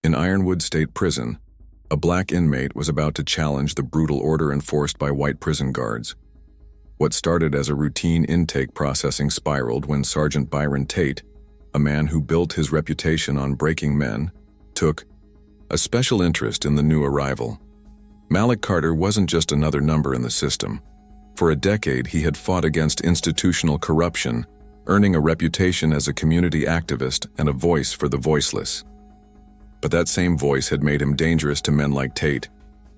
In Ironwood State Prison, a black inmate was about to challenge the brutal order enforced by white prison guards. What started as a routine intake processing spiraled when Sergeant Byron Tate, a man who built his reputation on breaking men, took a special interest in the new arrival. Malik Carter wasn't just another number in the system. For a decade, he had fought against institutional corruption, earning a reputation as a community activist and a voice for the voiceless. But that same voice had made him dangerous to men like Tate,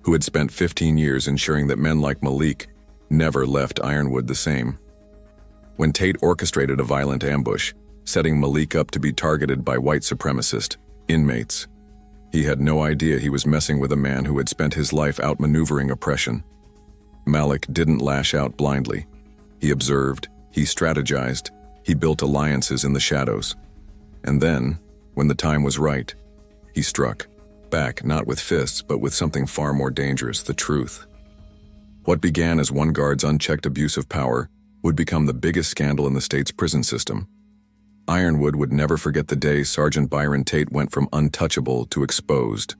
who had spent 15 years ensuring that men like Malik never left Ironwood the same. When Tate orchestrated a violent ambush, setting Malik up to be targeted by white supremacist inmates, he had no idea he was messing with a man who had spent his life outmaneuvering oppression. Malik didn't lash out blindly. He observed, he strategized, he built alliances in the shadows. And then, when the time was right, he struck back, not with fists, but with something far more dangerous, the truth. What began as one guard's unchecked abuse of power would become the biggest scandal in the state's prison system. Ironwood would never forget the day Sergeant Byron Tate went from untouchable to exposed.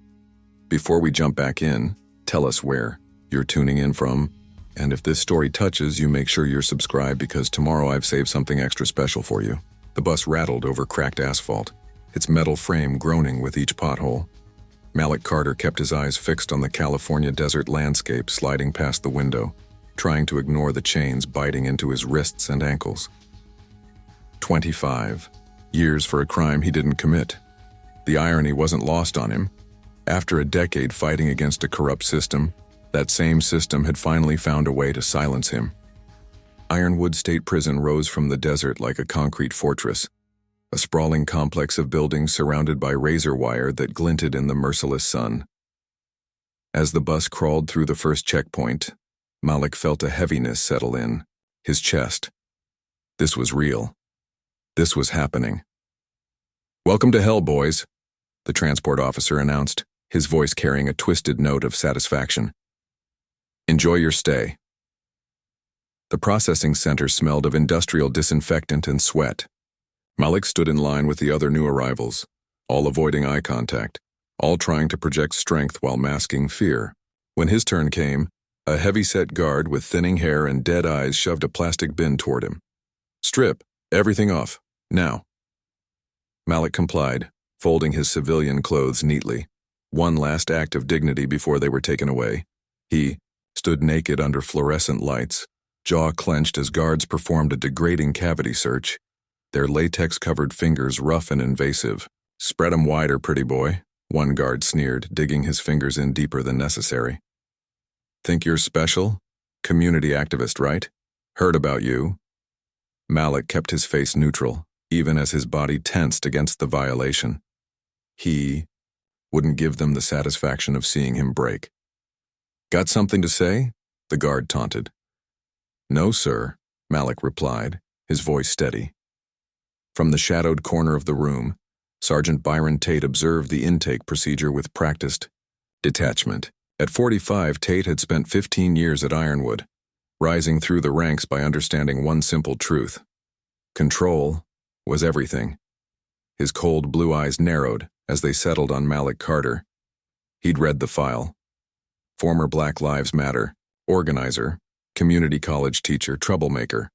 Before we jump back in, tell us where you're tuning in from, and if this story touches you, make sure you're subscribed because tomorrow I've saved something extra special for you. The bus rattled over cracked asphalt, its metal frame groaning with each pothole. Malik Carter kept his eyes fixed on the California desert landscape sliding past the window, trying to ignore the chains biting into his wrists and ankles. 25 years for a crime he didn't commit. The irony wasn't lost on him. After a decade fighting against a corrupt system, that same system had finally found a way to silence him. Ironwood State Prison rose from the desert like a concrete fortress, a sprawling complex of buildings surrounded by razor wire that glinted in the merciless sun. As the bus crawled through the first checkpoint, Malik felt a heaviness settle in his chest. This was real. This was happening. "Welcome to hell, boys," the transport officer announced, his voice carrying a twisted note of satisfaction. "Enjoy your stay." The processing center smelled of industrial disinfectant and sweat. Malik stood in line with the other new arrivals, all avoiding eye contact, all trying to project strength while masking fear. When his turn came, a heavy-set guard with thinning hair and dead eyes shoved a plastic bin toward him. "Strip everything off, now." Malik complied, folding his civilian clothes neatly, one last act of dignity before they were taken away. He stood naked under fluorescent lights, jaw clenched as guards performed a degrading cavity search, their latex-covered fingers rough and invasive. "Spread 'em wider, pretty boy," one guard sneered, digging his fingers in deeper than necessary. "Think you're special? Community activist, right? Heard about you." Malik kept his face neutral, even as his body tensed against the violation. He wouldn't give them the satisfaction of seeing him break. "Got something to say?" the guard taunted. "No, sir," Malik replied, his voice steady. From the shadowed corner of the room, Sergeant Byron Tate observed the intake procedure with practiced detachment. At 45, Tate had spent 15 years at Ironwood, rising through the ranks by understanding one simple truth. Control was everything. His cold blue eyes narrowed as they settled on Malik Carter. He'd read the file. Former Black Lives Matter, organizer, community college teacher, troublemaker.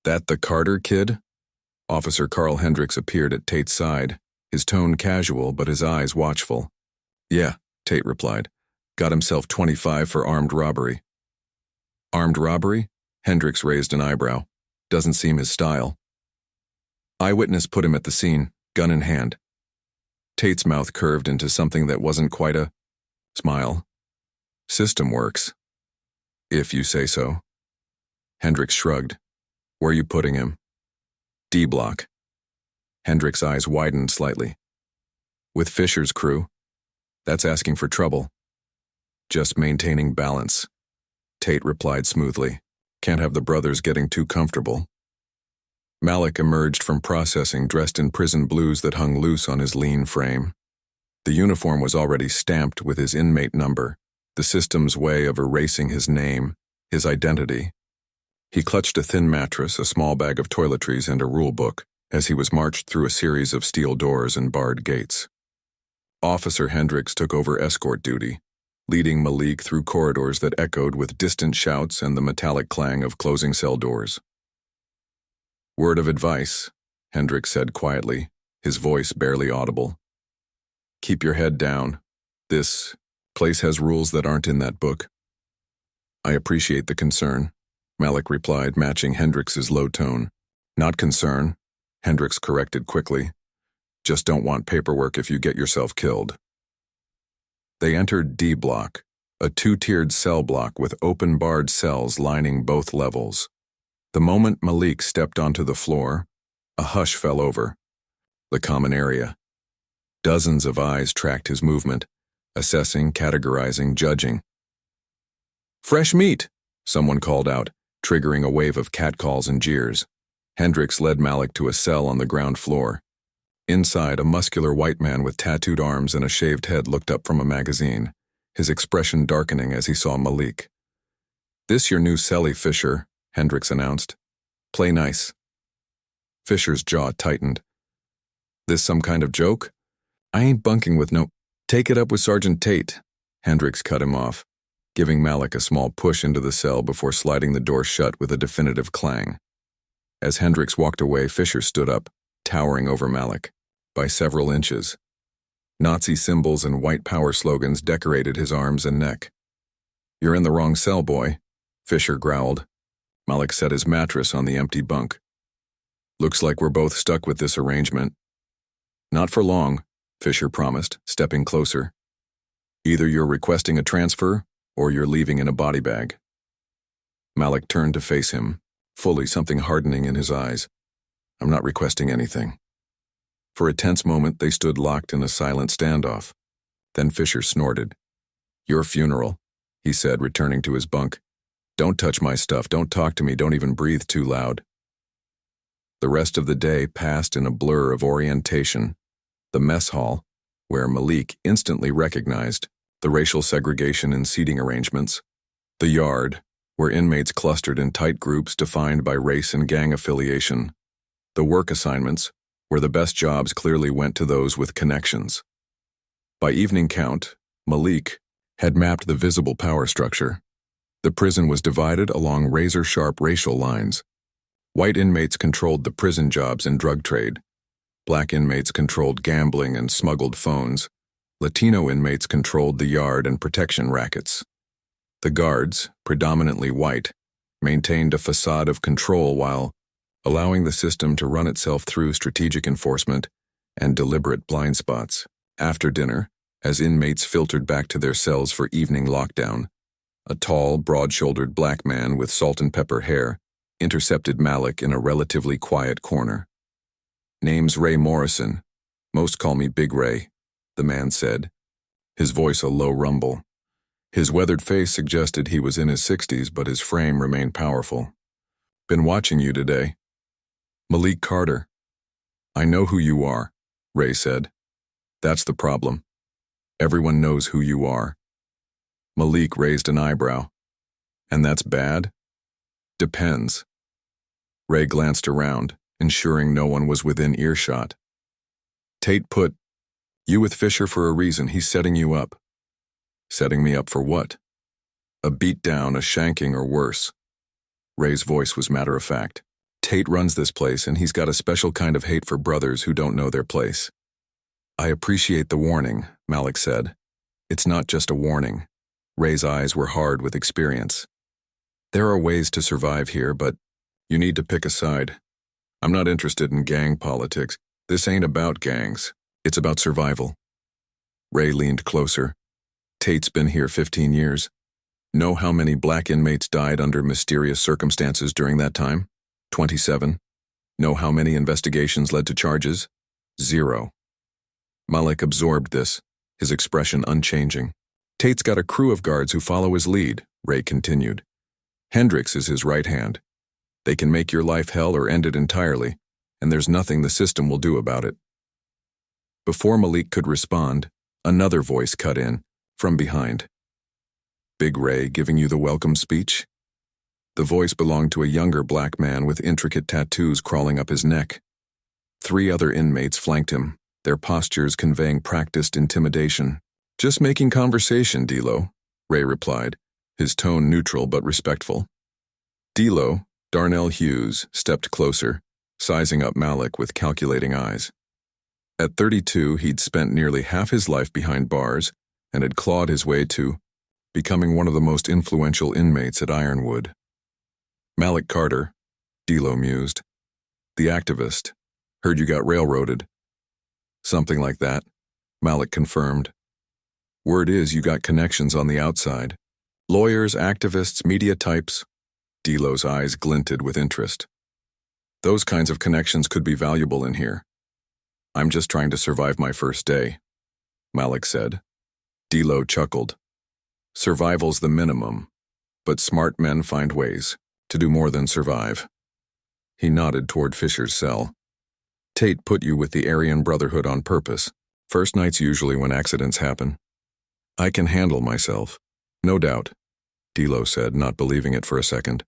"That the Carter kid?" Officer Carl Hendricks appeared at Tate's side, his tone casual but his eyes watchful. "Yeah," Tate replied. "Got himself 25 for armed robbery." "Armed robbery?" Hendricks raised an eyebrow. "Doesn't seem his style." "Eyewitness put him at the scene, gun in hand." Tate's mouth curved into something that wasn't quite a smile. "System works. If you say so." Hendricks shrugged. "Where you putting him?" "D block." Hendricks' eyes widened slightly. "With Fisher's crew? That's asking for trouble." "Just maintaining balance," Tate replied smoothly. "Can't have the brothers getting too comfortable." Malik emerged from processing dressed in prison blues that hung loose on his lean frame. The uniform was already stamped with his inmate number, the system's way of erasing his name, his identity. He clutched a thin mattress, a small bag of toiletries, and a rule book as he was marched through a series of steel doors and barred gates. Officer Hendricks took over escort duty, leading Malik through corridors that echoed with distant shouts and the metallic clang of closing cell doors. "Word of advice," Hendricks said quietly, his voice barely audible. "Keep your head down. This place has rules that aren't in that book." "I appreciate the concern," Malik replied, matching Hendricks's low tone. "Not concern," Hendricks corrected quickly. "Just don't want paperwork if you get yourself killed." They entered D block, a two-tiered cell block with open barred cells lining both levels. The moment Malik stepped onto the floor, a hush fell over the common area. Dozens of eyes tracked his movement, assessing, categorizing, judging. "Fresh meat," someone called out, triggering a wave of catcalls and jeers. Hendricks led Malik to a cell on the ground floor. Inside, a muscular white man with tattooed arms and a shaved head looked up from a magazine, his expression darkening as he saw Malik. "This your new cellie, Fisher," Hendricks announced. "Play nice." Fisher's jaw tightened. "This some kind of joke? I ain't bunking with no—" "Take it up with Sergeant Tate," Hendricks cut him off, giving Malik a small push into the cell before sliding the door shut with a definitive clang. As Hendricks walked away, Fisher stood up, towering over Malik, by several inches. Nazi symbols and white power slogans decorated his arms and neck. "You're in the wrong cell, boy," Fisher growled. Malik set his mattress on the empty bunk. "Looks like we're both stuck with this arrangement." "Not for long," Fisher promised, stepping closer. "Either you're requesting a transfer, or you're leaving in a body bag." Malik turned to face him, fully something hardening in his eyes. "I'm not requesting anything." For a tense moment, they stood locked in a silent standoff. Then Fisher snorted. "Your funeral," he said, returning to his bunk. "Don't touch my stuff, don't talk to me, don't even breathe too loud." The rest of the day passed in a blur of orientation. The mess hall, where Malik instantly recognized the racial segregation in seating arrangements. The yard, where inmates clustered in tight groups defined by race and gang affiliation. The work assignments, where the best jobs clearly went to those with connections. By evening count, Malik had mapped the visible power structure. The prison was divided along razor-sharp racial lines. White inmates controlled the prison jobs and drug trade. Black inmates controlled gambling and smuggled phones. Latino inmates controlled the yard and protection rackets. The guards, predominantly white, maintained a facade of control while allowing the system to run itself through strategic enforcement and deliberate blind spots. After dinner, as inmates filtered back to their cells for evening lockdown, a tall, broad-shouldered black man with salt and pepper hair intercepted Malik in a relatively quiet corner. "Name's Ray Morrison. Most call me Big Ray," the man said, his voice a low rumble. His weathered face suggested he was in his 60s, but his frame remained powerful. "Been watching you today." "Malik Carter." "I know who you are," Ray said. "That's the problem. Everyone knows who you are." Malik raised an eyebrow. "And that's bad?" "Depends." Ray glanced around, ensuring no one was within earshot. "Tate put you with Fisher for a reason. He's setting you up." "Setting me up for what?" "A beatdown, a shanking, or worse." Ray's voice was matter-of-fact. "Tate runs this place, and he's got a special kind of hate for brothers who don't know their place." "I appreciate the warning," Malik said. "It's not just a warning." Ray's eyes were hard with experience. "There are ways to survive here, but you need to pick a side. I'm not interested in gang politics. This ain't about gangs. It's about survival." Ray leaned closer. "Tate's been here 15 years. Know how many black inmates died under mysterious circumstances during that time? 27. Know how many investigations led to charges? 0. Malik absorbed this, his expression unchanging. "Tate's got a crew of guards who follow his lead," Ray continued. "Hendricks is his right hand. They can make your life hell or end it entirely, and there's nothing the system will do about it." Before Malik could respond, another voice cut in, from behind. "Big Ray giving you the welcome speech?" The voice belonged to a younger black man with intricate tattoos crawling up his neck. 3 other inmates flanked him, their postures conveying practiced intimidation. "Just making conversation, D'Lo," Ray replied, his tone neutral but respectful. D'Lo, Darnell Hughes, stepped closer, sizing up Malik with calculating eyes. At 32, he'd spent nearly half his life behind bars and had clawed his way to becoming one of the most influential inmates at Ironwood. "Malik Carter," D'Lo mused. "The activist. Heard you got railroaded." "Something like that," Malik confirmed. "Word is you got connections on the outside. Lawyers, activists, media types." D'Lo's eyes glinted with interest. "Those kinds of connections could be valuable in here." "I'm just trying to survive my first day," Malik said. D'Lo chuckled. "Survival's the minimum, but smart men find ways to do more than survive." He nodded toward Fisher's cell. "Tate put you with the Aryan Brotherhood on purpose. First night's usually when accidents happen." "I can handle myself." "No doubt," D'Lo said, not believing it for a second.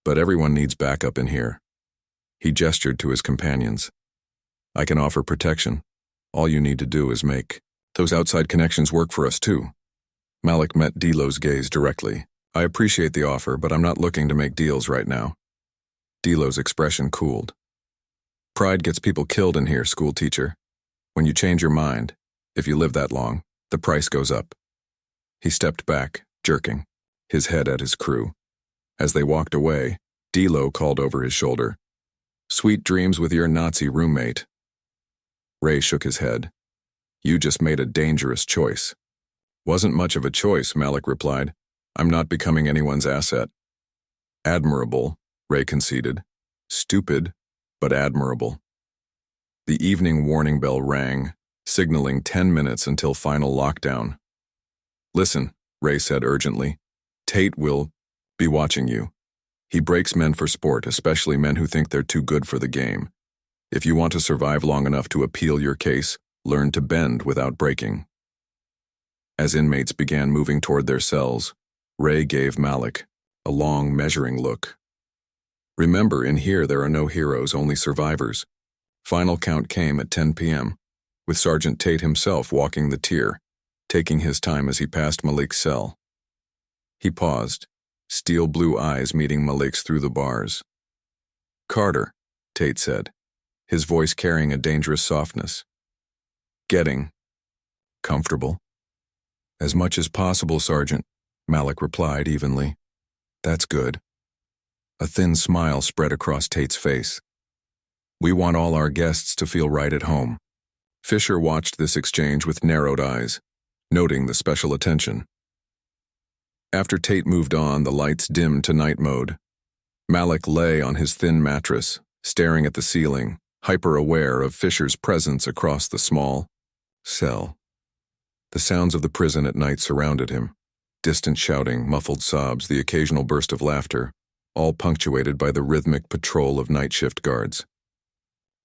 "But everyone needs backup in here." He gestured to his companions. "I can offer protection. All you need to do is make those outside connections work for us too." Malik met D'Lo's gaze directly. "I appreciate the offer, but I'm not looking to make deals right now." D'Lo's expression cooled. "Pride gets people killed in here, school teacher. When you change your mind, if you live that long, the price goes up." He stepped back, jerking, his head at his crew. As they walked away, D'Lo called over his shoulder, "Sweet dreams with your Nazi roommate." Ray shook his head. "You just made a dangerous choice." "Wasn't much of a choice," Malik replied. "I'm not becoming anyone's asset." "Admirable," Ray conceded. "Stupid, but admirable." The evening warning bell rang, signaling 10 minutes until final lockdown. "Listen," Ray said urgently. "Tate will be watching you. He breaks men for sport, especially men who think they're too good for the game. If you want to survive long enough to appeal your case, learn to bend without breaking." As inmates began moving toward their cells, Ray gave Malik a long, measuring look. "Remember, in here there are no heroes, only survivors." Final count came at 10 p.m., with Sergeant Tate himself walking the tier, taking his time as he passed Malik's cell. He paused, steel blue eyes meeting Malik's through the bars. "Carter," Tate said, his voice carrying a dangerous softness. "Getting comfortable?" "As much as possible, Sergeant," Malik replied evenly. "That's good." A thin smile spread across Tate's face. "We want all our guests to feel right at home." Fisher watched this exchange with narrowed eyes, noting the special attention. After Tate moved on, the lights dimmed to night mode. Malik lay on his thin mattress, staring at the ceiling, hyper-aware of Fisher's presence across the small cell. The sounds of the prison at night surrounded him. Distant shouting, muffled sobs, the occasional burst of laughter, all punctuated by the rhythmic patrol of night shift guards.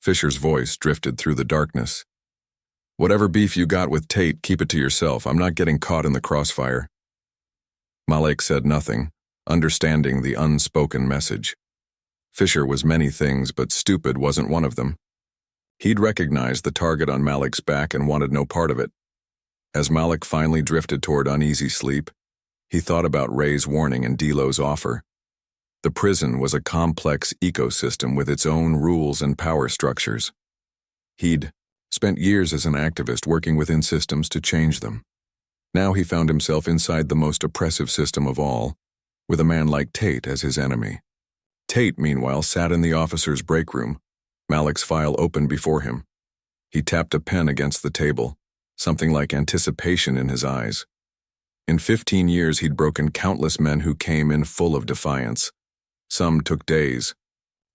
Fisher's voice drifted through the darkness. "Whatever beef you got with Tate, keep it to yourself. I'm not getting caught in the crossfire." Malik said nothing, understanding the unspoken message. Fisher was many things, but stupid wasn't one of them. He'd recognized the target on Malik's back and wanted no part of it. As Malik finally drifted toward uneasy sleep, he thought about Ray's warning and D'Lo's offer. The prison was a complex ecosystem with its own rules and power structures. He'd spent years as an activist working within systems to change them. Now he found himself inside the most oppressive system of all, with a man like Tate as his enemy. Tate, meanwhile, sat in the officer's break room, Malik's file open before him. He tapped a pen against the table, something like anticipation in his eyes. In 15 years, he'd broken countless men who came in full of defiance. Some took days,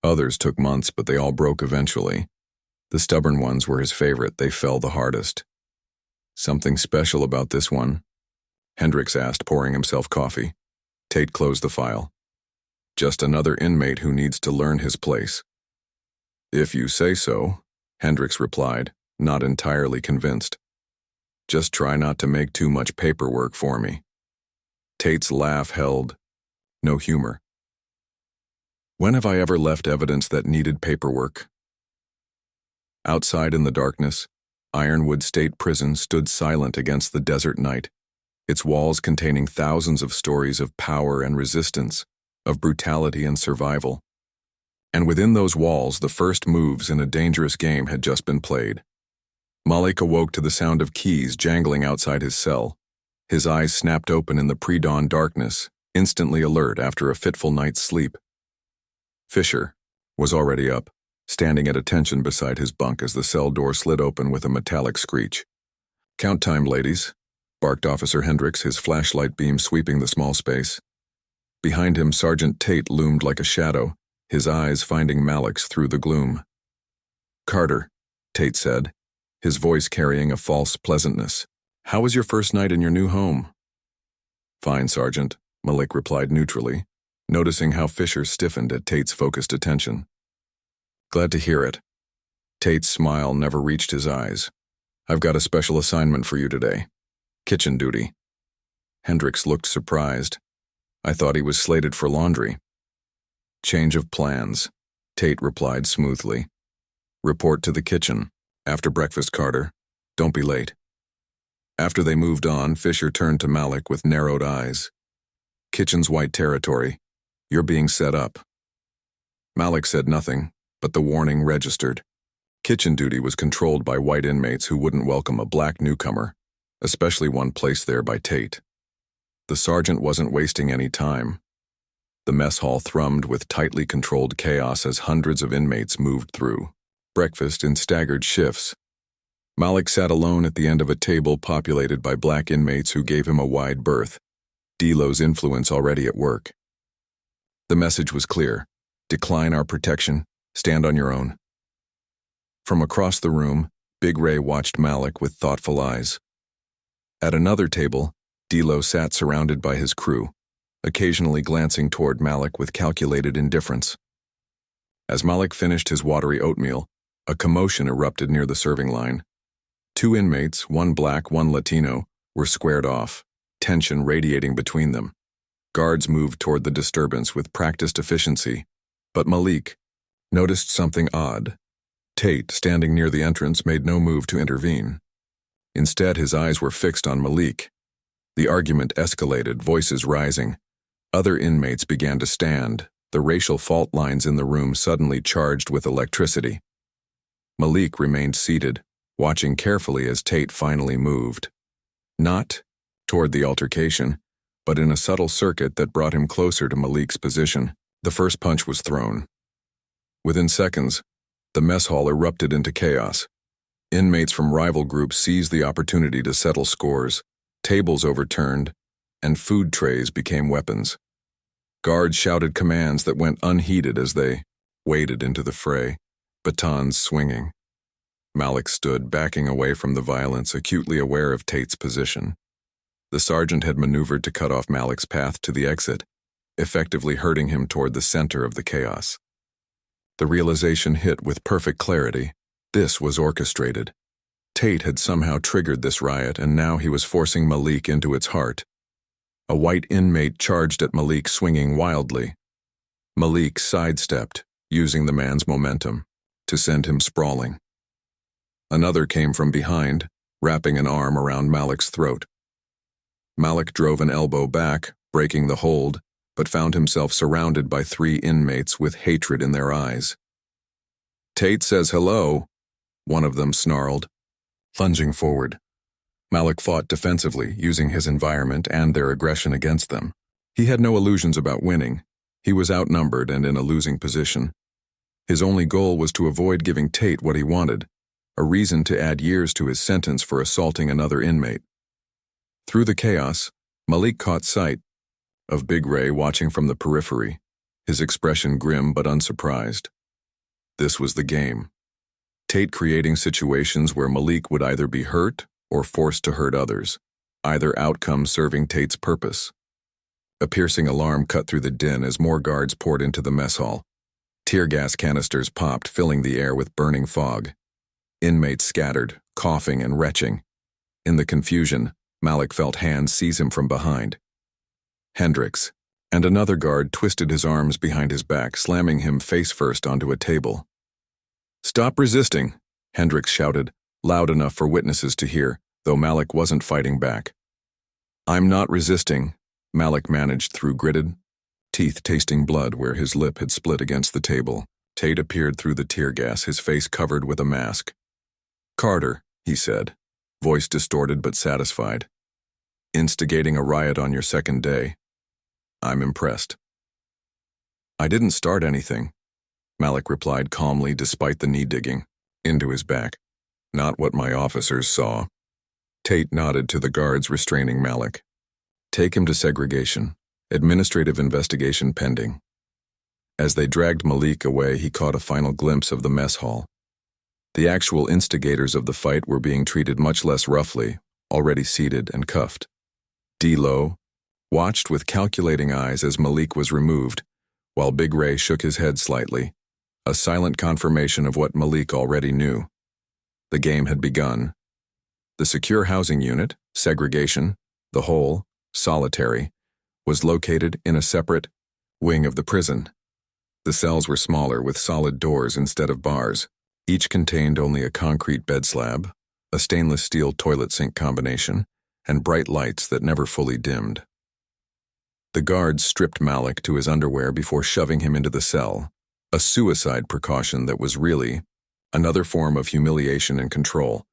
others took months, but they all broke eventually. The stubborn ones were his favorite. They fell the hardest. "Something special about this one?" Hendricks asked, pouring himself coffee. Tate closed the file. "Just another inmate who needs to learn his place." "If you say so," Hendricks replied, not entirely convinced. "Just try not to make too much paperwork for me." Tate's laugh held no humor. "When have I ever left evidence that needed paperwork?" Outside in the darkness, Ironwood State Prison stood silent against the desert night, its walls containing thousands of stories of power and resistance, of brutality and survival. And within those walls, the first moves in a dangerous game had just been played. Malik awoke to the sound of keys jangling outside his cell. His eyes snapped open in the pre-dawn darkness, instantly alert after a fitful night's sleep. Fisher was already up, standing at attention beside his bunk as the cell door slid open with a metallic screech. "Count time, ladies," barked Officer Hendricks, his flashlight beam sweeping the small space. Behind him, Sergeant Tate loomed like a shadow, his eyes finding Malik's through the gloom. "Carter," Tate said, his voice carrying a false pleasantness. "How was your first night in your new home?" "Fine, Sergeant," Malik replied neutrally, noticing how Fisher stiffened at Tate's focused attention. "Glad to hear it." Tate's smile never reached his eyes. "I've got a special assignment for you today. Kitchen duty." Hendricks looked surprised. "I thought he was slated for laundry." "Change of plans," Tate replied smoothly. "Report to the kitchen. After breakfast, Carter. Don't be late." After they moved on, Fisher turned to Malik with narrowed eyes. "Kitchen's white territory. You're being set up." Malik said nothing, but the warning registered. Kitchen duty was controlled by white inmates who wouldn't welcome a black newcomer, especially one placed there by Tate. The sergeant wasn't wasting any time. The mess hall thrummed with tightly controlled chaos as hundreds of inmates moved through. Breakfast in staggered shifts. Malik sat alone at the end of a table populated by black inmates who gave him a wide berth, Delo's influence already at work. The message was clear: decline our protection, stand on your own. From across the room, Big Ray watched Malik with thoughtful eyes. At another table, Delo sat surrounded by his crew, occasionally glancing toward Malik with calculated indifference. As Malik finished his watery oatmeal, a commotion erupted near the serving line. Two inmates, one black, one Latino, were squared off, tension radiating between them. Guards moved toward the disturbance with practiced efficiency, but Malik noticed something odd. Tate, standing near the entrance, made no move to intervene. Instead, his eyes were fixed on Malik. The argument escalated, voices rising. Other inmates began to stand, the racial fault lines in the room suddenly charged with electricity. Malik remained seated, watching carefully as Tate finally moved. Not toward the altercation, but in a subtle circuit that brought him closer to Malik's position. The first punch was thrown. Within seconds, the mess hall erupted into chaos. Inmates from rival groups seized the opportunity to settle scores, tables overturned, and food trays became weapons. Guards shouted commands that went unheeded as they waded into the fray, batons swinging. Malik stood, backing away from the violence, acutely aware of Tate's position. The sergeant had maneuvered to cut off Malik's path to the exit, effectively herding him toward the center of the chaos. The realization hit with perfect clarity. This was orchestrated. Tate had somehow triggered this riot, and now he was forcing Malik into its heart. A white inmate charged at Malik, swinging wildly. Malik sidestepped, using the man's momentum to send him sprawling. Another came from behind, wrapping an arm around Malik's throat. Malik drove an elbow back, breaking the hold, but found himself surrounded by three inmates with hatred in their eyes. "Tate says hello," one of them snarled. Lunging forward, Malik fought defensively, using his environment and their aggression against them. He had no illusions about winning. He was outnumbered and in a losing position. His only goal was to avoid giving Tate what he wanted, a reason to add years to his sentence for assaulting another inmate. Through the chaos, Malik caught sight of Big Ray watching from the periphery, his expression grim but unsurprised. This was the game. Tate creating situations where Malik would either be hurt or forced to hurt others, either outcome serving Tate's purpose. A piercing alarm cut through the din as more guards poured into the mess hall. Tear gas canisters popped, filling the air with burning fog. Inmates scattered, coughing and retching. In the confusion, Malik felt hands seize him from behind. Hendricks and another guard twisted his arms behind his back, slamming him face first onto a table. "Stop resisting," Hendricks shouted, loud enough for witnesses to hear, though Malik wasn't fighting back. "I'm not resisting," Malik managed through gritted teeth tasting blood where his lip had split against the table. Tate appeared through the tear gas, his face covered with a mask. "Carter," he said, voice distorted but satisfied. "Instigating a riot on your second day. I'm impressed." "I didn't start anything," Malik replied calmly despite the knee digging into his back. "Not what my officers saw." Tate nodded to the guards restraining Malik. "Take him to segregation. Administrative investigation pending." As they dragged Malik away, he caught a final glimpse of the mess hall. The actual instigators of the fight were being treated much less roughly, already seated and cuffed. D-Lo watched with calculating eyes as Malik was removed, while Big Ray shook his head slightly, a silent confirmation of what Malik already knew. The game had begun. The secure housing unit, segregation, the hole, solitary, was located in a separate wing of the prison. The cells were smaller with solid doors instead of bars. Each contained only a concrete bed slab, a stainless steel toilet sink combination, and bright lights that never fully dimmed. The guards stripped Malik to his underwear before shoving him into the cell, a suicide precaution that was really another form of humiliation and control.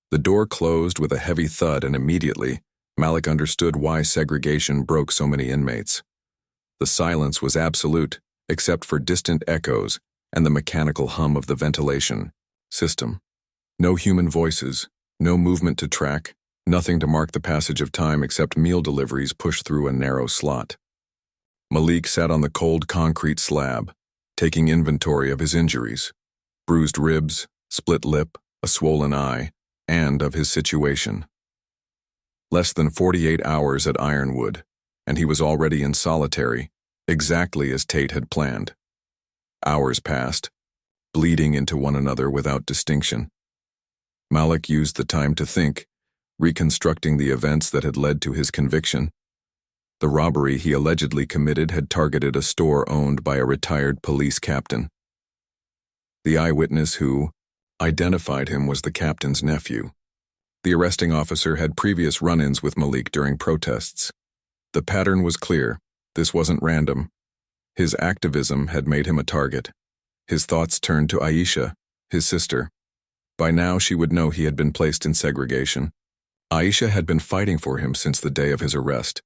The door closed with a heavy thud, and immediately, Malik understood why segregation broke so many inmates. The silence was absolute, except for distant echoes and the mechanical hum of the ventilation system. No human voices, no movement to track, nothing to mark the passage of time except meal deliveries pushed through a narrow slot. Malik sat on the cold concrete slab, taking inventory of his injuries, bruised ribs, split lip, a swollen eye, and of his situation. Less than 48 hours at Ironwood, and he was already in solitary, exactly as Tate had planned. Hours passed, bleeding into one another without distinction. Malik used the time to think, reconstructing the events that had led to his conviction. The robbery he allegedly committed had targeted a store owned by a retired police captain. The eyewitness who identified him was the captain's nephew. The arresting officer had previous run-ins with Malik during protests. The pattern was clear. This wasn't random. His activism had made him a target. His thoughts turned to Aisha, his sister. By now she would know he had been placed in segregation. Aisha had been fighting for him since the day of his arrest,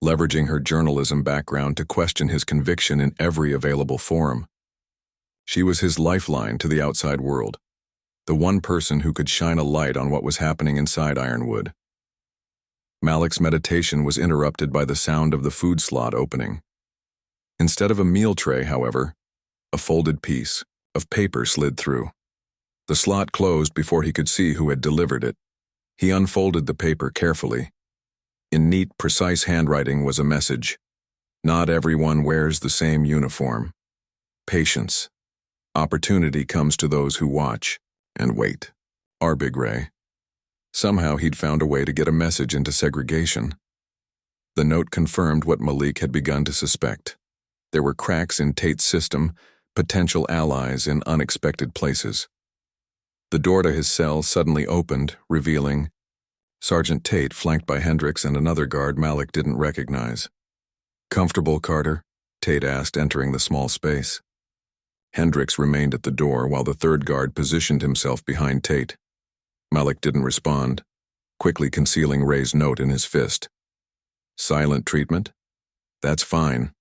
leveraging her journalism background to question his conviction in every available forum. She was his lifeline to the outside world, the one person who could shine a light on what was happening inside Ironwood. Malik's meditation was interrupted by the sound of the food slot opening. Instead of a meal tray, however, a folded piece of paper slid through. The slot closed before he could see who had delivered it. He unfolded the paper carefully. In neat, precise handwriting was a message. "Not everyone wears the same uniform. Patience. Opportunity comes to those who watch and wait." Our Big Ray. Somehow he'd found a way to get a message into segregation. The note confirmed what Malik had begun to suspect. There were cracks in Tate's system, potential allies in unexpected places. The door to his cell suddenly opened, revealing Sergeant Tate, flanked by Hendricks and another guard Malik didn't recognize. "Comfortable, Carter?" Tate asked, entering the small space. Hendricks remained at the door while the third guard positioned himself behind Tate. Malik didn't respond, quickly concealing Ray's note in his fist. "Silent treatment? That's fine."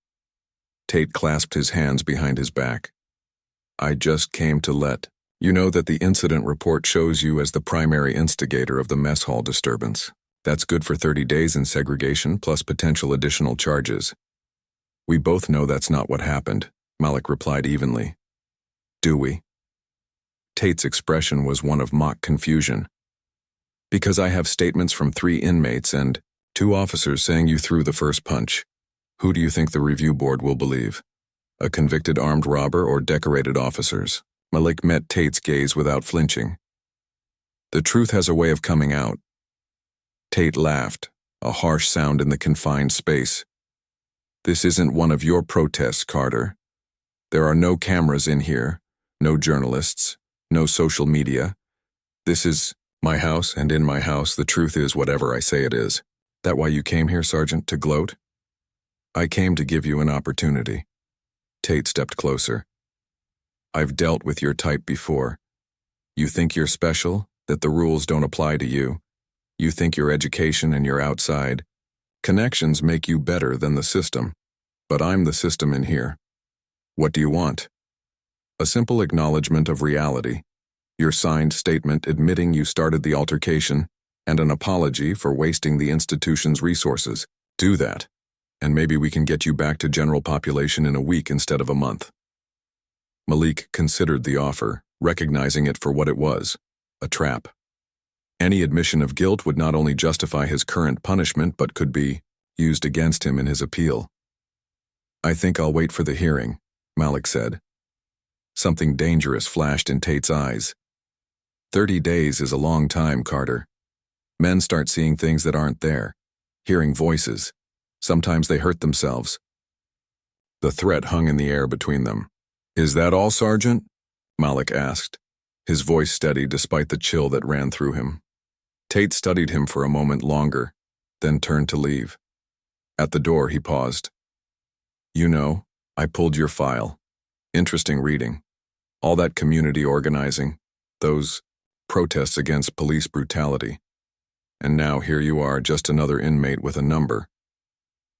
Tate clasped his hands behind his back. "I just came to let you know that the incident report shows you as the primary instigator of the mess hall disturbance. That's good for 30 days in segregation plus potential additional charges." "We both know that's not what happened," Malik replied evenly. "Do we?" Tate's expression was one of mock confusion. "Because I have statements from 3 inmates and 2 officers saying you threw the first punch. Who do you think the review board will believe? A convicted armed robber or decorated officers?" Malik met Tate's gaze without flinching. "The truth has a way of coming out." Tate laughed, a harsh sound in the confined space. "This isn't one of your protests, Carter. There are no cameras in here, no journalists, no social media. This is my house, and in my house the truth is whatever I say it is. That why you came here, Sergeant, to gloat? I came to give you an opportunity. Tate stepped closer. I've dealt with your type before. You think you're special, that the rules don't apply to you. You think your education and your outside connections make you better than the system. But I'm the system in here. What do you want? A simple acknowledgement of reality, your signed statement admitting you started the altercation, and an apology for wasting the institution's resources. Do that, and maybe we can get you back to general population in a week instead of a month. Malik considered the offer, recognizing it for what it was, a trap. Any admission of guilt would not only justify his current punishment but could be used against him in his appeal. I think I'll wait for the hearing, Malik said. Something dangerous flashed in Tate's eyes. 30 days is a long time, Carter. Men start seeing things that aren't there, hearing voices. Sometimes they hurt themselves. The threat hung in the air between them. Is that all, Sergeant? Malik asked, his voice steady despite the chill that ran through him. Tate studied him for a moment longer, then turned to leave. At the door, he paused. You know, I pulled your file. Interesting reading. All that community organizing, those protests against police brutality. And now here you are, just another inmate with a number.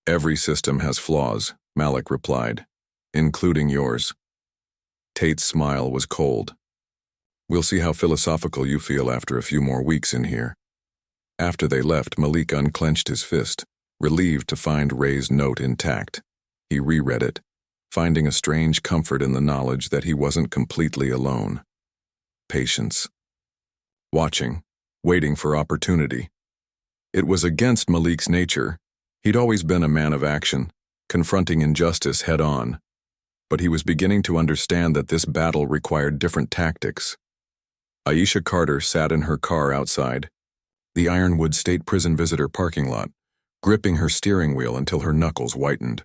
Every system has flaws, Malik replied, including yours. Tate's smile was cold. We'll see how philosophical you feel after a few more weeks in here. After they left, Malik unclenched his fist, relieved to find Ray's note intact. He reread it, finding a strange comfort in the knowledge that he wasn't completely alone. Patience. Watching, waiting for opportunity. It was against Malik's nature. He'd always been a man of action, confronting injustice head-on. But he was beginning to understand that this battle required different tactics. Aisha Carter sat in her car outside the Ironwood State Prison visitor parking lot, gripping her steering wheel until her knuckles whitened.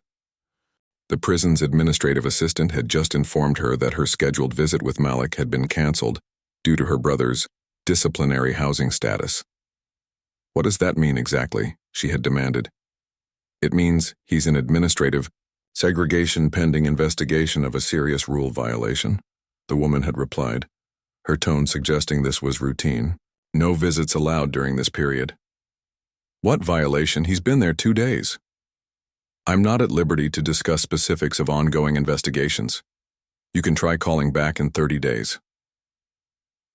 The prison's administrative assistant had just informed her that her scheduled visit with Malik had been canceled due to her brother's disciplinary housing status. What does that mean exactly? She had demanded. It means he's in administrative segregation pending investigation of a serious rule violation, the woman had replied, her tone suggesting this was routine. No visits allowed during this period. What violation? He's been there 2 days. I'm not at liberty to discuss specifics of ongoing investigations. You can try calling back in 30 days.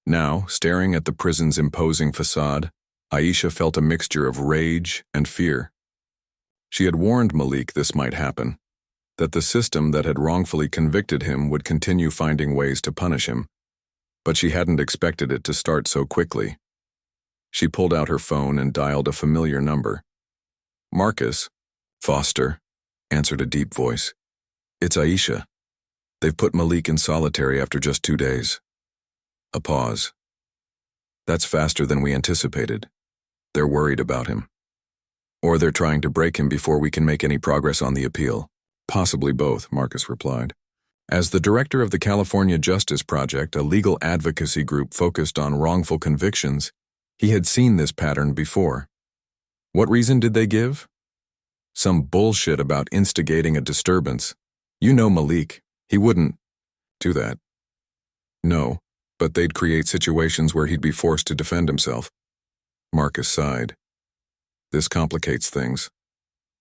Now, staring at the prison's imposing facade, Aisha felt a mixture of rage and fear. She had warned Malik this might happen, that the system that had wrongfully convicted him would continue finding ways to punish him, but she hadn't expected it to start so quickly. She pulled out her phone and dialed a familiar number. Marcus, Foster, answered a deep voice. It's Aisha. They've put Malik in solitary after just 2 days. A pause. That's faster than we anticipated. They're worried about him. Or they're trying to break him before we can make any progress on the appeal. Possibly both, Marcus replied. As the director of the California Justice Project, a legal advocacy group focused on wrongful convictions, he had seen this pattern before. What reason did they give? Some bullshit about instigating a disturbance. You know Malik. He wouldn't do that. No, but they'd create situations where he'd be forced to defend himself. Marcus sighed. This complicates things.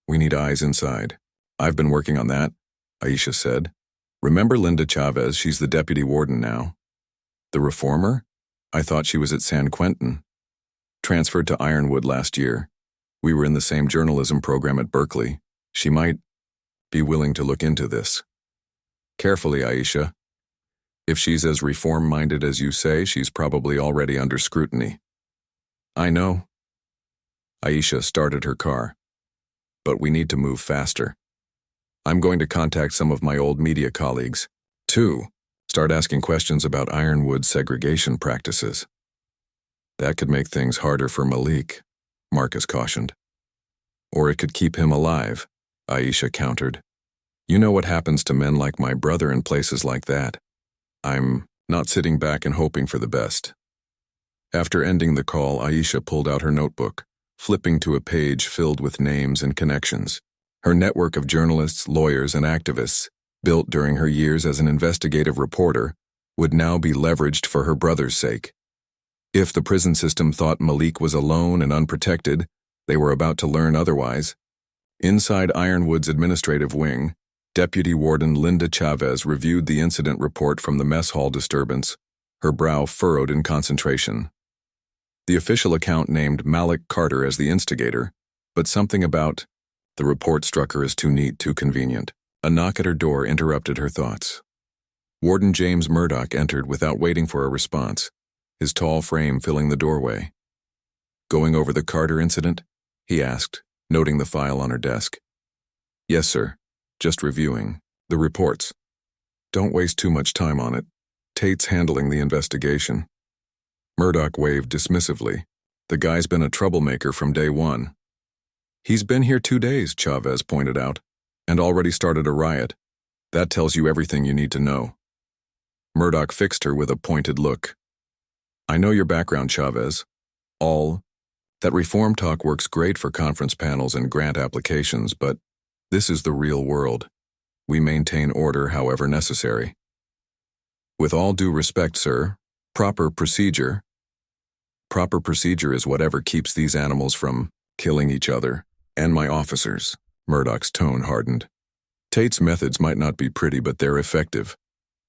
We need eyes inside. I've been working on that, Aisha said. Remember Linda Chavez? She's the deputy warden now. The reformer? I thought she was at San Quentin. Transferred to Ironwood last year. We were in the same journalism program at Berkeley. She might be willing to look into this. Carefully, Aisha. If she's as reform-minded as you say, she's probably already under scrutiny. I know. Aisha started her car. But we need to move faster. I'm going to contact some of my old media colleagues. Too. Start asking questions about Ironwood's segregation practices. That could make things harder for Malik, Marcus cautioned. Or it could keep him alive, Aisha countered. You know what happens to men like my brother in places like that. I'm not sitting back and hoping for the best. After ending the call, Aisha pulled out her notebook, flipping to a page filled with names and connections. Her network of journalists, lawyers, and activists, built during her years as an investigative reporter, would now be leveraged for her brother's sake. If the prison system thought Malik was alone and unprotected, they were about to learn otherwise. Inside Ironwood's administrative wing, Deputy Warden Linda Chavez reviewed the incident report from the mess hall disturbance, her brow furrowed in concentration. The official account named Malik Carter as the instigator, but something about the report struck her as too neat, too convenient. A knock at her door interrupted her thoughts. Warden James Murdoch entered without waiting for a response, his tall frame filling the doorway. "Going over the Carter incident?" he asked, noting the file on her desk. "Yes, sir. Just reviewing the reports. Don't waste too much time on it. Tate's handling the investigation." Murdoch waved dismissively. "The guy's been a troublemaker from day one." "He's been here 2 days," Chavez pointed out, "and already started a riot. That tells you everything you need to know." Murdoch fixed her with a pointed look. "I know your background, Chavez. That reform talk works great for conference panels and grant applications, but this is the real world. We maintain order however necessary." "With all due respect, sir, proper procedure is whatever keeps these animals from killing each other and my officers." Murdoch's tone hardened. "Tate's methods might not be pretty, but they're effective.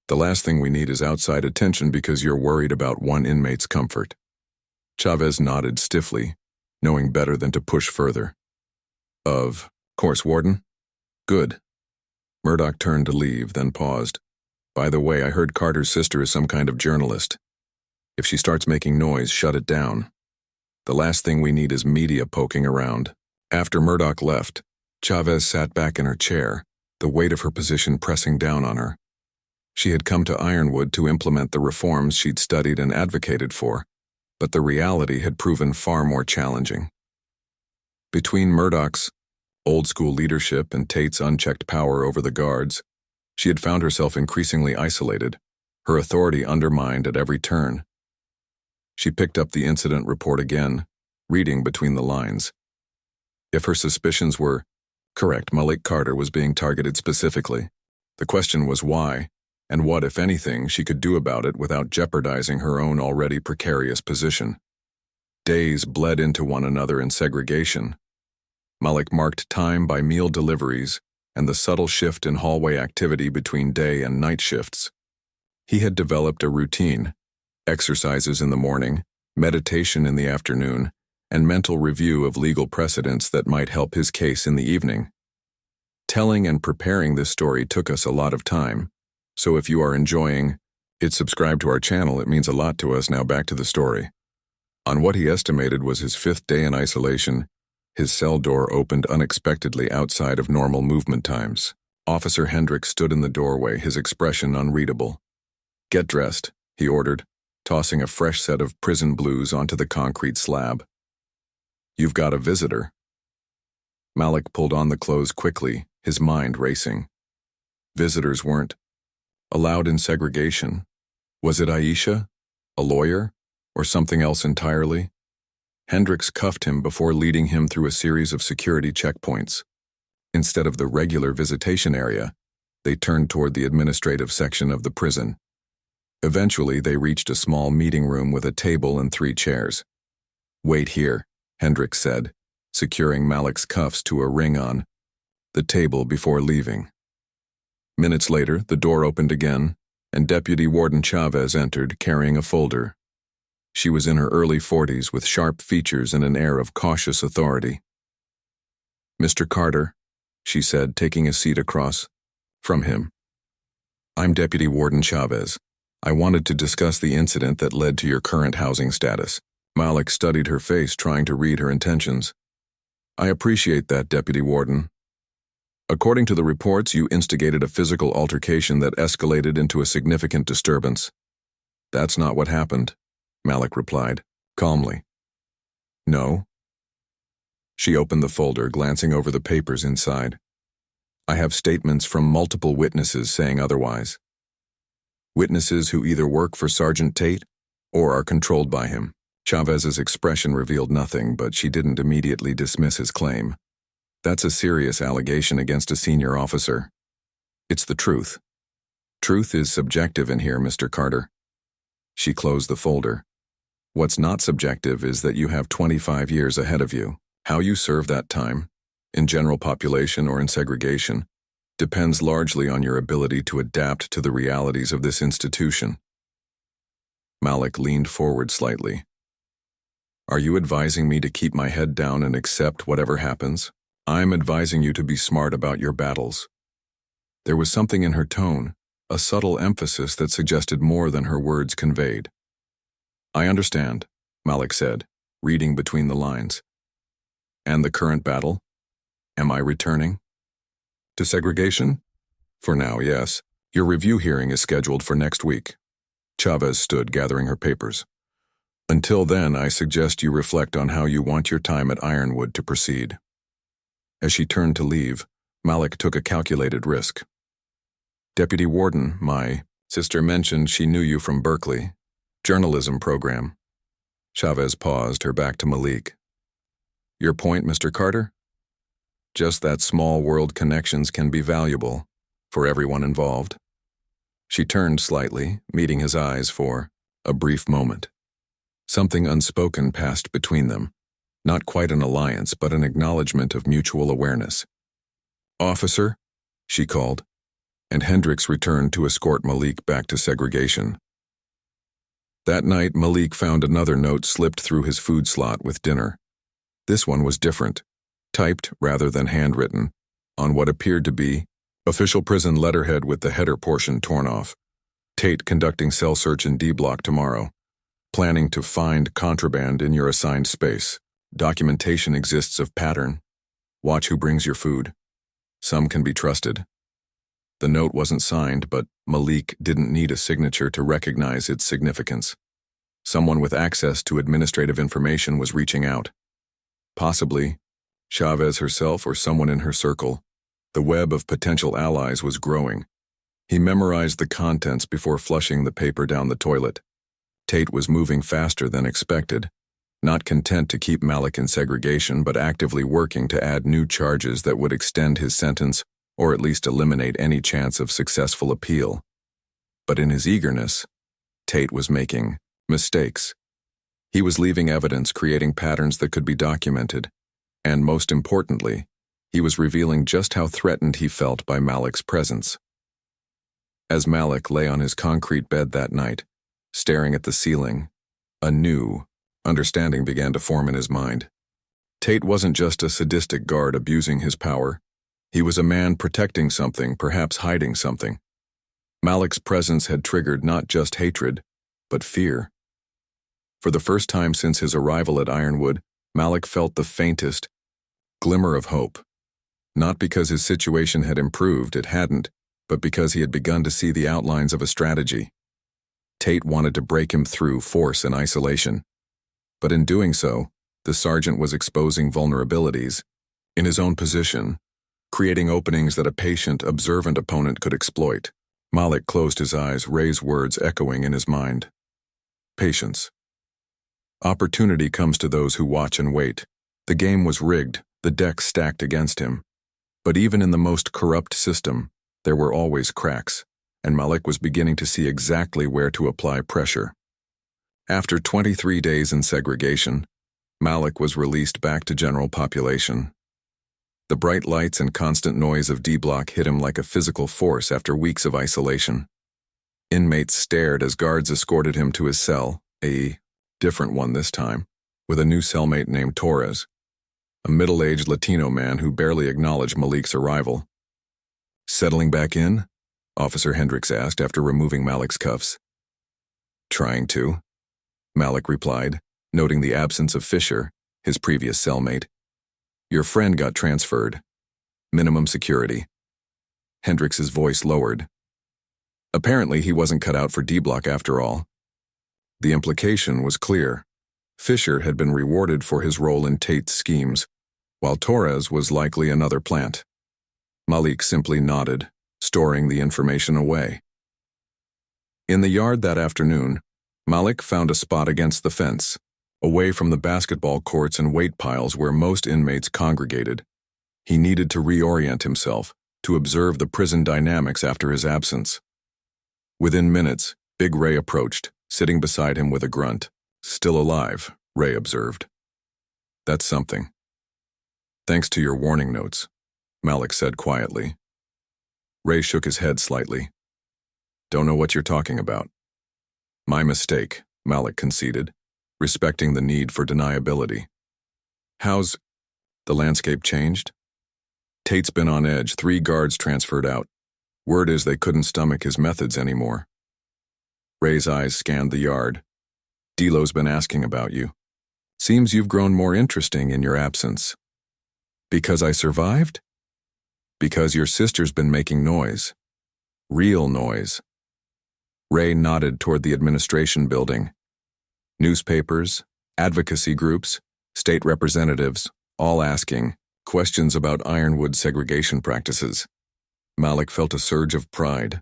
The last thing we need is outside attention because you're worried about one inmate's comfort." Chavez nodded stiffly, knowing better than to push further. "Of course, Warden." "Good." Murdoch turned to leave, then paused. "By the way, I heard Carter's sister is some kind of journalist. If she starts making noise, shut it down. The last thing we need is media poking around." After Murdoch left, Chavez sat back in her chair, the weight of her position pressing down on her. She had come to Ironwood to implement the reforms she'd studied and advocated for, but the reality had proven far more challenging. Between Murdoch's old-school leadership and Tate's unchecked power over the guards, she had found herself increasingly isolated, her authority undermined at every turn. She picked up the incident report again, reading between the lines. If her suspicions were correct, Malik Carter was being targeted specifically. The question was why, and what, if anything, she could do about it without jeopardizing her own already precarious position. Days bled into one another in segregation. Malik marked time by meal deliveries and the subtle shift in hallway activity between day and night shifts. He had developed a routine: exercises in the morning, meditation in the afternoon, and mental review of legal precedents that might help his case in the evening. Telling and preparing this story took us a lot of time, so if you are enjoying it, subscribe to our channel. It means a lot to us. Now back to the story. On what he estimated was his 5th day in isolation, his cell door opened unexpectedly outside of normal movement times. Officer Hendricks stood in the doorway, his expression unreadable. "Get dressed," he ordered, tossing a fresh set of prison blues onto the concrete slab. "You've got a visitor." Malik pulled on the clothes quickly, his mind racing. Visitors weren't allowed in segregation. Was it Aisha, a lawyer, or something else entirely? Hendricks cuffed him before leading him through a series of security checkpoints. Instead of the regular visitation area, they turned toward the administrative section of the prison. Eventually, they reached a small meeting room with a table and 3 chairs. "Wait here," Hendricks said, securing Malik's cuffs to a ring on the table before leaving. Minutes later, the door opened again, and Deputy Warden Chavez entered, carrying a folder. She was in her early 40s with sharp features and an air of cautious authority. "Mr. Carter," she said, taking a seat across from him. "I'm Deputy Warden Chavez. I wanted to discuss the incident that led to your current housing status." Malik studied her face, trying to read her intentions. "I appreciate that, Deputy Warden. According to the reports, you instigated a physical altercation that escalated into a significant disturbance." "That's not what happened," Malik replied, calmly. "No?" She opened the folder, glancing over the papers inside. "I have statements from multiple witnesses saying otherwise. Witnesses who either work for Sergeant Tate or are controlled by him." Chavez's expression revealed nothing, but she didn't immediately dismiss his claim. That's a serious allegation against a senior officer. It's the truth. Truth is subjective in here, Mr. Carter. She closed the folder. What's not subjective is that you have 25 years ahead of you. How you serve that time, in general population or in segregation, depends largely on your ability to adapt to the realities of this institution. Malik leaned forward slightly. Are you advising me to keep my head down and accept whatever happens? I'm advising you to be smart about your battles. There was something in her tone, a subtle emphasis that suggested more than her words conveyed. I understand, Malik said, reading between the lines. And the current battle? Am I returning? To segregation? For now, yes. Your review hearing is scheduled for next week. Chavez stood, gathering her papers. Until then, I suggest you reflect on how you want your time at Ironwood to proceed. As she turned to leave, Malik took a calculated risk. Deputy Warden, my sister mentioned she knew you from Berkeley. Journalism program. Chavez paused, her back to Malik. Your point, Mr. Carter? Just that small world connections can be valuable for everyone involved. She turned slightly, meeting his eyes for a brief moment. Something unspoken passed between them. Not quite an alliance, but an acknowledgement of mutual awareness. Officer, she called, and Hendricks returned to escort Malik back to segregation. That night, Malik found another note slipped through his food slot with dinner. This one was different, typed rather than handwritten, on what appeared to be official prison letterhead with the header portion torn off. Tate conducting cell search in D block tomorrow. Planning to find contraband in your assigned space. Documentation exists of pattern. Watch who brings your food. Some can be trusted. The note wasn't signed, but Malik didn't need a signature to recognize its significance. Someone with access to administrative information was reaching out. Possibly Chavez herself or someone in her circle. The web of potential allies was growing. He memorized the contents before flushing the paper down the toilet. Tate was moving faster than expected, not content to keep Malik in segregation, but actively working to add new charges that would extend his sentence or at least eliminate any chance of successful appeal. But in his eagerness, Tate was making mistakes. He was leaving evidence, creating patterns that could be documented, and most importantly, he was revealing just how threatened he felt by Malik's presence. As Malik lay on his concrete bed that night, staring at the ceiling, a new understanding began to form in his mind. Tate wasn't just a sadistic guard abusing his power. He was a man protecting something, perhaps hiding something. Malik's presence had triggered not just hatred, but fear. For the first time since his arrival at Ironwood, Malik felt the faintest glimmer of hope. Not because his situation had improved, it hadn't, but because he had begun to see the outlines of a strategy. Tate wanted to break him through force and isolation. But in doing so, the sergeant was exposing vulnerabilities in his own position, creating openings that a patient, observant opponent could exploit. Malik closed his eyes, Ray's words echoing in his mind. Patience. Opportunity comes to those who watch and wait. The game was rigged, the deck stacked against him. But even in the most corrupt system, there were always cracks, and Malik was beginning to see exactly where to apply pressure. After 23 days in segregation, Malik was released back to general population. The bright lights and constant noise of D block hit him like a physical force after weeks of isolation. Inmates stared as guards escorted him to his cell, a different one this time, with a new cellmate named Torres, a middle-aged Latino man who barely acknowledged Malik's arrival. Settling back in? Officer Hendricks asked after removing Malik's cuffs. Trying to, Malik replied, noting the absence of Fisher, his previous cellmate. Your friend got transferred. Minimum security. Hendricks's voice lowered. Apparently he wasn't cut out for D-block after all. The implication was clear. Fisher had been rewarded for his role in Tate's schemes, while Torres was likely another plant. Malik simply nodded, storing the information away. In the yard that afternoon, Malik found a spot against the fence, away from the basketball courts and weight piles where most inmates congregated. He needed to reorient himself, to observe the prison dynamics after his absence. Within minutes, Big Ray approached, sitting beside him with a grunt. "Still alive," Ray observed. "That's something." "Thanks to your warning notes," Malik said quietly. Ray shook his head slightly. "Don't know what you're talking about." "My mistake," Malik conceded, respecting the need for deniability. "How's the landscape changed?" "Tate's been on edge, 3 guards transferred out. Word is they couldn't stomach his methods anymore." Ray's eyes scanned the yard. "D'Lo's been asking about you. Seems you've grown more interesting in your absence." "Because I survived?" "Because your sister's been making noise. Real noise." Ray nodded toward the administration building. Newspapers, advocacy groups, state representatives, all asking questions about Ironwood segregation practices. Malik felt a surge of pride.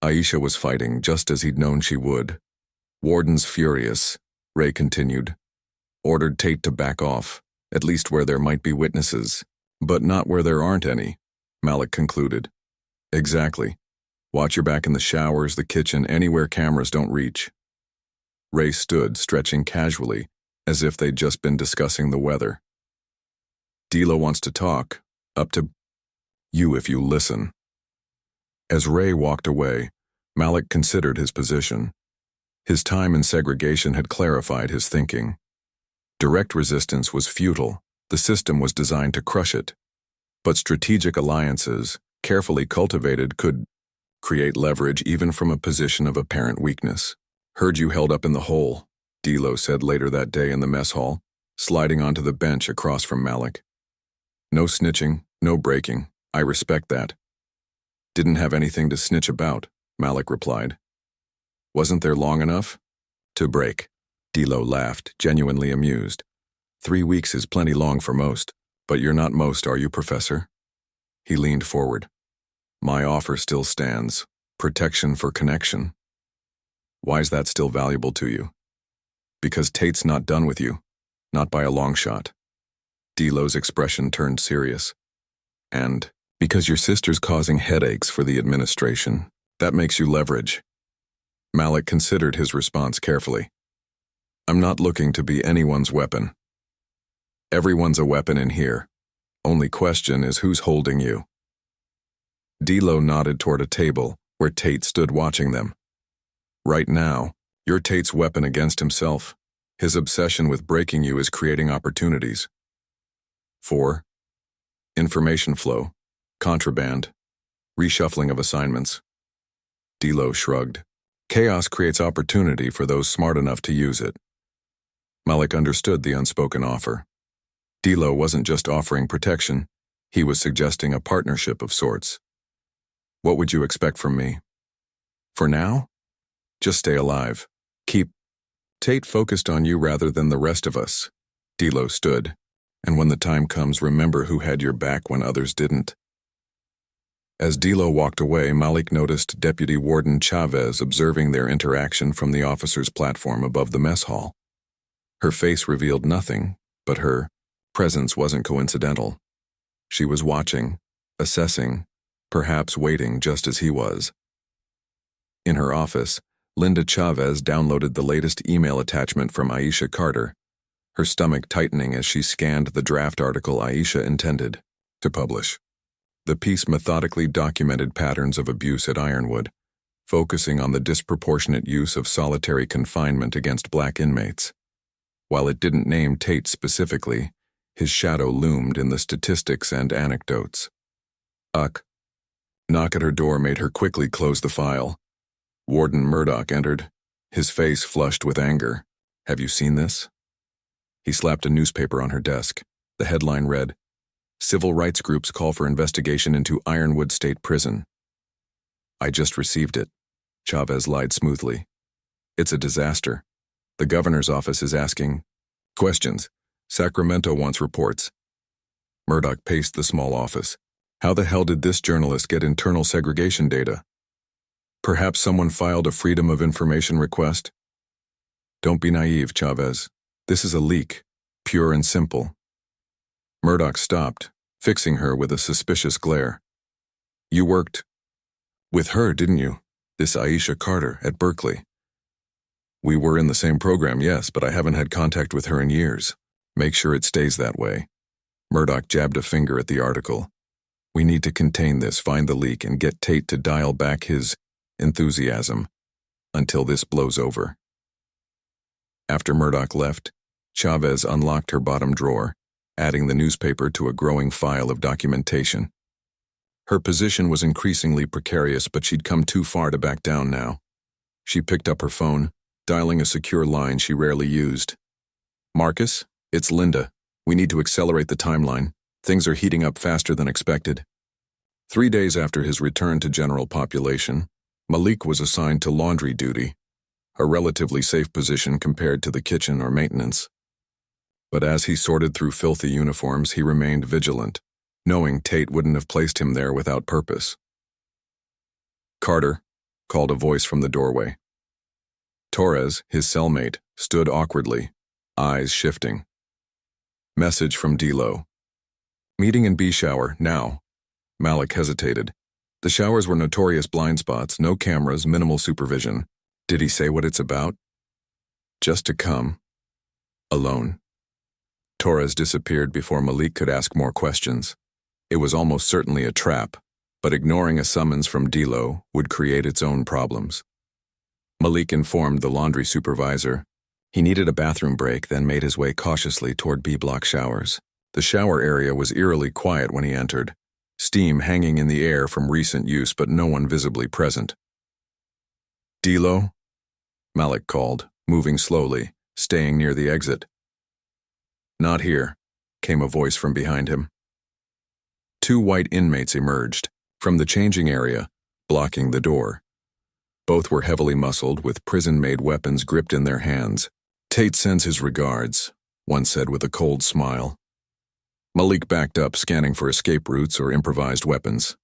Aisha was fighting just as he'd known she would. "Warden's furious," Ray continued. "Ordered Tate to back off, at least where there might be witnesses, but not where there aren't any," Malik concluded. "Exactly. Watch your back in the showers, the kitchen, anywhere cameras don't reach." Ray stood, stretching casually, as if they'd just been discussing the weather. "D'Lo wants to talk, up to you if you listen." As Ray walked away, Malik considered his position. His time in segregation had clarified his thinking. Direct resistance was futile. The system was designed to crush it. But strategic alliances, carefully cultivated, could create leverage even from a position of apparent weakness. "Heard you held up in the hole," D'Lo said later that day in the mess hall, sliding onto the bench across from Malik. "No snitching, no breaking. I respect that." "Didn't have anything to snitch about," Malik replied. "Wasn't there long enough?" "To break." D'Lo laughed, genuinely amused. 3 weeks is plenty long for most, but you're not most, are you, Professor?" He leaned forward. "My offer still stands. Protection for connection." "Why's that still valuable to you?" "Because Tate's not done with you. Not by a long shot." D'Lo's expression turned serious. "And because your sister's causing headaches for the administration, that makes you leverage." Malik considered his response carefully. "I'm not looking to be anyone's weapon. Everyone's a weapon in here. Only question is who's holding you." D'Lo nodded toward a table where Tate stood watching them. "Right now, you're Tate's weapon against himself. His obsession with breaking you is creating opportunities. 4. Information flow, contraband, reshuffling of assignments." D'Lo shrugged. "Chaos creates opportunity for those smart enough to use it." Malik understood the unspoken offer. D'Lo wasn't just offering protection, he was suggesting a partnership of sorts. "What would you expect from me?" "For now? Just stay alive. Keep Tate focused on you rather than the rest of us." D'Lo stood. "And when the time comes, remember who had your back when others didn't." As D'Lo walked away, Malik noticed Deputy Warden Chavez observing their interaction from the officer's platform above the mess hall. Her face revealed nothing, but her presence wasn't coincidental. She was watching, assessing, perhaps waiting just as he was. In her office, Linda Chavez downloaded the latest email attachment from Malik Carter, her stomach tightening as she scanned the draft article Aisha intended to publish. The piece methodically documented patterns of abuse at Ironwood, focusing on the disproportionate use of solitary confinement against black inmates. While it didn't name Tate specifically, his shadow loomed in the statistics and anecdotes. Knock at her door made her quickly close the file. Warden Murdoch entered, his face flushed with anger. "Have you seen this?" He slapped a newspaper on her desk. The headline read, "Civil rights groups call for investigation into Ironwood State Prison." "I just received it," Chavez lied smoothly. "It's a disaster. The governor's office is asking questions. Sacramento wants reports." Murdoch paced the small office. How the hell did this journalist get internal segregation data? Perhaps someone filed a Freedom of Information request? Don't be naive, Chavez. This is a leak, pure and simple. Murdoch stopped, fixing her with a suspicious glare. You worked with her, didn't you? This Aisha Carter at Berkeley. We were in the same program, yes, but I haven't had contact with her in years. Make sure it stays that way. Murdoch jabbed a finger at the article. We need to contain this, find the leak, and get Tate to dial back his enthusiasm until this blows over. After Murdoch left, Chavez unlocked her bottom drawer, adding the newspaper to a growing file of documentation. Her position was increasingly precarious, but she'd come too far to back down now. She picked up her phone, dialing a secure line she rarely used. Marcus, it's Linda. We need to accelerate the timeline. Things are heating up faster than expected. 3 days after his return to general population, Malik was assigned to laundry duty, a relatively safe position compared to the kitchen or maintenance. But as he sorted through filthy uniforms, he remained vigilant, knowing Tate wouldn't have placed him there without purpose. Carter, called a voice from the doorway. Torres, his cellmate, stood awkwardly, eyes shifting. Message from D-Lo. Meeting in B shower, now. Malik hesitated. The showers were notorious blind spots, no cameras, minimal supervision. Did he say what it's about? Just to come. Alone. Torres disappeared before Malik could ask more questions. It was almost certainly a trap, but ignoring a summons from D-Lo would create its own problems. Malik informed the laundry supervisor. He needed a bathroom break, then made his way cautiously toward B-block showers. The shower area was eerily quiet when he entered, steam hanging in the air from recent use but no one visibly present. D-Lo? Malik called, moving slowly, staying near the exit. Not here, came a voice from behind him. 2 white inmates emerged from the changing area, blocking the door. Both were heavily muscled, with prison-made weapons gripped in their hands. Tate sends his regards, one said with a cold smile. Malik backed up, scanning for escape routes or improvised weapons.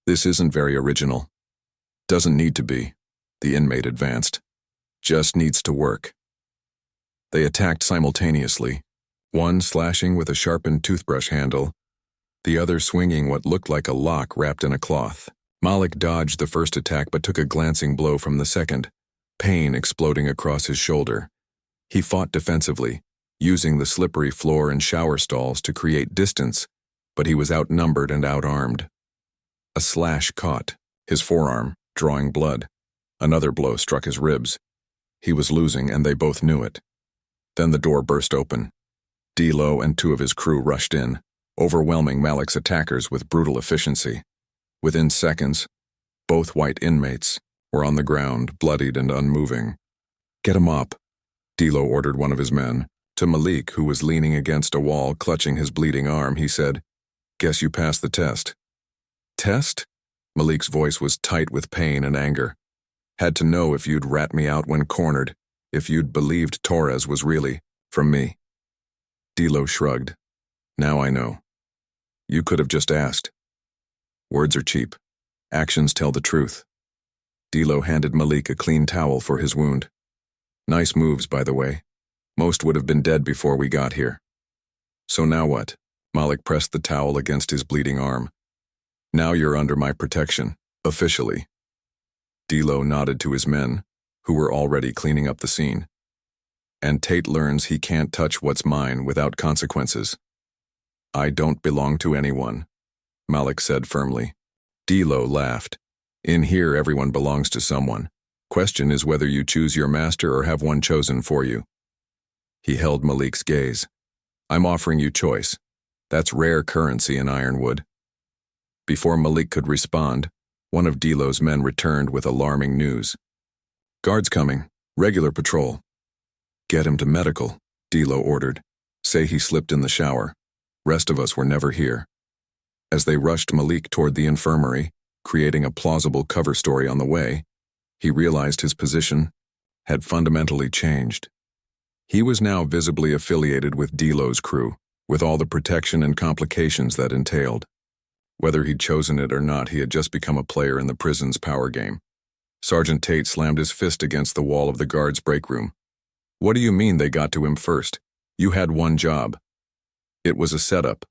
This isn't very original. Doesn't need to be, the inmate advanced. Just needs to work. They attacked simultaneously, one slashing with a sharpened toothbrush handle, the other swinging what looked like a lock wrapped in a cloth. Malik dodged the first attack but took a glancing blow from the second, pain exploding across his shoulder. He fought defensively, using the slippery floor and shower stalls to create distance, but he was outnumbered and outarmed. A slash caught his forearm, drawing blood. Another blow struck his ribs. He was losing, and they both knew it. Then the door burst open. D-Lo and 2 of his crew rushed in, overwhelming Malik's attackers with brutal efficiency. Within seconds, both white inmates were on the ground, bloodied and unmoving. Get him up, D-Lo ordered one of his men. To Malik, who was leaning against a wall, clutching his bleeding arm, he said, Guess you passed the test. Test? Malik's voice was tight with pain and anger. Had to know if you'd rat me out when cornered, if you'd believed Torres was really from me. D-Lo shrugged. Now I know. You could have just asked. Words are cheap. Actions tell the truth. D-Lo handed Malik a clean towel for his wound. Nice moves, by the way. Most would have been dead before we got here. So now what? Malik pressed the towel against his bleeding arm. Now you're under my protection, officially. D-Lo nodded to his men, who were already cleaning up the scene. And Tate learns he can't touch what's mine without consequences. I don't belong to anyone, Malik said firmly. D-Lo laughed. In here, everyone belongs to someone. Question is whether you choose your master or have one chosen for you. He held Malik's gaze. I'm offering you choice. That's rare currency in Ironwood. Before Malik could respond, one of D-Lo's men returned with alarming news. Guards coming. Regular patrol. Get him to medical, D-Lo ordered. Say he slipped in the shower. Rest of us were never here. As they rushed Malik toward the infirmary, creating a plausible cover story on the way, he realized his position had fundamentally changed. He was now visibly affiliated with D-Lo's crew, with all the protection and complications that entailed. Whether he'd chosen it or not, he had just become a player in the prison's power game. Sergeant Tate slammed his fist against the wall of the guards' break room. What do you mean they got to him first? You had one job. It was a setup.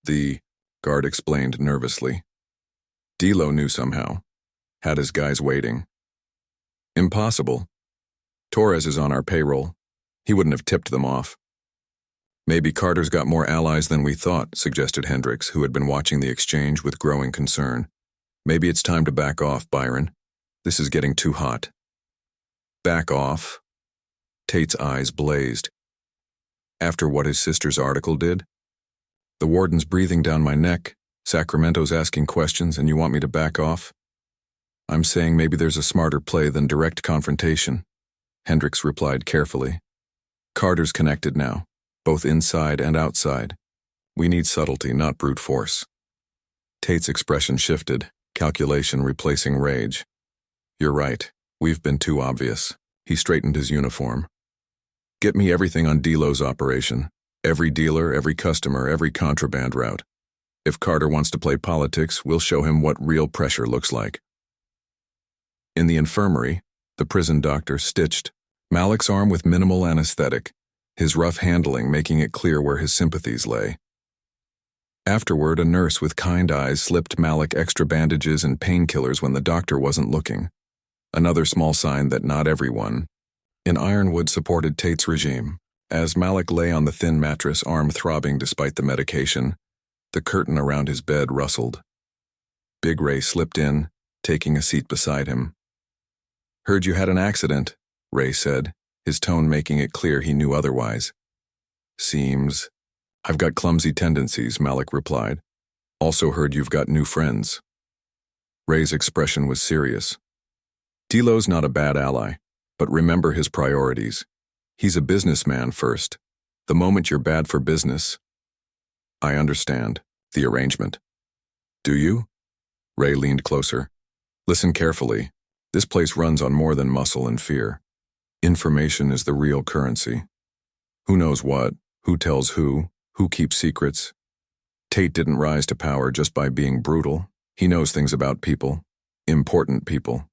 The guard explained nervously. D'Lo knew somehow. Had his guys waiting. Impossible. Torres is on our payroll. He wouldn't have tipped them off. Maybe Carter's got more allies than we thought, suggested Hendricks, who had been watching the exchange with growing concern. Maybe it's time to back off, Byron. This is getting too hot. Back off? Tate's eyes blazed. After what his sister's article did? The warden's breathing down my neck, Sacramento's asking questions, and you want me to back off? I'm saying maybe there's a smarter play than direct confrontation, Hendricks replied carefully. Carter's connected now, both inside and outside. We need subtlety, not brute force. Tate's expression shifted, calculation replacing rage. You're right, we've been too obvious. He straightened his uniform. Get me everything on D'Lo's operation. Every dealer, every customer, every contraband route. If Carter wants to play politics, we'll show him what real pressure looks like. In the infirmary, the prison doctor stitched Malik's arm with minimal anesthetic, his rough handling making it clear where his sympathies lay. Afterward, a nurse with kind eyes slipped Malik extra bandages and painkillers when the doctor wasn't looking. Another small sign that not everyone in Ironwood supported Tate's regime. As Malik lay on the thin mattress, arm throbbing despite the medication, the curtain around his bed rustled. Big Ray slipped in, taking a seat beside him. Heard you had an accident, Ray said, his tone making it clear he knew otherwise. Seems. I've got clumsy tendencies, Malik replied. Also heard you've got new friends. Ray's expression was serious. D'Lo's not a bad ally, but remember his priorities. He's a businessman first. The moment you're bad for business. I understand the arrangement. Do you? Ray leaned closer. Listen carefully. This place runs on more than muscle and fear. Information is the real currency. Who knows what, who tells who keeps secrets. Tate didn't rise to power just by being brutal. He knows things about people, important people.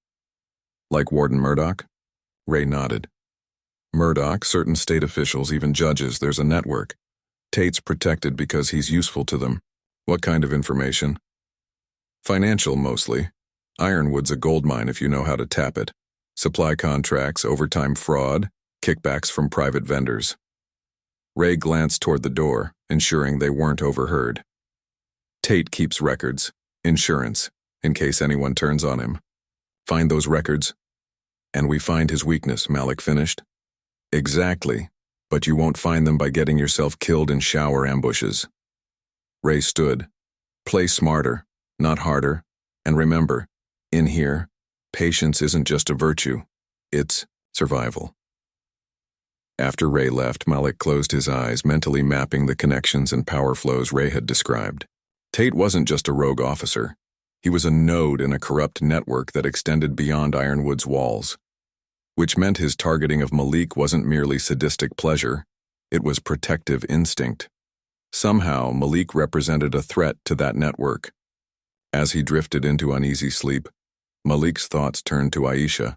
Like Warden Murdoch? Ray nodded. Murdoch, certain state officials, even judges, there's a network. Tate's protected because he's useful to them. What kind of information? Financial, mostly. Ironwood's a goldmine if you know how to tap it. Supply contracts, overtime fraud, kickbacks from private vendors. Ray glanced toward the door, ensuring they weren't overheard. Tate keeps records, insurance, in case anyone turns on him. Find those records. And we find his weakness, Malik finished. Exactly, but you won't find them by getting yourself killed in shower ambushes. Ray stood. Play smarter, not harder. And remember, in here, patience isn't just a virtue, it's survival. After Ray left, Malik closed his eyes, mentally mapping the connections and power flows Ray had described. Tate wasn't just a rogue officer. He was a node in a corrupt network that extended beyond Ironwood's walls. Which meant his targeting of Malik wasn't merely sadistic pleasure, it was protective instinct. Somehow, Malik represented a threat to that network. As he drifted into uneasy sleep, Malik's thoughts turned to Aisha.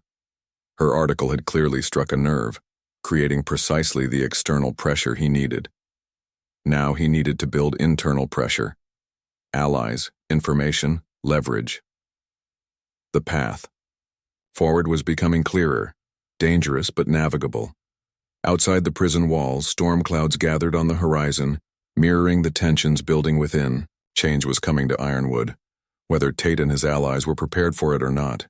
Her article had clearly struck a nerve, creating precisely the external pressure he needed. Now he needed to build internal pressure. Allies, information, leverage. The path forward was becoming clearer, dangerous but navigable. Outside the prison walls, storm clouds gathered on the horizon, mirroring the tensions building within. Change was coming to Ironwood, whether Tate and his allies were prepared for it or not.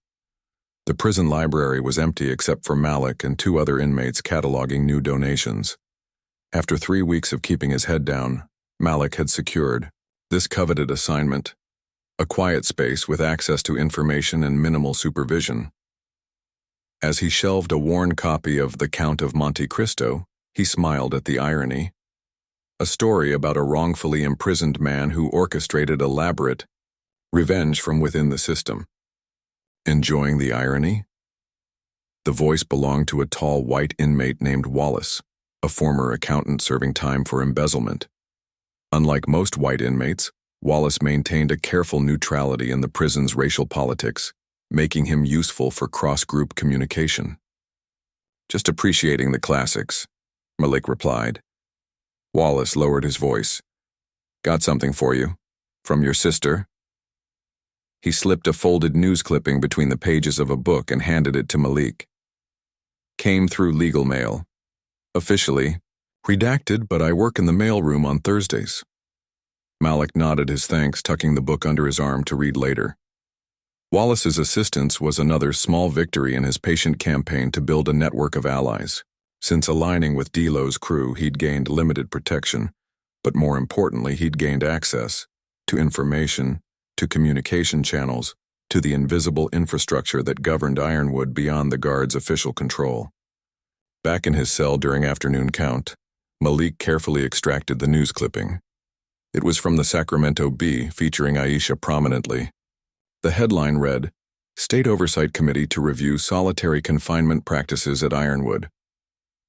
The prison library was empty except for Malik and 2 other inmates cataloging new donations. After 3 weeks of keeping his head down, Malik had secured this coveted assignment, a quiet space with access to information and minimal supervision. As he shelved a worn copy of The Count of Monte Cristo, he smiled at the irony. A story about a wrongfully imprisoned man who orchestrated elaborate revenge from within the system. Enjoying the irony? The voice belonged to a tall white inmate named Wallace, a former accountant serving time for embezzlement. Unlike most white inmates, Wallace maintained a careful neutrality in the prison's racial politics, making him useful for cross-group communication. Just appreciating the classics, Malik replied. Wallace lowered his voice. Got something for you. From your sister? He slipped a folded news clipping between the pages of a book and handed it to Malik. Came through legal mail. Officially, redacted, but I work in the mailroom on Thursdays. Malik nodded his thanks, tucking the book under his arm to read later. Wallace's assistance was another small victory in his patient campaign to build a network of allies. Since aligning with Delo's crew, he'd gained limited protection, but more importantly, he'd gained access to information, to communication channels, to the invisible infrastructure that governed Ironwood beyond the guard's official control. Back in his cell during afternoon count, Malik carefully extracted the news clipping. It was from the Sacramento Bee, featuring Aisha prominently. The headline read, State Oversight Committee to Review Solitary Confinement Practices at Ironwood.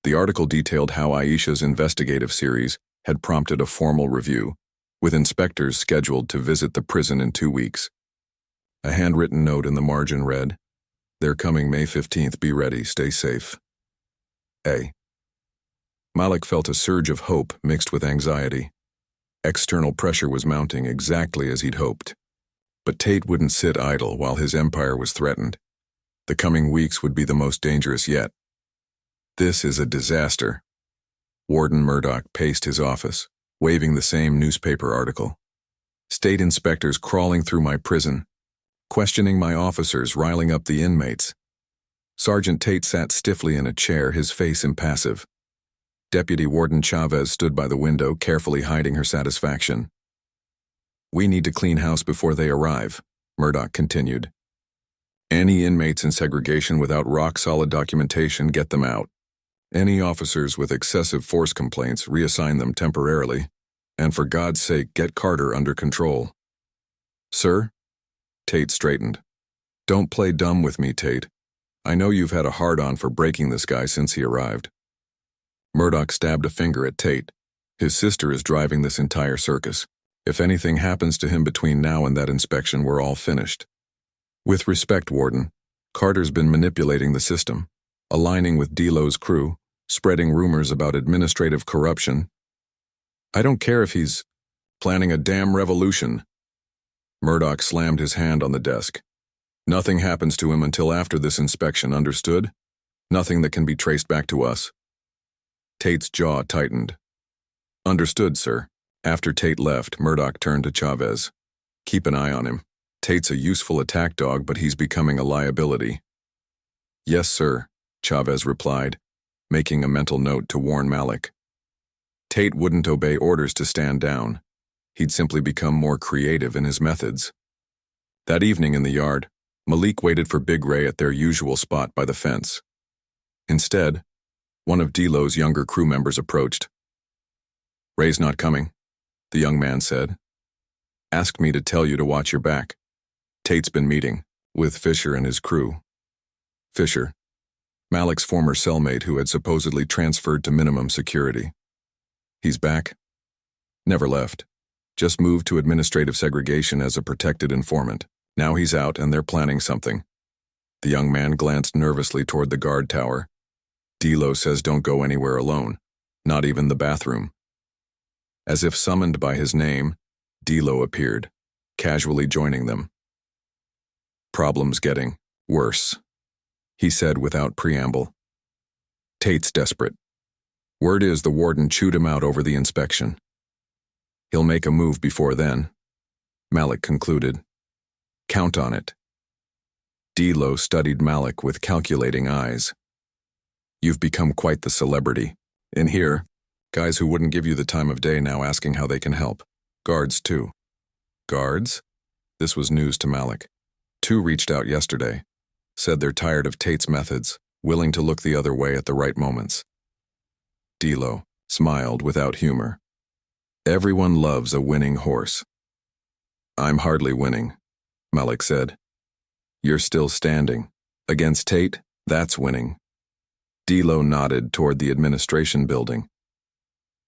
The article detailed how Aisha's investigative series had prompted a formal review, with inspectors scheduled to visit the prison in 2 weeks. A handwritten note in the margin read, They're coming May 15th, be ready, stay safe. Malik felt a surge of hope mixed with anxiety. External pressure was mounting exactly as he'd hoped. But Tate wouldn't sit idle while his empire was threatened. The coming weeks would be the most dangerous yet. This is a disaster. Warden Murdoch paced his office, waving the same newspaper article. State inspectors crawling through my prison, questioning my officers, riling up the inmates. Sergeant Tate sat stiffly in a chair, his face impassive. Deputy Warden Chavez stood by the window, carefully hiding her satisfaction. We need to clean house before they arrive, Murdoch continued. Any inmates in segregation without rock-solid documentation, get them out. Any officers with excessive force complaints, reassign them temporarily. And for God's sake, get Carter under control. Sir? Tate straightened. Don't play dumb with me, Tate. I know you've had a hard-on for breaking this guy since he arrived. Murdoch stabbed a finger at Tate. His sister is driving this entire circus. If anything happens to him between now and that inspection, we're all finished. With respect, Warden, Carter's been manipulating the system, aligning with Delo's crew, spreading rumors about administrative corruption. I don't care if he's planning a damn revolution. Murdoch slammed his hand on the desk. Nothing happens to him until after this inspection, understood? Nothing that can be traced back to us. Tate's jaw tightened. Understood, sir. After Tate left, Murdoch turned to Chavez. Keep an eye on him. Tate's a useful attack dog, but he's becoming a liability. Yes, sir, Chavez replied, making a mental note to warn Malik. Tate wouldn't obey orders to stand down. He'd simply become more creative in his methods. That evening in the yard, Malik waited for Big Ray at their usual spot by the fence. Instead, one of Delo's younger crew members approached. Ray's not coming, the young man said. Asked me to tell you to watch your back. Tate's been meeting with Fisher and his crew. Fisher, Malik's former cellmate who had supposedly transferred to minimum security. He's back. Never left. Just moved to administrative segregation as a protected informant. Now he's out and they're planning something. The young man glanced nervously toward the guard tower. Delo says don't go anywhere alone, not even the bathroom. As if summoned by his name, Delo appeared, casually joining them. Problem's getting worse, he said without preamble. Tate's desperate. Word is the warden chewed him out over the inspection. He'll make a move before then, Malik concluded. Count on it. Delo studied Malik with calculating eyes. You've become quite the celebrity. In here, guys who wouldn't give you the time of day now asking how they can help. Guards, too. Guards? This was news to Malik. 2 reached out yesterday. Said they're tired of Tate's methods, willing to look the other way at the right moments. Delo smiled without humor. Everyone loves a winning horse. I'm hardly winning, Malik said. You're still standing. Against Tate, that's winning. Delo nodded toward the administration building.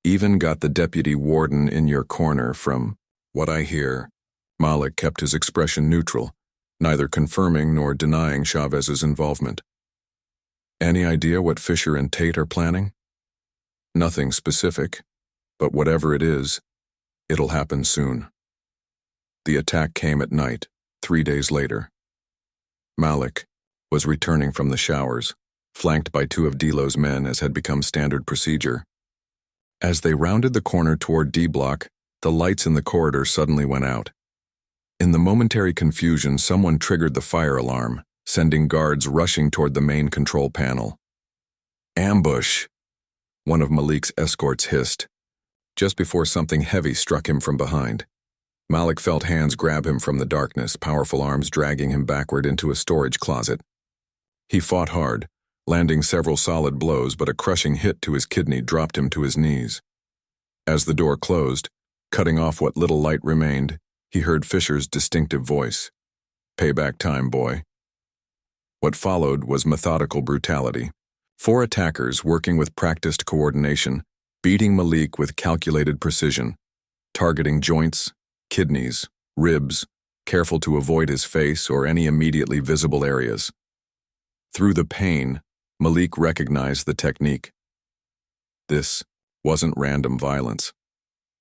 Even got the deputy warden in your corner from what I hear. Malik kept his expression neutral, neither confirming nor denying Chavez's involvement. Any idea what Fisher and Tate are planning? Nothing specific, but whatever it is, it'll happen soon. The attack came at night, 3 days later. Malik was returning from the showers, flanked by 2 of Delo's men as had become standard procedure. As they rounded the corner toward D Block, the lights in the corridor suddenly went out. In the momentary confusion, someone triggered the fire alarm, sending guards rushing toward the main control panel. "Ambush!" one of Malik's escorts hissed, just before something heavy struck him from behind. Malik felt hands grab him from the darkness, powerful arms dragging him backward into a storage closet. He fought hard, landing several solid blows, but a crushing hit to his kidney dropped him to his knees. As the door closed, cutting off what little light remained, he heard Fisher's distinctive voice. "Payback time, boy." What followed was methodical brutality. 4 attackers working with practiced coordination, beating Malik with calculated precision, targeting joints, kidneys, ribs, careful to avoid his face or any immediately visible areas. Through the pain, Malik recognized the technique. This wasn't random violence.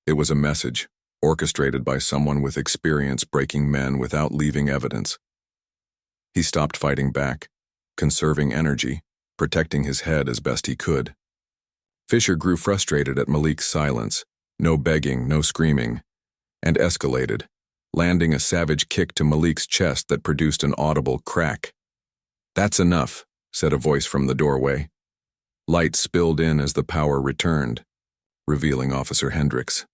It was a message, orchestrated by someone with experience breaking men without leaving evidence. He stopped fighting back, conserving energy, protecting his head as best he could. Fisher grew frustrated at Malik's silence, no begging, no screaming, and escalated, landing a savage kick to Malik's chest that produced an audible crack. "That's enough," said a voice from the doorway. Light spilled in as the power returned, revealing Officer Hendricks.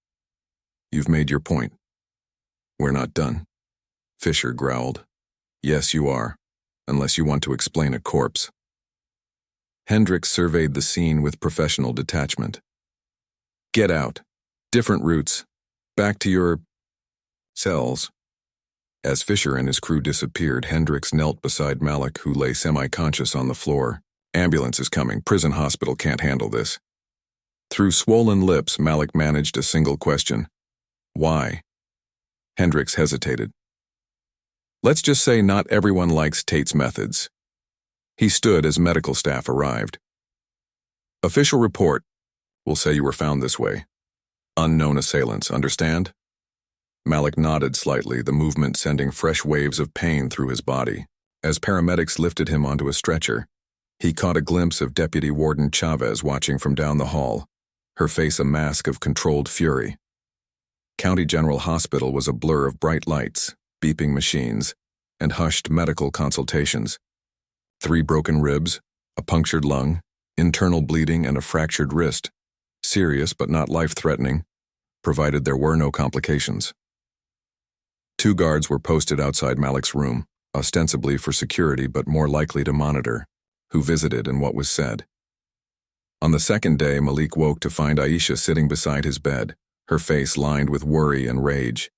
"You've made your point. We're not done," Fisher growled. "Yes, you are, unless you want to explain a corpse." Hendricks surveyed the scene with professional detachment. "Get out. Different routes. Back to your cells." As Fisher and his crew disappeared, Hendricks knelt beside Malik, who lay semi-conscious on the floor. "Ambulance is coming. Prison hospital can't handle this." Through swollen lips, Malik managed a single question. "Why?" Hendricks hesitated. "Let's just say not everyone likes Tate's methods." He stood as medical staff arrived. "Official report. We'll say you were found this way. Unknown assailants, understand?" Malik nodded slightly, the movement sending fresh waves of pain through his body. As paramedics lifted him onto a stretcher, he caught a glimpse of Deputy Warden Chavez watching from down the hall, her face a mask of controlled fury. County General Hospital was a blur of bright lights, beeping machines, and hushed medical consultations. 3 broken ribs, a punctured lung, internal bleeding, and a fractured wrist. Serious but not life-threatening, provided there were no complications. 2 guards were posted outside Malik's room, ostensibly for security but more likely to monitor who visited and what was said. On the second day, Malik woke to find Aisha sitting beside his bed, her face lined with worry and rage.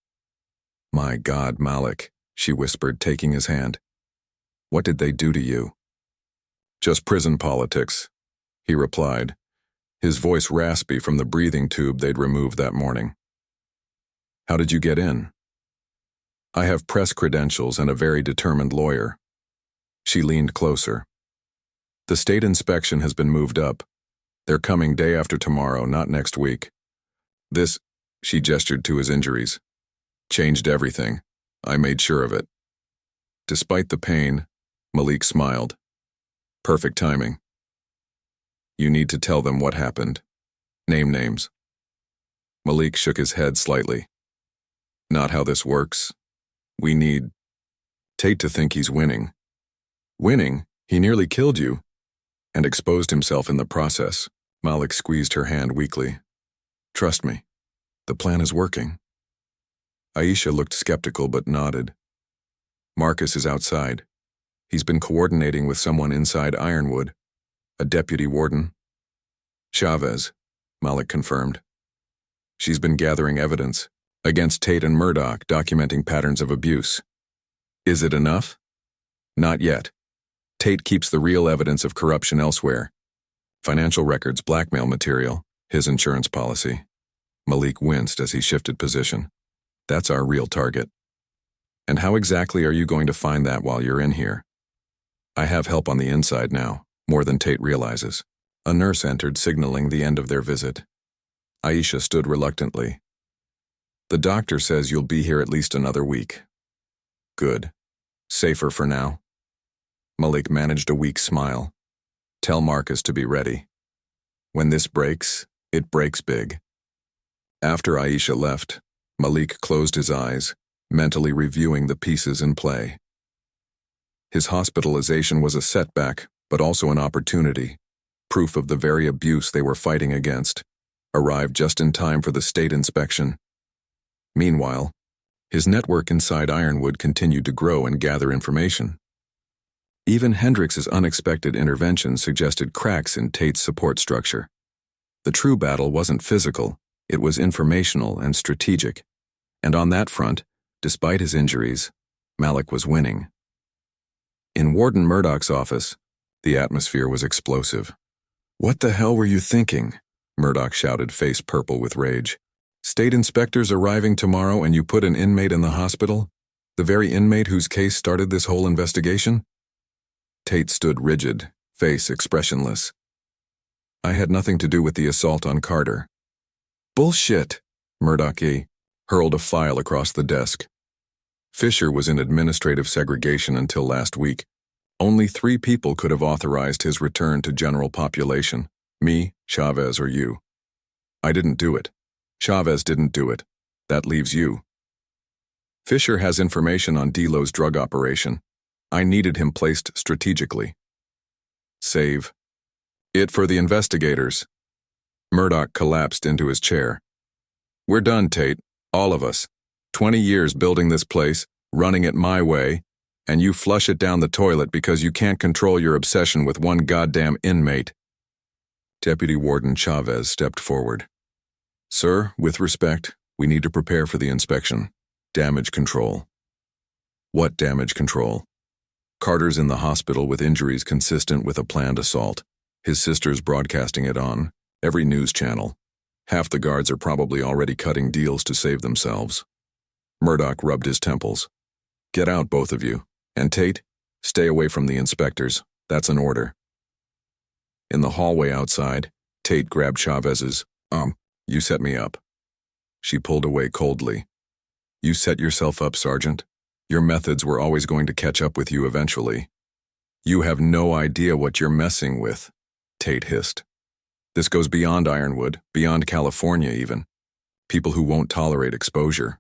"My God, Malik," she whispered, taking his hand. "What did they do to you?" "Just prison politics," he replied, his voice raspy from the breathing tube they'd removed that morning. "How did you get in?" "I have press credentials and a very determined lawyer." She leaned closer. "The state inspection has been moved up. They're coming day after tomorrow, not next week. This," she gestured to his injuries, "changed everything. I made sure of it." Despite the pain, Malik smiled. "Perfect timing. You need to tell them what happened. Name names." Malik shook his head slightly. "Not how this works. We need Tate to think he's winning." "Winning? He nearly killed you." "And exposed himself in the process." Malik squeezed her hand weakly. "Trust me. The plan is working." Aisha looked skeptical but nodded. "Marcus is outside. He's been coordinating with someone inside Ironwood, a deputy warden." "Chavez," Malik confirmed. "She's been gathering evidence against Tate and Murdoch, documenting patterns of abuse." "Is it enough?" "Not yet. Tate keeps the real evidence of corruption elsewhere. Financial records, blackmail material, his insurance policy." Malik winced as he shifted position. "That's our real target." "And how exactly are you going to find that while you're in here?" "I have help on the inside now, more than Tate realizes. A nurse entered, signaling the end of their visit. Aisha stood reluctantly. The doctor says you'll be here at least another week. Good. Safer for now. Malik managed a weak smile. Tell Marcus to be ready. When this breaks, it breaks big. After Aisha left, Malik closed his eyes, mentally reviewing the pieces in play. His hospitalization was a setback, but also an opportunity. Proof of the very abuse they were fighting against. Arrived just in time for the state inspection. Meanwhile, his network inside Ironwood continued to grow and gather information. Even Hendrix's unexpected intervention suggested cracks in Tate's support structure. The true battle wasn't physical, it was informational and strategic. And on that front, despite his injuries, Malik was winning. In Warden Murdoch's office, the atmosphere was explosive. "What the hell were you thinking?" Murdoch shouted, face purple with rage. "State inspectors arriving tomorrow and you put an inmate in the hospital? The very inmate whose case started this whole investigation?" Tate stood rigid, face expressionless. "I had nothing to do with the assault on Carter." "Bullshit!" Murdoch hurled a file across the desk. Fisher was in administrative segregation until last week. Only 3 people could have authorized his return to general population: me, Chavez, or you. I didn't do it. Chavez didn't do it. That leaves you. Fisher has information on Delo's drug operation. I needed him placed strategically. Save it for the investigators. Murdoch collapsed into his chair. "We're done, Tate. All of us. 20 years building this place, running it my way, and you flush it down the toilet because you can't control your obsession with one goddamn inmate." Deputy Warden Chavez stepped forward. "Sir, with respect, we need to prepare for the inspection. Damage control." "What damage control?" "Carter's in the hospital with injuries consistent with a planned assault. His sister's broadcasting it on every news channel. Half the guards are probably already cutting deals to save themselves." Murdoch rubbed his temples. "Get out, both of you. And Tate, stay away from the inspectors. That's an order." In the hallway outside, Tate grabbed Chavez's, "You set me up." She pulled away coldly. "You set yourself up, Sergeant. Your methods were always going to catch up with you eventually." "You have no idea what you're messing with," Tate hissed. "This goes beyond Ironwood, beyond California even. People who won't tolerate exposure."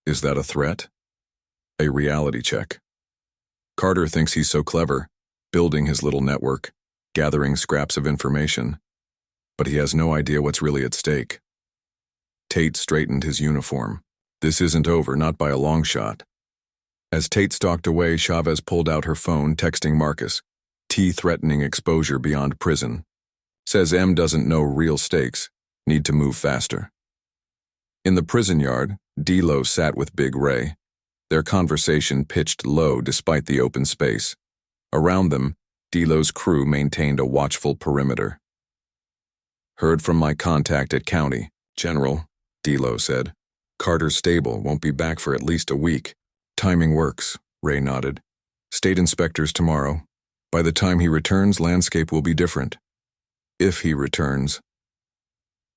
"Is that a threat?" "A reality check. Carter thinks he's so clever, building his little network, gathering scraps of information, but he has no idea what's really at stake." Tate straightened his uniform. "This isn't over, not by a long shot." As Tate stalked away, Chavez pulled out her phone, texting Marcus. "Threatening exposure beyond prison. Says M doesn't know real stakes. Need to move faster." In the prison yard, Delo sat with Big Ray. Their conversation pitched low despite the open space. Around them, Delo's crew maintained a watchful perimeter. "Heard from my contact at County. General," Delo said. "Carter's stable, won't be back for at least a week." "Timing works," Ray nodded. "State inspectors tomorrow. By the time he returns, landscape will be different." "If he returns."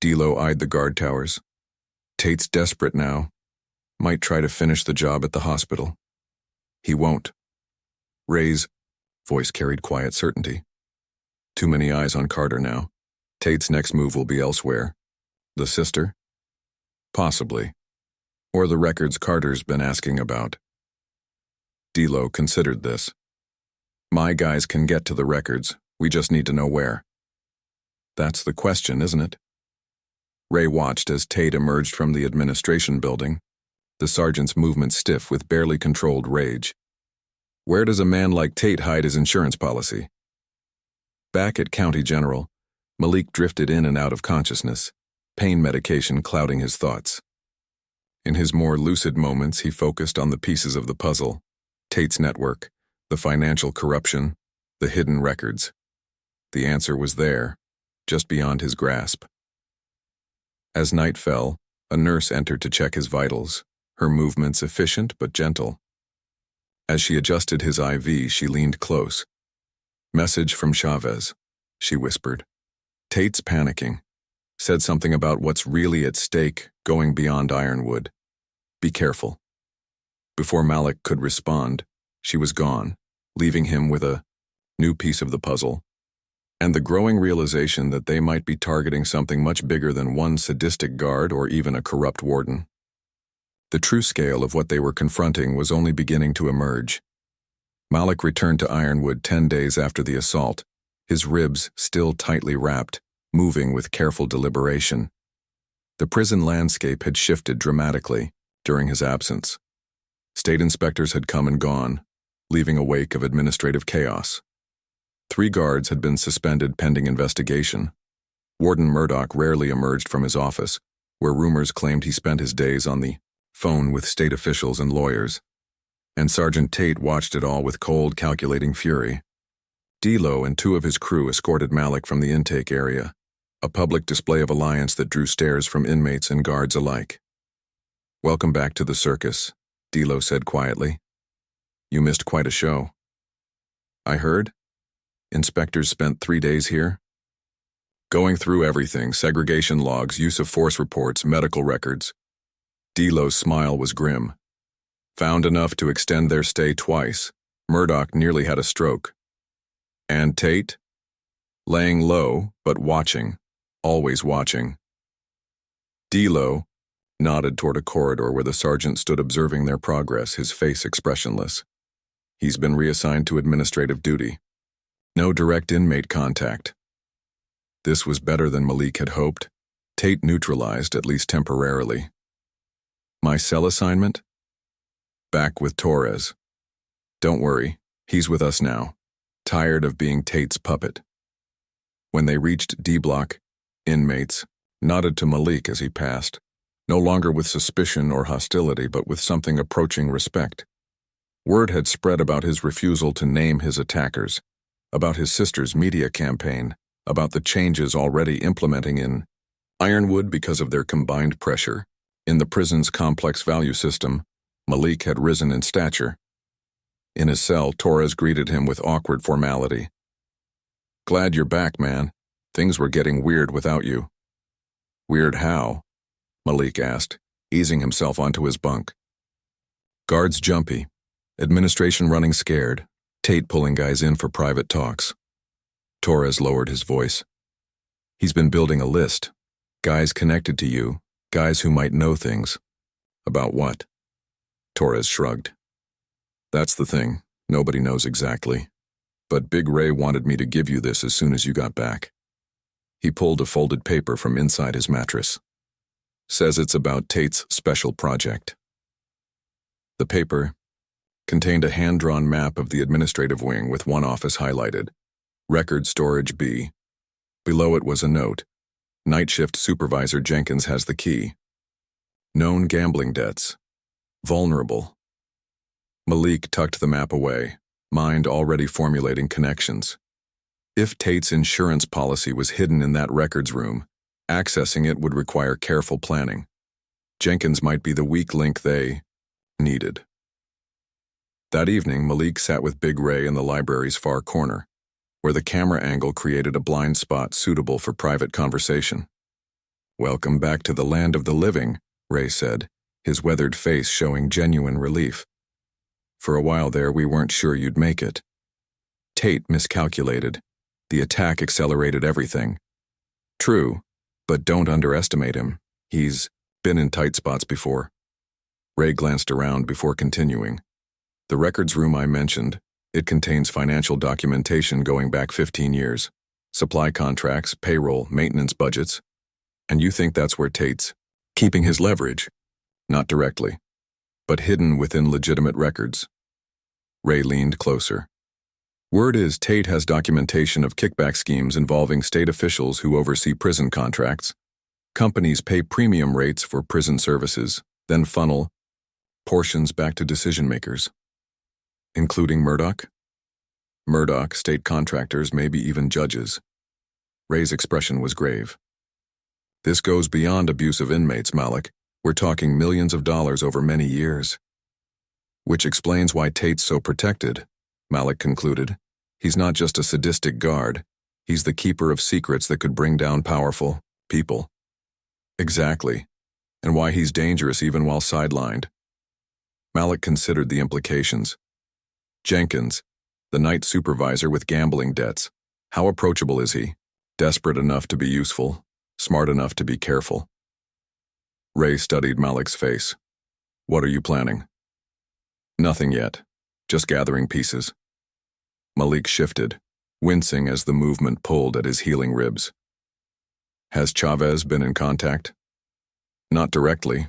Delo eyed the guard towers. "Tate's desperate now. Might try to finish the job at the hospital." "He won't." Ray's voice carried quiet certainty. "Too many eyes on Carter now. Tate's next move will be elsewhere." "The sister?" "Possibly. Or the records Carter's been asking about." Delo considered this. "My guys can get to the records. We just need to know where." "That's the question, isn't it?" Ray watched as Tate emerged from the administration building, the sergeant's movement stiff with barely controlled rage. Where does a man like Tate hide his insurance policy? Back at County General, Malik drifted in and out of consciousness, pain medication clouding his thoughts. In his more lucid moments, he focused on the pieces of the puzzle: Tate's network, the financial corruption, the hidden records. The answer was there, just beyond his grasp. As night fell, a nurse entered to check his vitals, her movements efficient but gentle. As she adjusted his IV, she leaned close. Message from Chavez, she whispered. Tate's panicking. Said something about what's really at stake, going beyond Ironwood. Be careful. Before Malik could respond, she was gone, leaving him with a new piece of the puzzle, and the growing realization that they might be targeting something much bigger than one sadistic guard or even a corrupt warden. The true scale of what they were confronting was only beginning to emerge. Malik returned to Ironwood 10 days after the assault, his ribs still tightly wrapped, moving with careful deliberation. The prison landscape had shifted dramatically during his absence. State inspectors had come and gone, leaving a wake of administrative chaos. 3 guards had been suspended pending investigation. Warden Murdoch rarely emerged from his office, where rumors claimed he spent his days on the phone with state officials and lawyers. And Sergeant Tate watched it all with cold, calculating fury. D'Lo and 2 of his crew escorted Malik from the intake area, a public display of alliance that drew stares from inmates and guards alike. "Welcome back to the circus," D'Lo said quietly. "You missed quite a show." "I heard. Inspectors spent 3 days here?" "Going through everything, segregation logs, use of force reports, medical records." D'Lo's smile was grim. "Found enough to extend their stay twice. Murdoch nearly had a stroke." "And Tate?" "Laying low, but watching. Always watching." D'Lo nodded toward a corridor where the sergeant stood observing their progress, his face expressionless. "He's been reassigned to administrative duty. No direct inmate contact." This was better than Malik had hoped. Tate neutralized, at least temporarily. "My cell assignment?" "Back with Torres. Don't worry, he's with us now. Tired of being Tate's puppet." When they reached D Block, Inmates nodded to Malik as he passed, no longer with suspicion or hostility, but with something approaching respect. Word had spread about his refusal to name his attackers, about his sister's media campaign, about the changes already implementing in Ironwood because of their combined pressure. In the prison's complex value system, Malik had risen in stature. In his cell, Torres greeted him with awkward formality. "Glad you're back, man. Things were getting weird without you." "Weird how?" Malik asked, easing himself onto his bunk. "Guards jumpy. Administration running scared. Tate pulling guys in for private talks." Torres lowered his voice. "He's been building a list. Guys connected to you, guys who might know things." "About what?" Torres shrugged. "That's the thing. Nobody knows exactly. But Big Ray wanted me to give you this as soon as you got back." He pulled a folded paper from inside his mattress. "Says it's about Tate's special project." The paper contained a hand-drawn map of the administrative wing with one office highlighted. Record storage B. Below it was a note. Night shift supervisor Jenkins has the key. Known gambling debts. Vulnerable. Malik tucked the map away, mind already formulating connections. If Tate's insurance policy was hidden in that records room, accessing it would require careful planning. Jenkins might be the weak link they needed. That evening, Malik sat with Big Ray in the library's far corner, where the camera angle created a blind spot suitable for private conversation. "Welcome back to the land of the living," Ray said, his weathered face showing genuine relief. "For a while there, we weren't sure you'd make it." Tate miscalculated. The attack accelerated everything. "True, but don't underestimate him. He's been in tight spots before." Ray glanced around before continuing. "The records room I mentioned, it contains financial documentation going back 15 years, supply contracts, payroll, maintenance budgets. And you think that's where Tate's keeping his leverage? Not directly, but hidden within legitimate records." Ray leaned closer. "Word is Tate has documentation of kickback schemes involving state officials who oversee prison contracts. Companies pay premium rates for prison services, then funnel portions back to decision-makers." "Including Murdoch?" "Murdoch, state contractors, maybe even judges." Ray's expression was grave. "This goes beyond abuse of inmates, Malik. We're talking millions of dollars over many years." "Which explains why Tate's so protected," Malik concluded, He's not just a sadistic guard. He's the keeper of secrets that could bring down powerful people. Exactly. And why he's dangerous even while sidelined. Malik considered the implications. Jenkins, the night supervisor with gambling debts. How approachable is he? Desperate enough to be useful, smart enough to be careful. Ray studied Malik's face. What are you planning? Nothing yet. Just gathering pieces. Malik shifted, wincing as the movement pulled at his healing ribs. Has Chavez been in contact? Not directly,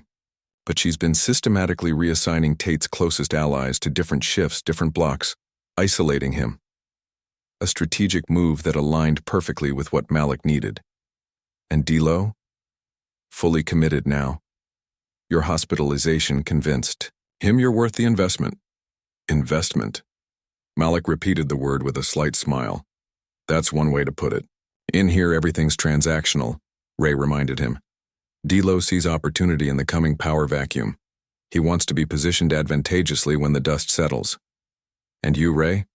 but she's been systematically reassigning Tate's closest allies to different shifts, different blocks, isolating him. A strategic move that aligned perfectly with what Malik needed. And D'Lo? Fully committed now. Your hospitalization convinced him you're worth the investment. Investment. Malik repeated the word with a slight smile. That's one way to put it. In here everything's transactional, Ray reminded him. D'Lo sees opportunity in the coming power vacuum. He wants to be positioned advantageously when the dust settles. And you, Ray?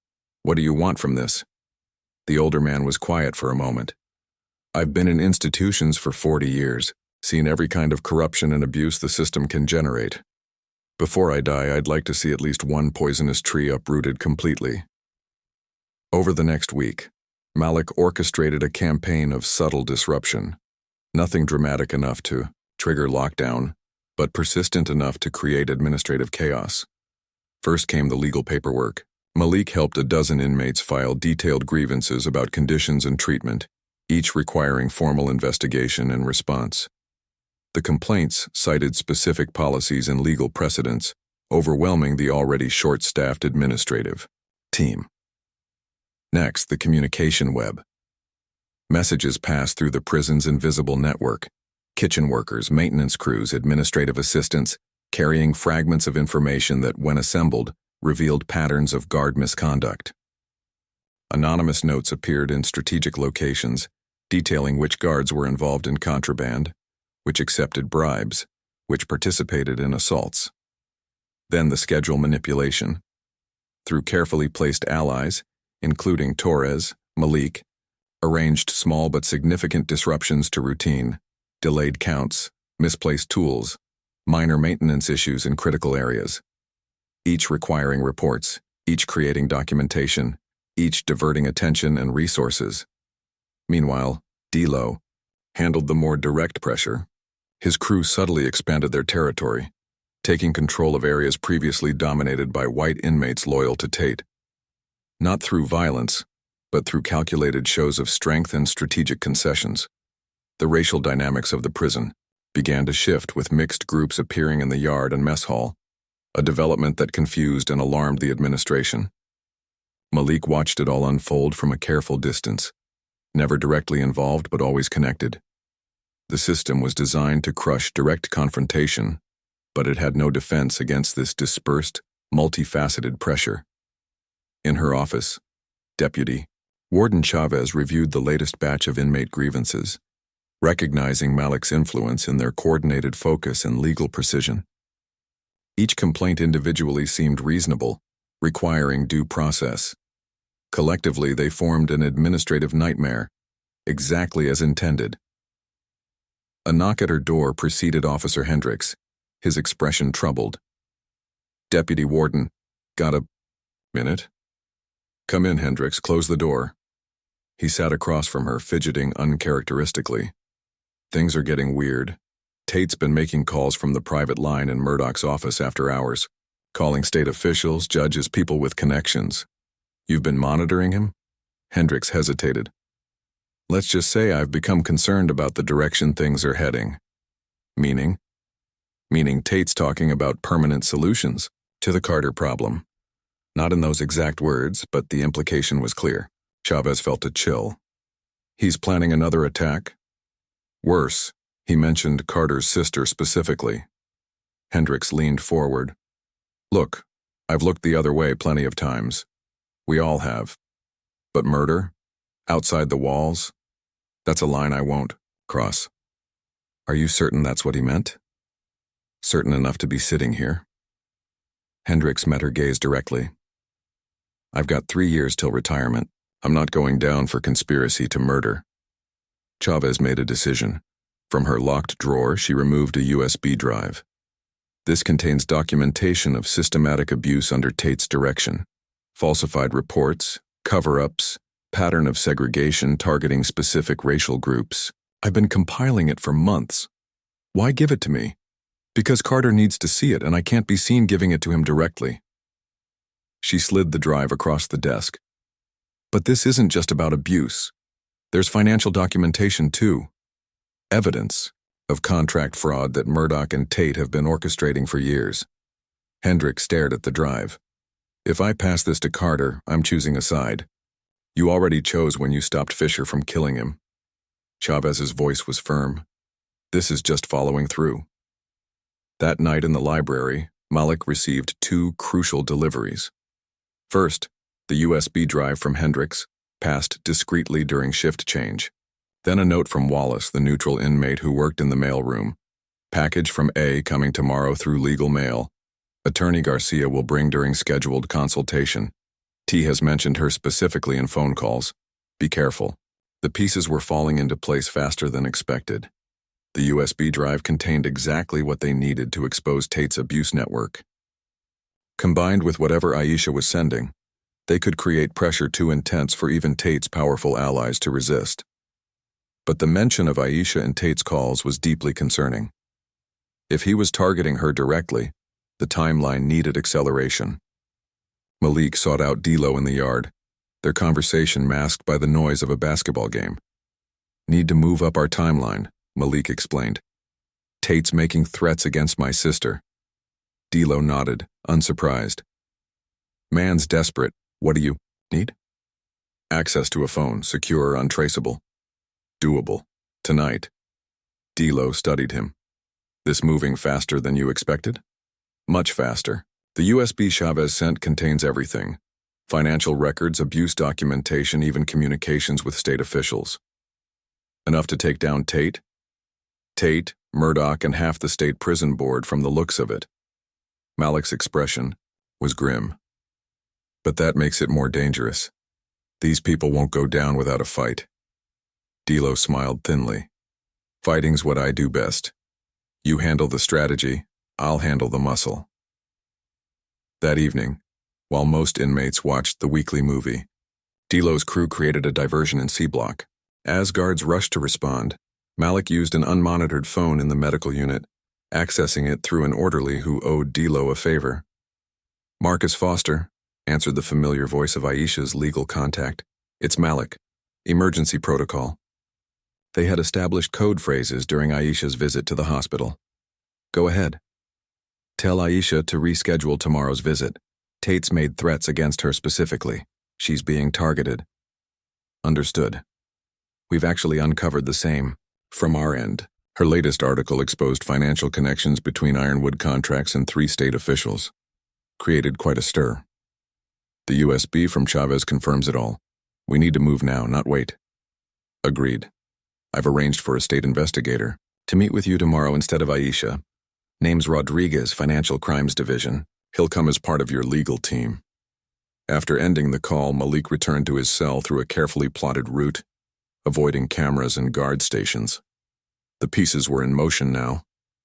What do you want from this? The older man was quiet for a moment. I've been in institutions for 40 years, seen every kind of corruption and abuse the system can generate. Before I die, I'd like to see at least one poisonous tree uprooted completely. Over the next week, Malik orchestrated a campaign of subtle disruption. Nothing dramatic enough to trigger lockdown, but persistent enough to create administrative chaos. First came the legal paperwork. Malik helped a dozen inmates file detailed grievances about conditions and treatment, each requiring formal investigation and response. The complaints cited specific policies and legal precedents, overwhelming the already short-staffed administrative team. Next, the communication web. Messages passed through the prison's invisible network. Kitchen workers, maintenance crews, administrative assistants, carrying fragments of information that, when assembled, revealed patterns of guard misconduct. Anonymous notes appeared in strategic locations, detailing which guards were involved in contraband, which accepted bribes, which participated in assaults. Then the schedule manipulation. Through carefully placed allies, including Torres, Malik, arranged small but significant disruptions to routine, delayed counts, misplaced tools, minor maintenance issues in critical areas. Each requiring reports, each creating documentation, each diverting attention and resources. Meanwhile, D'Lo handled the more direct pressure. His crew subtly expanded their territory, taking control of areas previously dominated by white inmates loyal to Tate. Not through violence, but through calculated shows of strength and strategic concessions. The racial dynamics of the prison began to shift, with mixed groups appearing in the yard and mess hall, a development that confused and alarmed the administration. Malik watched it all unfold from a careful distance, never directly involved but always connected. The system was designed to crush direct confrontation, but it had no defense against this dispersed, multifaceted pressure. In her office, Deputy Warden Chavez reviewed the latest batch of inmate grievances, recognizing Malik's influence in their coordinated focus and legal precision. Each complaint individually seemed reasonable, requiring due process. Collectively, they formed an administrative nightmare, exactly as intended. A knock at her door preceded Officer Hendricks, his expression troubled. Deputy Warden, got a minute? Come in, Hendricks, close the door. He sat across from her, fidgeting uncharacteristically. Things are getting weird. Tate's been making calls from the private line in Murdoch's office after hours, calling state officials, judges, people with connections. You've been monitoring him? Hendricks hesitated. Let's just say I've become concerned about the direction things are heading. Meaning? Meaning Tate's talking about permanent solutions to the Carter problem. Not in those exact words, but the implication was clear. Chavez felt a chill. He's planning another attack? Worse, he mentioned Carter's sister specifically. Hendricks leaned forward. Look, I've looked the other way plenty of times. We all have. But murder? Outside the walls? That's a line I won't cross. Are you certain that's what he meant? Certain enough to be sitting here? Hendricks met her gaze directly. I've got 3 years till retirement. I'm not going down for conspiracy to murder. Chavez made a decision. From her locked drawer, she removed a USB drive. This contains documentation of systematic abuse under Tate's direction. Falsified reports, cover-ups, pattern of segregation targeting specific racial groups. I've been compiling it for months. Why give it to me? Because Carter needs to see it and I can't be seen giving it to him directly. She slid the drive across the desk. But this isn't just about abuse. There's financial documentation too. Evidence of contract fraud that Murdoch and Tate have been orchestrating for years. Hendricks stared at the drive. If I pass this to Carter, I'm choosing a side. You already chose when you stopped Fisher from killing him. Chavez's voice was firm. This is just following through. That night in the library, Malik received 2 crucial deliveries. First, the USB drive from Hendricks, passed discreetly during shift change. Then a note from Wallace, the neutral inmate who worked in the mailroom. Package from A coming tomorrow through legal mail. Attorney Garcia will bring during scheduled consultation. T has mentioned her specifically in phone calls. Be careful. The pieces were falling into place faster than expected. The USB drive contained exactly what they needed to expose Tate's abuse network. Combined with whatever Aisha was sending, they could create pressure too intense for even Tate's powerful allies to resist. But the mention of Aisha in Tate's calls was deeply concerning. If he was targeting her directly, the timeline needed acceleration. Malik sought out D'Lo in the yard, their conversation masked by the noise of a basketball game. Need to move up our timeline, Malik explained. Tate's making threats against my sister. D'Lo nodded, unsurprised. Man's desperate. What do you need? Access to a phone, secure, untraceable. Doable. Tonight. D'Lo studied him. This moving faster than you expected? Much faster. The USB Chavez sent contains everything. Financial records, abuse documentation, even communications with state officials. Enough to take down Tate? Tate, Murdoch, and half the state prison board from the looks of it. Malik's expression was grim. But that makes it more dangerous. These people won't go down without a fight. D'Lo smiled thinly. Fighting's what I do best. You handle the strategy, I'll handle the muscle. That evening, while most inmates watched the weekly movie, D'Lo's crew created a diversion in C Block. As guards rushed to respond, Malik used an unmonitored phone in the medical unit, accessing it through an orderly who owed D'Lo a favor. Marcus Foster, answered the familiar voice of Aisha's legal contact. It's Malik. Emergency protocol. They had established code phrases during Aisha's visit to the hospital. Go ahead. Tell Aisha to reschedule tomorrow's visit. Tate's made threats against her specifically. She's being targeted. Understood. We've actually uncovered the same. From our end, her latest article exposed financial connections between Ironwood contracts and 3 state officials. Created quite a stir. The USB from Chavez confirms it all. We need to move now, not wait. Agreed. I've arranged for a state investigator to meet with you tomorrow instead of Aisha. Name's Rodriguez, Financial Crimes Division. He'll come as part of your legal team. After ending the call, Malik returned to his cell through a carefully plotted route, avoiding cameras and guard stations. The pieces were in motion now,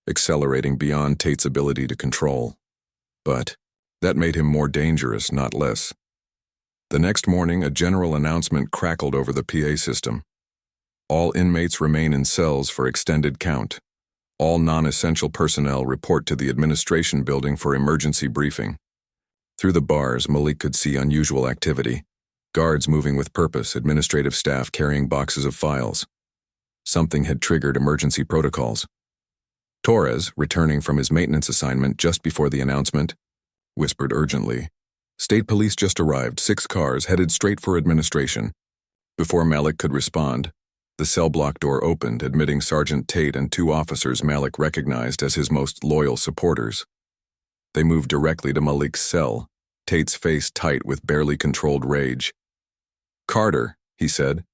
accelerating beyond Tate's ability to control. But that made him more dangerous, not less. The next morning, a general announcement crackled over the PA system. All inmates remain in cells for extended count. All non-essential personnel report to the administration building for emergency briefing. Through the bars, Malik could see unusual activity. Guards moving with purpose, administrative staff carrying boxes of files. Something had triggered emergency protocols. Torres, returning from his maintenance assignment just before the announcement, whispered urgently. State police just arrived, 6 cars headed straight for administration. Before Malik could respond, the cell block door opened, admitting Sergeant Tate and 2 officers Malik recognized as his most loyal supporters. They moved directly to Malik's cell, Tate's face tight with barely controlled rage. Carter, he said,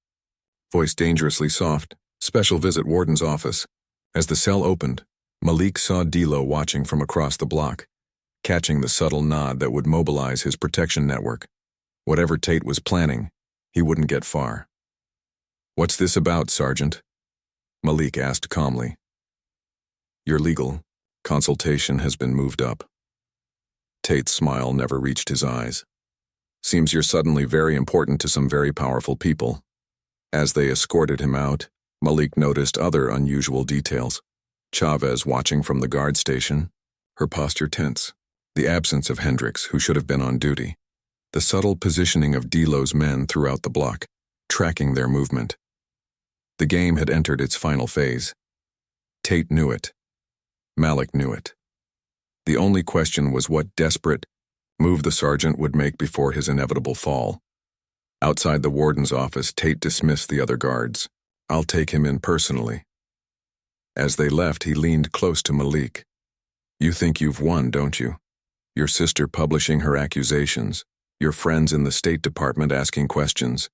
voice dangerously soft, special visit warden's office. As the cell opened, Malik saw D'Lo watching from across the block, catching the subtle nod that would mobilize his protection network. Whatever Tate was planning, he wouldn't get far. "What's this about, Sergeant?" Malik asked calmly. "Your legal consultation has been moved up." Tate's smile never reached his eyes. "Seems you're suddenly very important to some very powerful people." As they escorted him out, Malik noticed other unusual details. Chavez watching from the guard station, her posture tense. The absence of Hendricks, who should have been on duty. The subtle positioning of Delo's men throughout the block, tracking their movement. The game had entered its final phase. Tate knew it. Malik knew it. The only question was what desperate move the sergeant would make before his inevitable fall. Outside the warden's office, Tate dismissed the other guards. "I'll take him in personally." As they left, he leaned close to Malik. "You think you've won, don't you? Your sister publishing her accusations, your friends in the State Department asking questions,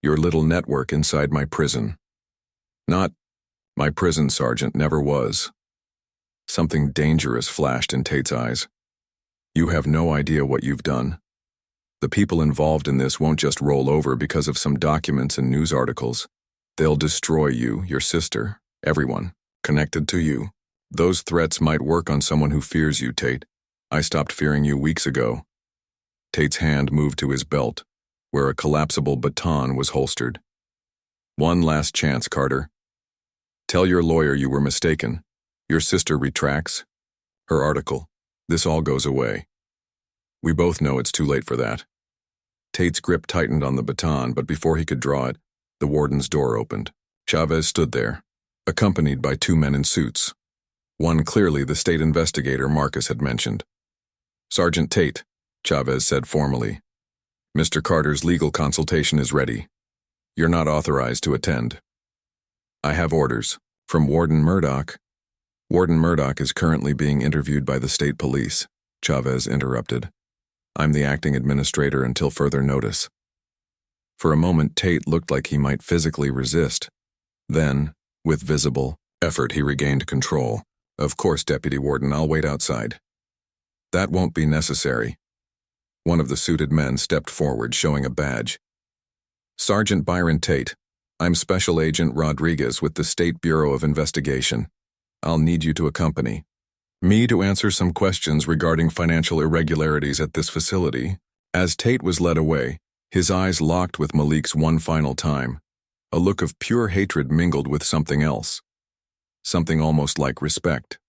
your little network inside my prison." "Not my prison, Sergeant, never was." Something dangerous flashed in Tate's eyes. "You have no idea what you've done. The people involved in this won't just roll over because of some documents and news articles. They'll destroy you, your sister, everyone connected to you. Those threats might work on someone who fears you, Tate. I stopped fearing you weeks ago." Tate's hand moved to his belt, where a collapsible baton was holstered. "One last chance, Carter. Tell your lawyer you were mistaken. Your sister retracts her article. This all goes away. We both know it's too late for that." Tate's grip tightened on the baton, but before he could draw it, the warden's door opened. Chavez stood there, accompanied by two men in suits. One clearly the state investigator Marcus had mentioned. "Sergeant Tate," Chavez said formally. "Mr. Carter's legal consultation is ready. You're not authorized to attend." "I have orders from Warden Murdoch." "Warden Murdoch is currently being interviewed by the state police," Chavez interrupted. "I'm the acting administrator until further notice." For a moment, Tate looked like he might physically resist. Then, with visible effort, he regained control. "Of course, Deputy Warden, I'll wait outside." "That won't be necessary." One of the suited men stepped forward, showing a badge. "Sergeant Byron Tate. I'm Special Agent Rodriguez with the State Bureau of Investigation. I'll need you to accompany me to answer some questions regarding financial irregularities at this facility." As Tate was led away, his eyes locked with Malik's one final time. A look of pure hatred mingled with something else. Something almost like respect.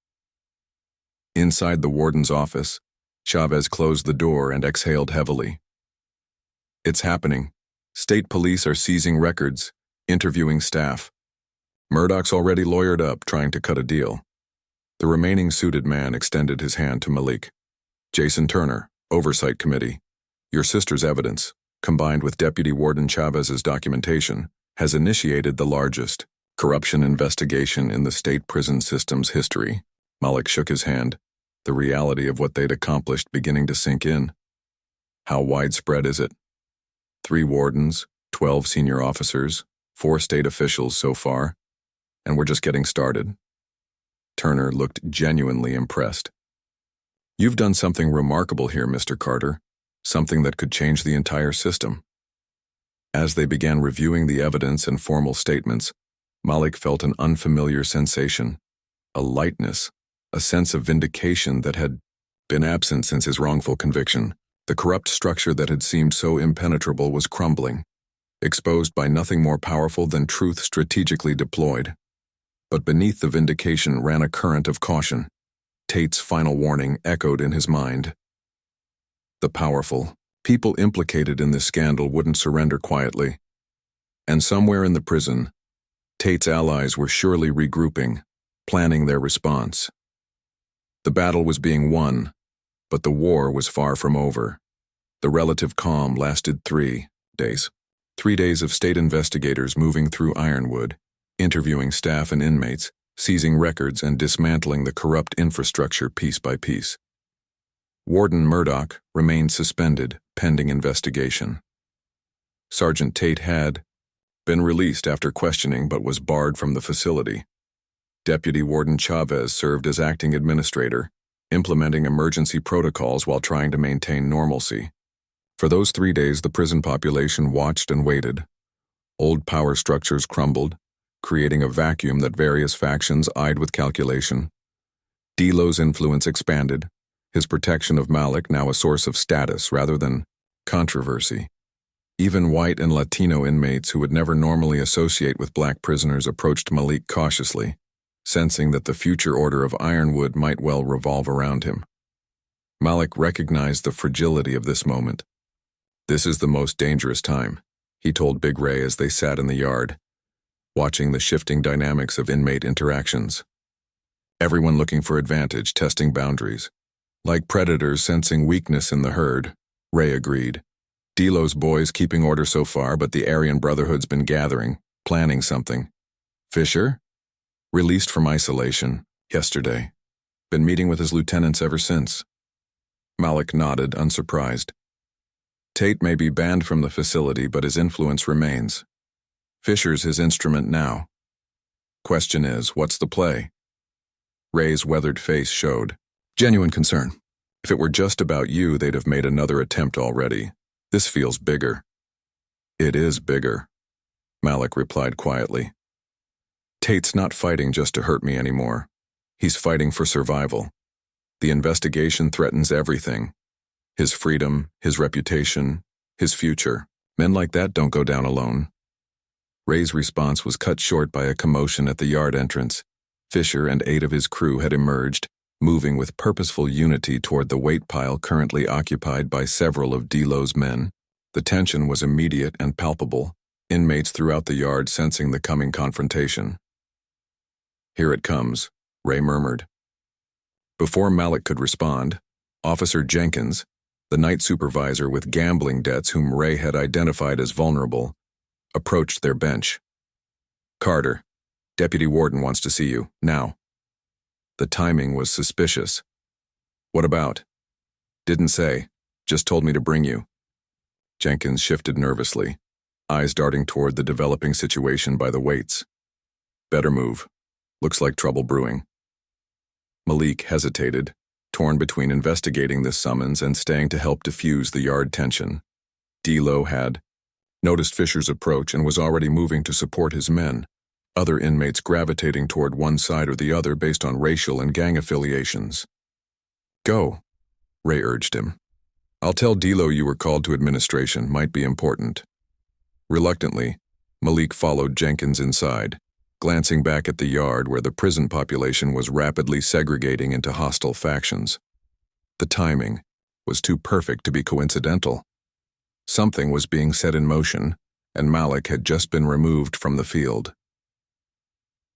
Inside the warden's office, Chavez closed the door and exhaled heavily. "It's happening. State police are seizing records, interviewing staff. Murdoch's already lawyered up, trying to cut a deal." The remaining suited man extended his hand to Malik. "Jason Turner, Oversight Committee. Your sister's evidence, combined with Deputy Warden Chavez's documentation, has initiated the largest corruption investigation in the state prison system's history." Malik shook his hand, the reality of what they'd accomplished beginning to sink in. "How widespread is it?" 3 wardens, 12 senior officers, 4 state officials so far, and we're just getting started. Turner looked genuinely impressed. "You've done something remarkable here, Mr. Carter, something that could change the entire system." As they began reviewing the evidence and formal statements, Malik felt an unfamiliar sensation, a lightness, a sense of vindication that had been absent since his wrongful conviction. The corrupt structure that had seemed so impenetrable was crumbling, exposed by nothing more powerful than truth strategically deployed. But beneath the vindication ran a current of caution. Tate's final warning echoed in his mind. The powerful, people implicated in this scandal wouldn't surrender quietly. And somewhere in the prison, Tate's allies were surely regrouping, planning their response. The battle was being won, but the war was far from over. The relative calm lasted 3 days. 3 days of state investigators moving through Ironwood, interviewing staff and inmates, seizing records and dismantling the corrupt infrastructure piece by piece. Warden Murdoch remained suspended, pending investigation. Sergeant Tate had been released after questioning but was barred from the facility. Deputy Warden Chavez served as acting administrator, implementing emergency protocols while trying to maintain normalcy. For those 3 days, the prison population watched and waited. Old power structures crumbled, creating a vacuum that various factions eyed with calculation. D'Lo's influence expanded, his protection of Malik now a source of status rather than controversy. Even white and Latino inmates who would never normally associate with black prisoners approached Malik cautiously, sensing that the future order of Ironwood might well revolve around him. Malik recognized the fragility of this moment. "This is the most dangerous time," he told Big Ray as they sat in the yard, watching the shifting dynamics of inmate interactions. Everyone looking for advantage, testing boundaries. Like predators sensing weakness in the herd, Ray agreed. D'Lo's boys keeping order so far, but the Aryan Brotherhood's been gathering, planning something. Fisher? Released from isolation, yesterday. Been meeting with his lieutenants ever since. Malik nodded, unsurprised. Tate may be banned from the facility, but his influence remains. Fisher's his instrument now. Question is, what's the play? Ray's weathered face showed genuine concern. If it were just about you, they'd have made another attempt already. This feels bigger. It is bigger, Malik replied quietly. Tate's not fighting just to hurt me anymore. He's fighting for survival. The investigation threatens everything. His freedom, his reputation, his future. Men like that don't go down alone. Ray's response was cut short by a commotion at the yard entrance. Fisher and 8 of his crew had emerged, moving with purposeful unity toward the weight pile currently occupied by several of D'Lo's men. The tension was immediate and palpable, inmates throughout the yard sensing the coming confrontation. "Here it comes," Ray murmured. Before Malik could respond, Officer Jenkins, the night supervisor with gambling debts whom Ray had identified as vulnerable, approached their bench. "Carter, Deputy Warden wants to see you, now." The timing was suspicious. "What about?" "Didn't say, just told me to bring you." Jenkins shifted nervously, eyes darting toward the developing situation by the weights. "Better move. Looks like trouble brewing." Malik hesitated, torn between investigating this summons and staying to help diffuse the yard tension. D'Lo had noticed Fisher's approach and was already moving to support his men, other inmates gravitating toward one side or the other based on racial and gang affiliations. "Go," Ray urged him. "I'll tell D'Lo you were called to administration, might be important." Reluctantly, Malik followed Jenkins inside, glancing back at the yard where the prison population was rapidly segregating into hostile factions. The timing was too perfect to be coincidental. Something was being set in motion, and Malik had just been removed from the field.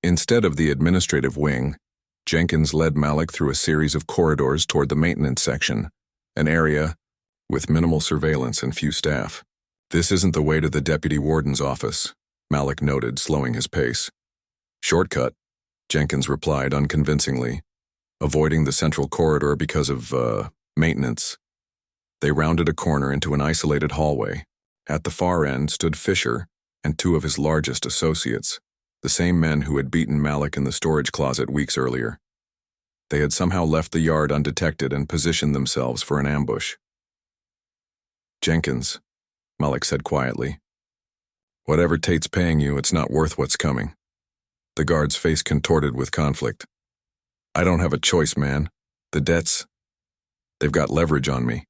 Instead of the administrative wing, Jenkins led Malik through a series of corridors toward the maintenance section, an area with minimal surveillance and few staff. "This isn't the way to the deputy warden's office," Malik noted, slowing his pace. "Shortcut," Jenkins replied unconvincingly, avoiding the central corridor because of, maintenance. They rounded a corner into an isolated hallway. At the far end stood Fisher and 2 of his largest associates, the same men who had beaten Malik in the storage closet weeks earlier. They had somehow left the yard undetected and positioned themselves for an ambush. "Jenkins," Malik said quietly, "whatever Tate's paying you, it's not worth what's coming." The guard's face contorted with conflict. "I don't have a choice, man. The debts, they've got leverage on me."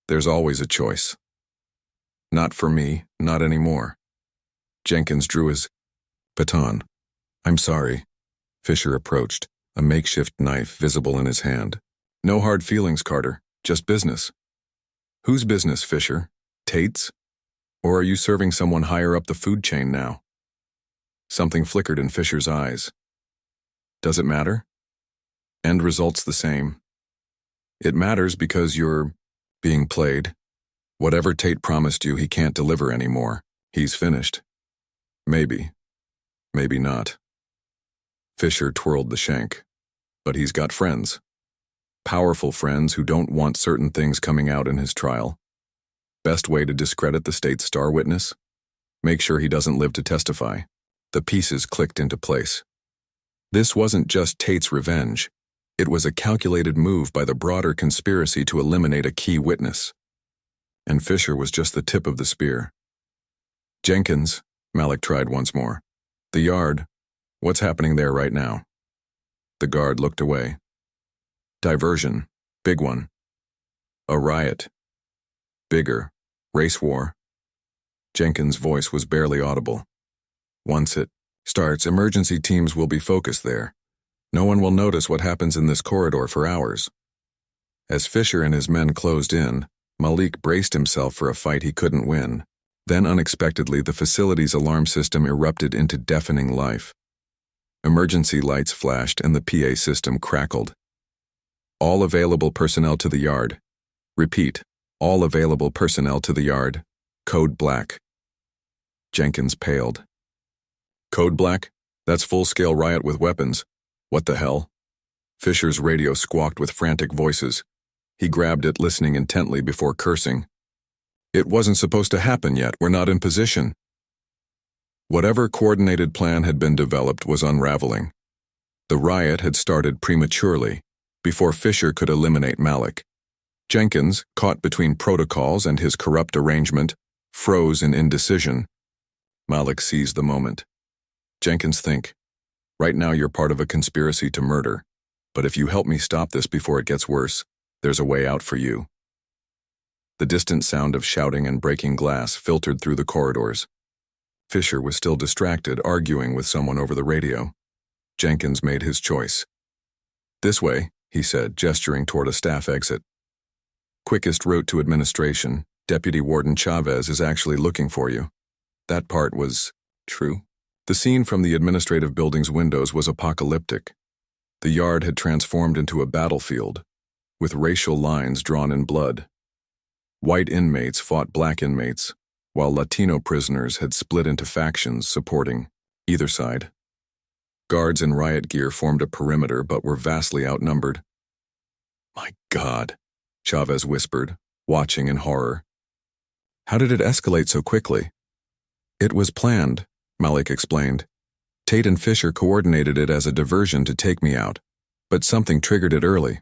"There's always a choice." "Not for me, not anymore." Jenkins drew his baton. "I'm sorry." Fisher approached, a makeshift knife visible in his hand. "No hard feelings, Carter. Just business." "Whose business, Fisher? Tate's? Or are you serving someone higher up the food chain now?" Something flickered in Fisher's eyes. "Does it matter?" "End result's the same." "It matters because you're being played. Whatever Tate promised you, he can't deliver anymore. He's finished." "Maybe. Maybe not." Fisher twirled the shank. "But he's got friends. Powerful friends who don't want certain things coming out in his trial. Best way to discredit the state's star witness? Make sure he doesn't live to testify." The pieces clicked into place. This wasn't just Tate's revenge. It was a calculated move by the broader conspiracy to eliminate a key witness. And Fisher was just the tip of the spear. "Jenkins," Malik tried once more. "The yard. What's happening there right now?" The guard looked away. "Diversion. Big one. A riot. Bigger. Race war." Jenkins' voice was barely audible. "Once it starts, emergency teams will be focused there. No one will notice what happens in this corridor for hours." As Fisher and his men closed in, Malik braced himself for a fight he couldn't win. Then unexpectedly, the facility's alarm system erupted into deafening life. Emergency lights flashed and the PA system crackled. "All available personnel to the yard. Repeat, all available personnel to the yard. Code black." Jenkins paled. "Code black? That's full-scale riot with weapons. What the hell?" Fisher's radio squawked with frantic voices. He grabbed it, listening intently before cursing. "It wasn't supposed to happen yet. We're not in position." Whatever coordinated plan had been developed was unraveling. The riot had started prematurely, before Fisher could eliminate Malik. Jenkins, caught between protocols and his corrupt arrangement, froze in indecision. Malik seized the moment. "Jenkins, think. Right now you're part of a conspiracy to murder, but if you help me stop this before it gets worse, there's a way out for you." The distant sound of shouting and breaking glass filtered through the corridors. Fisher was still distracted, arguing with someone over the radio. Jenkins made his choice. "This way," he said, gesturing toward a staff exit. "Quickest route to administration. Deputy Warden Chavez is actually looking for you." That part was true. The scene from the administrative building's windows was apocalyptic. The yard had transformed into a battlefield, with racial lines drawn in blood. White inmates fought black inmates, while Latino prisoners had split into factions supporting either side. Guards in riot gear formed a perimeter but were vastly outnumbered. "My God," Chavez whispered, watching in horror. "How did it escalate so quickly?" "It was planned," Malik explained. "Tate and Fisher coordinated it as a diversion to take me out, but something triggered it early."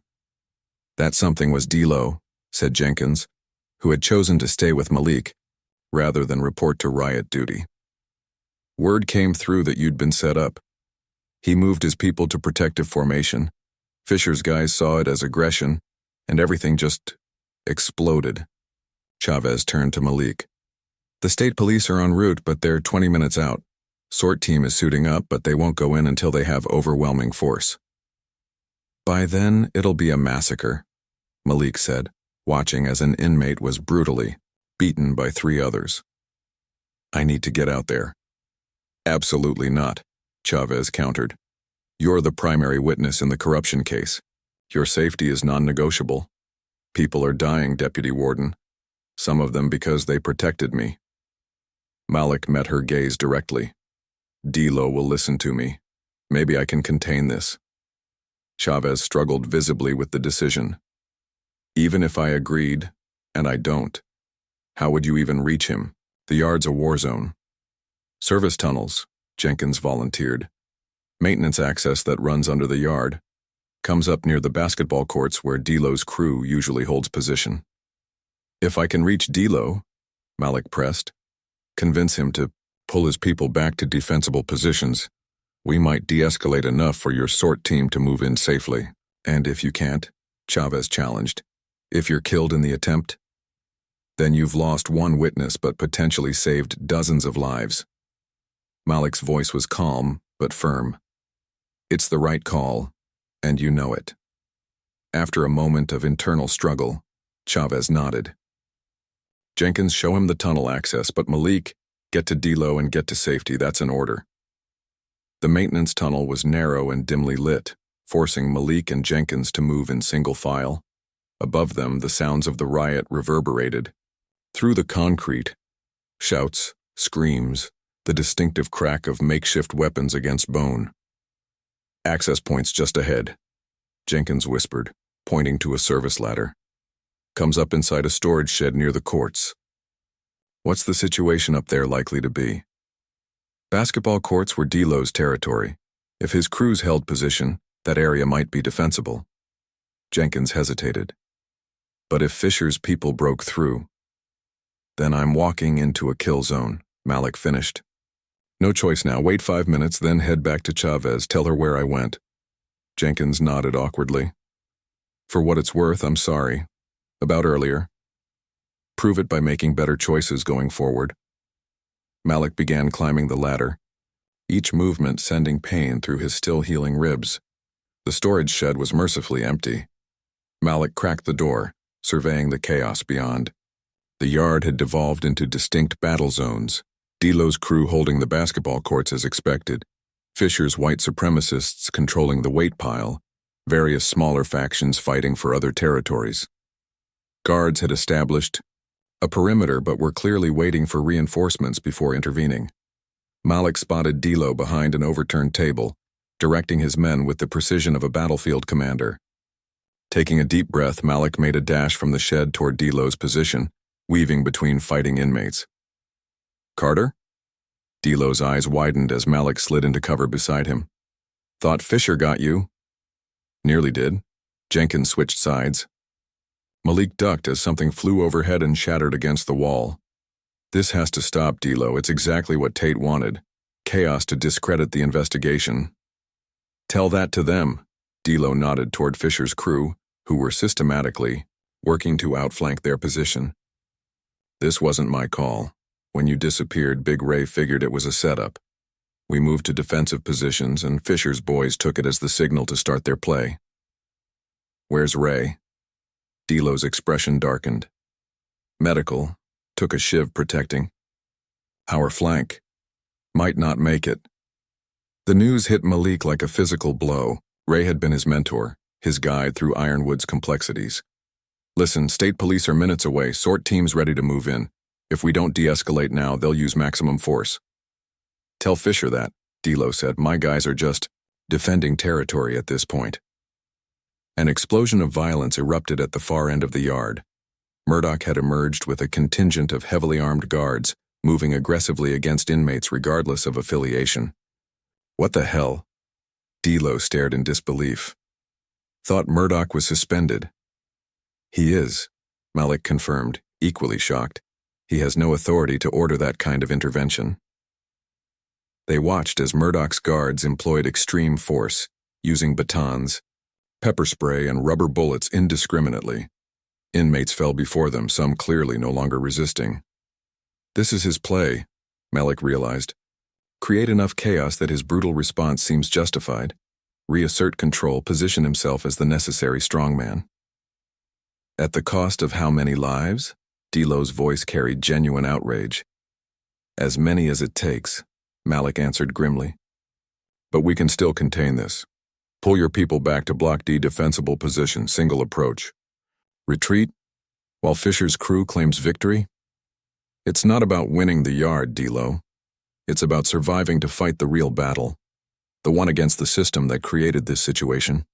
"That something was D-Lo," said Jenkins, who had chosen to stay with Malik, rather than report to riot duty. "Word came through that you'd been set up. He moved his people to protective formation. Fisher's guys saw it as aggression, and everything just exploded." Chavez turned to Malik. "The state police are en route, but they're 20 minutes out. SORT team is suiting up, but they won't go in until they have overwhelming force." "By then, it'll be a massacre," Malik said, watching as an inmate was brutally beaten by 3 others. "I need to get out there." "Absolutely not," Chavez countered. "You're the primary witness in the corruption case. Your safety is non-negotiable. People are dying, Deputy Warden. Some of them because they protected me." Malik met her gaze directly. "D-Lo will listen to me. Maybe I can contain this." Chavez struggled visibly with the decision. "Even if I agreed, and I don't, how would you even reach him? The yard's a war zone." "Service tunnels," Jenkins volunteered. "Maintenance access that runs under the yard. Comes up near the basketball courts where D-Lo's crew usually holds position." "If I can reach D-Lo," Malik pressed, "convince him to pull his people back to defensible positions, we might de-escalate enough for your SORT team to move in safely." "And if you can't?" Chavez challenged. "If you're killed in the attempt? Then you've lost 1 witness but potentially saved dozens of lives." Malik's voice was calm but firm. "It's the right call, and you know it." After a moment of internal struggle, Chavez nodded. "Jenkins, show him the tunnel access, but Malik, get to D-Lo and get to safety. That's an order." The maintenance tunnel was narrow and dimly lit, forcing Malik and Jenkins to move in single file. Above them, the sounds of the riot reverberated. Through the concrete, shouts, screams, the distinctive crack of makeshift weapons against bone. "Access points just ahead," Jenkins whispered, pointing to a service ladder. "Comes up inside a storage shed near the courts." "What's the situation up there likely to be?" Basketball courts were D-Lo's territory. If his crews held position, that area might be defensible. Jenkins hesitated. But if Fisher's people broke through, Then I'm walking into a kill zone, Malik finished. No choice now. Wait 5 minutes, then head back to Chavez. Tell her where I went. Jenkins nodded awkwardly. For what it's worth, I'm sorry. About earlier. Prove it by making better choices going forward. Malik began climbing the ladder, each movement sending pain through his still-healing ribs. The storage shed was mercifully empty. Malik cracked the door, surveying the chaos beyond. The yard had devolved into distinct battle zones, D'Lo's crew holding the basketball courts as expected, Fisher's white supremacists controlling the weight pile, various smaller factions fighting for other territories. Guards had established a perimeter but were clearly waiting for reinforcements before intervening. Malik spotted D'Lo behind an overturned table, directing his men with the precision of a battlefield commander. Taking a deep breath, Malik made a dash from the shed toward D'Lo's position, weaving between fighting inmates. Carter? D'Lo's eyes widened as Malik slid into cover beside him. Thought Fisher got you. Nearly did. Jenkins switched sides. Malik ducked as something flew overhead and shattered against the wall. This has to stop, D'Lo. It's exactly what Tate wanted. Chaos to discredit the investigation. Tell that to them. D'Lo nodded toward Fisher's crew, who were systematically working to outflank their position. This wasn't my call. When you disappeared, Big Ray figured it was a setup. We moved to defensive positions, and Fisher's boys took it as the signal to start their play. Where's Ray? D'Lo's expression darkened. Medical. Took a shiv protecting. Our flank. Might not make it. The news hit Malik like a physical blow. Ray had been his mentor, his guide through Ironwood's complexities. Listen, state police are minutes away. Sort teams ready to move in. If we don't de-escalate now, they'll use maximum force. Tell Fisher that, D'Lo said. My guys are just defending territory at this point. An explosion of violence erupted at the far end of the yard. Murdoch had emerged with a contingent of heavily armed guards, moving aggressively against inmates regardless of affiliation. What the hell? D'Lo stared in disbelief. Thought Murdoch was suspended. He is, Malik confirmed, equally shocked. He has no authority to order that kind of intervention. They watched as Murdoch's guards employed extreme force, using batons, pepper spray, and rubber bullets indiscriminately. Inmates fell before them, some clearly no longer resisting. This is his play, Malik realized. Create enough chaos that his brutal response seems justified. Reassert control, position himself as the necessary strongman. At the cost of how many lives? D'Lo's voice carried genuine outrage. As many as it takes, Malik answered grimly. But we can still contain this. Pull your people back to Block D defensible position, single approach. Retreat, while Fisher's crew claims victory? It's not about winning the yard, D'Lo. It's about surviving to fight the real battle, the one against the system that created this situation.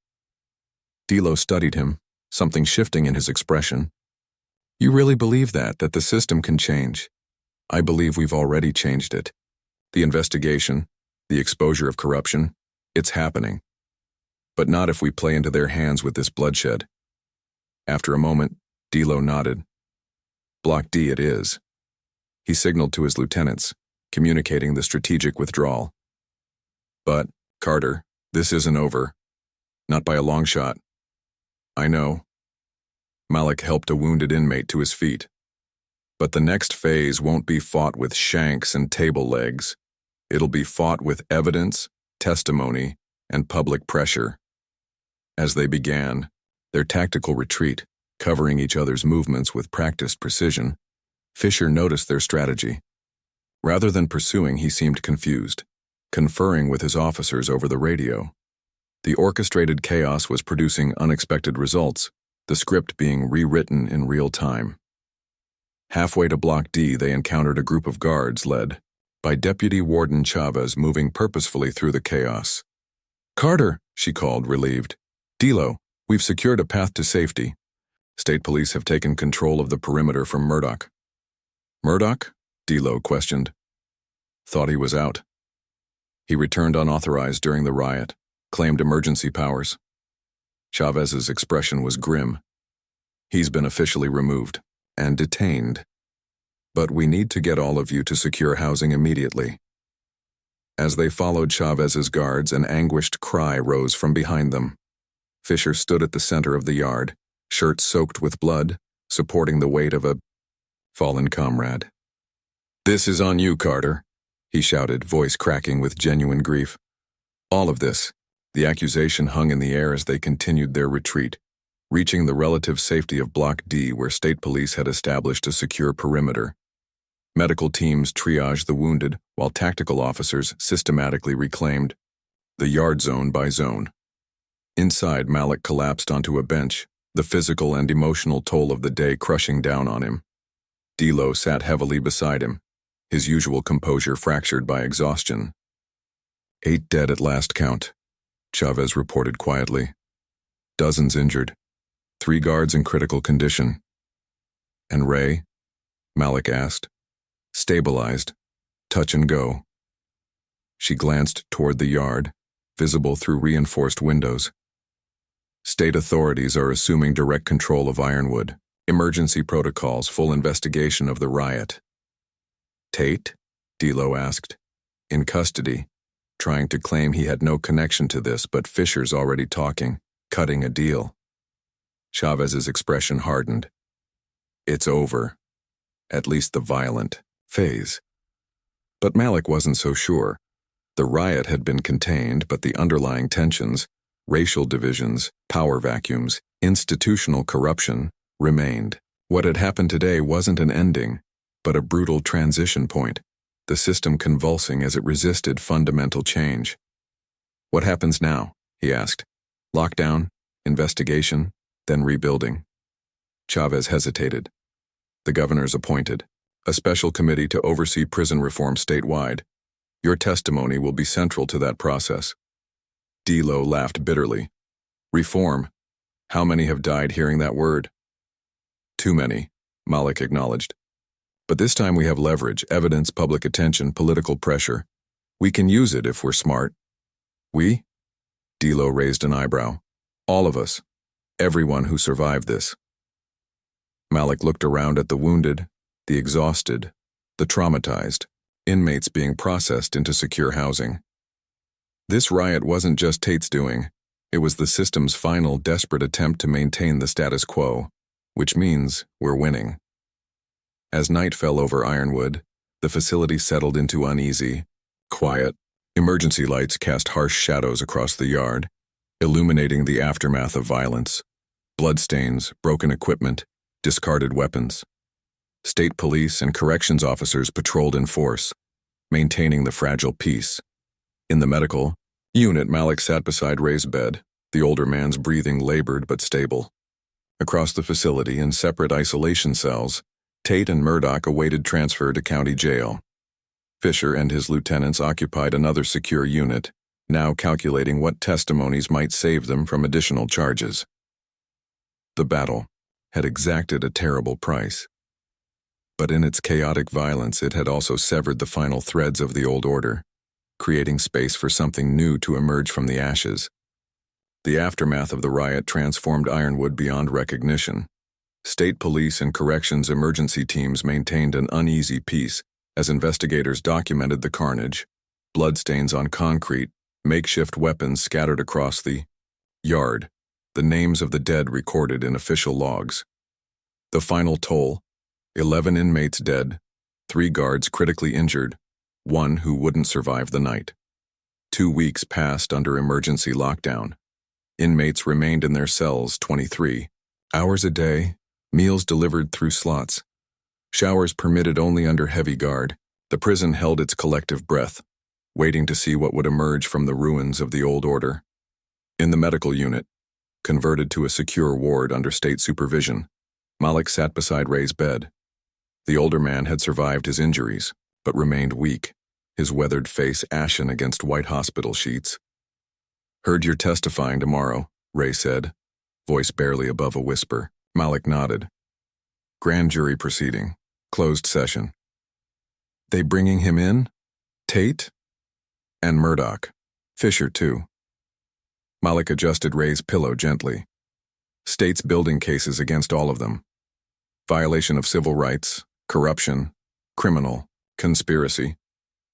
D'Lo studied him, something shifting in his expression. You really believe that the system can change? I believe we've already changed it. The investigation, the exposure of corruption, it's happening. But not if we play into their hands with this bloodshed. After a moment, D'Lo nodded. Block D it is. He signaled to his lieutenants, communicating the strategic withdrawal. But, Carter, this isn't over. Not by a long shot. I know. Malik helped a wounded inmate to his feet. But the next phase won't be fought with shanks and table legs. It'll be fought with evidence, testimony, and public pressure. As they began, their tactical retreat, covering each other's movements with practiced precision, Fisher noticed their strategy. Rather than pursuing, he seemed confused, conferring with his officers over the radio. The orchestrated chaos was producing unexpected results, the script being rewritten in real time. Halfway to Block D, they encountered a group of guards led by Deputy Warden Chavez moving purposefully through the chaos. Carter, she called, relieved. D'Lo, we've secured a path to safety. State police have taken control of the perimeter from Murdoch. Murdoch? D'Lo questioned. Thought he was out. He returned unauthorized during the riot, claimed emergency powers. Chavez's expression was grim. He's been officially removed and detained. But we need to get all of you to secure housing immediately. As they followed Chavez's guards, an anguished cry rose from behind them. Fisher stood at the center of the yard, shirt soaked with blood, supporting the weight of a fallen comrade. "This is on you, Carter," he shouted, voice cracking with genuine grief. All of this. The accusation hung in the air as they continued their retreat, reaching the relative safety of Block D, where state police had established a secure perimeter. Medical teams triaged the wounded, while tactical officers systematically reclaimed the yard zone by zone. Inside, Malik collapsed onto a bench, the physical and emotional toll of the day crushing down on him. D'Lo sat heavily beside him, his usual composure fractured by exhaustion. 8 dead at last count, Chavez reported quietly. Dozens injured. 3 guards in critical condition. "And Ray?" Malik asked. "Stabilized. Touch and go." She glanced toward the yard, visible through reinforced windows. "State authorities are assuming direct control of Ironwood. Emergency protocols, full investigation of the riot." "Tate?" D'Lo asked. "In custody, trying to claim he had no connection to this, but Fisher's already talking, cutting a deal." Chavez's expression hardened. "It's over. At least the violent phase." But Malik wasn't so sure. The riot had been contained, but the underlying tensions, racial divisions, power vacuums, institutional corruption, remained. What had happened today wasn't an ending, but a brutal transition point, the system convulsing as it resisted fundamental change. "What happens now?" he asked. "Lockdown, investigation, then rebuilding." Chavez hesitated. "The governor's appointed a special committee to oversee prison reform statewide. Your testimony will be central to that process." D'Lo laughed bitterly. "Reform? How many have died hearing that word?" "Too many," Malik acknowledged. "But this time we have leverage, evidence, public attention, political pressure. We can use it if we're smart." "We?" D'Lo raised an eyebrow. "All of us. Everyone who survived this." Malik looked around at the wounded, the exhausted, the traumatized, inmates being processed into secure housing. This riot wasn't just Tate's doing. It was the system's final, desperate attempt to maintain the status quo, which means we're winning. As night fell over Ironwood, the facility settled into uneasy, quiet. Emergency lights cast harsh shadows across the yard, illuminating the aftermath of violence. Bloodstains, broken equipment, discarded weapons. State police and corrections officers patrolled in force, maintaining the fragile peace. In the medical unit, Malik sat beside Ray's bed, the older man's breathing labored but stable. Across the facility, in separate isolation cells, Tate and Murdoch awaited transfer to county jail. Fisher and his lieutenants occupied another secure unit, now calculating what testimonies might save them from additional charges. The battle had exacted a terrible price. But in its chaotic violence, it had also severed the final threads of the old order, creating space for something new to emerge from the ashes. The aftermath of the riot transformed Ironwood beyond recognition. State police and corrections emergency teams maintained an uneasy peace as investigators documented the carnage, bloodstains on concrete, makeshift weapons scattered across the yard, the names of the dead recorded in official logs. The final toll: 11 inmates dead, 3 guards critically injured, 1 who wouldn't survive the night. 2 weeks passed under emergency lockdown. Inmates remained in their cells 23 hours a day, meals delivered through slots. Showers permitted only under heavy guard. The prison held its collective breath, waiting to see what would emerge from the ruins of the old order. In the medical unit, converted to a secure ward under state supervision, Malik sat beside Ray's bed. The older man had survived his injuries, but remained weak, his weathered face ashen against white hospital sheets. "Heard you're testifying tomorrow," Ray said, voice barely above a whisper. Malik nodded. "Grand jury proceeding. Closed session." "They bringing him in? Tate?" "And Murdoch. Fisher, too." Malik adjusted Ray's pillow gently. "State's building cases against all of them. Violation of civil rights, corruption, Criminal. Conspiracy.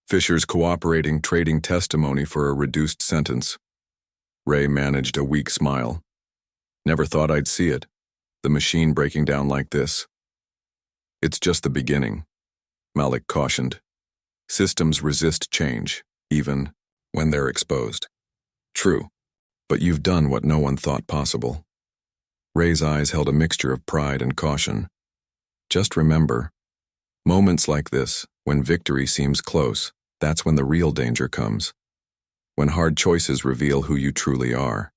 Fisher's cooperating, trading testimony for a reduced sentence. Ray managed a weak smile. Never thought I'd see it. The machine breaking down like this. It's just the beginning, Malik cautioned. Systems resist change, even when they're exposed. True, but you've done what no one thought possible. Ray's eyes held a mixture of pride and caution. Just remember, moments like this, when victory seems close, that's when the real danger comes. When hard choices reveal who you truly are.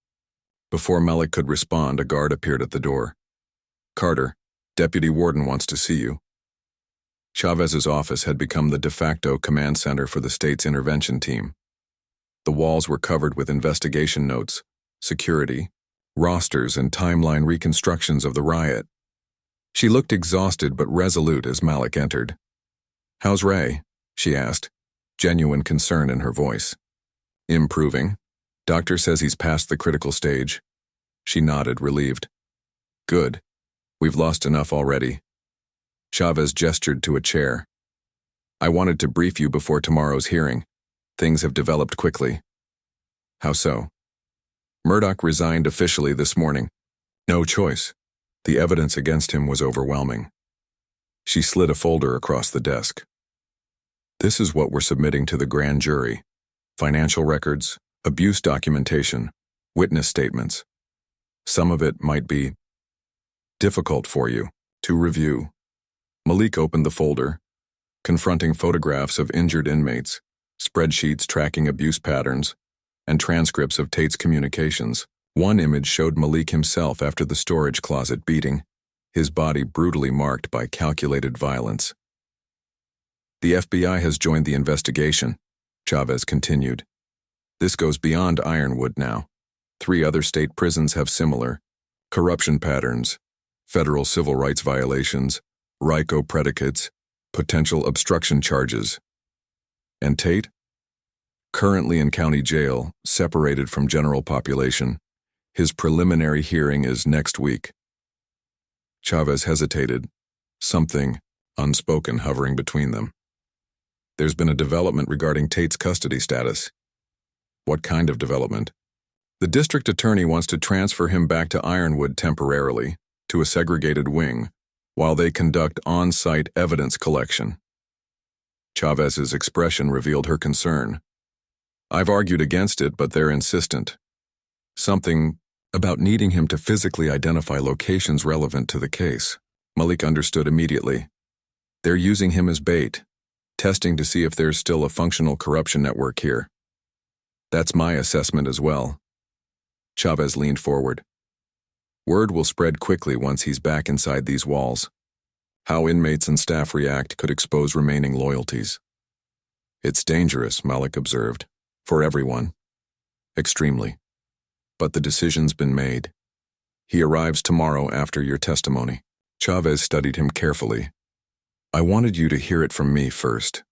Before Malik could respond, a guard appeared at the door. Carter, Deputy Warden wants to see you. Chavez's office had become the de facto command center for the state's intervention team. The walls were covered with investigation notes, security, rosters, and timeline reconstructions of the riot. She looked exhausted but resolute as Malik entered. "How's Ray?" she asked, genuine concern in her voice. "Improving. Doctor says he's past the critical stage." She nodded, relieved. "Good. We've lost enough already." Chavez gestured to a chair. "I wanted to brief you before tomorrow's hearing. Things have developed quickly." "How so?" "Murdoch resigned officially this morning. No choice. The evidence against him was overwhelming." She slid a folder across the desk. "This is what we're submitting to the grand jury. Financial records, abuse documentation, witness statements. Some of it might be difficult for you to review." Malik opened the folder, confronting photographs of injured inmates, spreadsheets tracking abuse patterns, and transcripts of Tate's communications. One image showed Malik himself after the storage closet beating, his body brutally marked by calculated violence. "The FBI has joined the investigation," Chavez continued. "This goes beyond Ironwood now. 3 other state prisons have similar corruption patterns, federal civil rights violations, RICO predicates, potential obstruction charges. And Tate? Currently in county jail, separated from general population. His preliminary hearing is next week." Chavez hesitated, something unspoken hovering between them. "There's been a development regarding Tate's custody status." "What kind of development?" "The district attorney wants to transfer him back to Ironwood temporarily, to a segregated wing, while they conduct on-site evidence collection." Chavez's expression revealed her concern. "I've argued against it, but they're insistent. Something about needing him to physically identify locations relevant to the case." Malik understood immediately. "They're using him as bait, testing to see if there's still a functional corruption network here." "That's my assessment as well." Chavez leaned forward. "Word will spread quickly once he's back inside these walls. How inmates and staff react could expose remaining loyalties." "It's dangerous," Malik observed. "For everyone." "Extremely. But the decision's been made. He arrives tomorrow after your testimony." Chavez studied him carefully. "I wanted you to hear it from me first,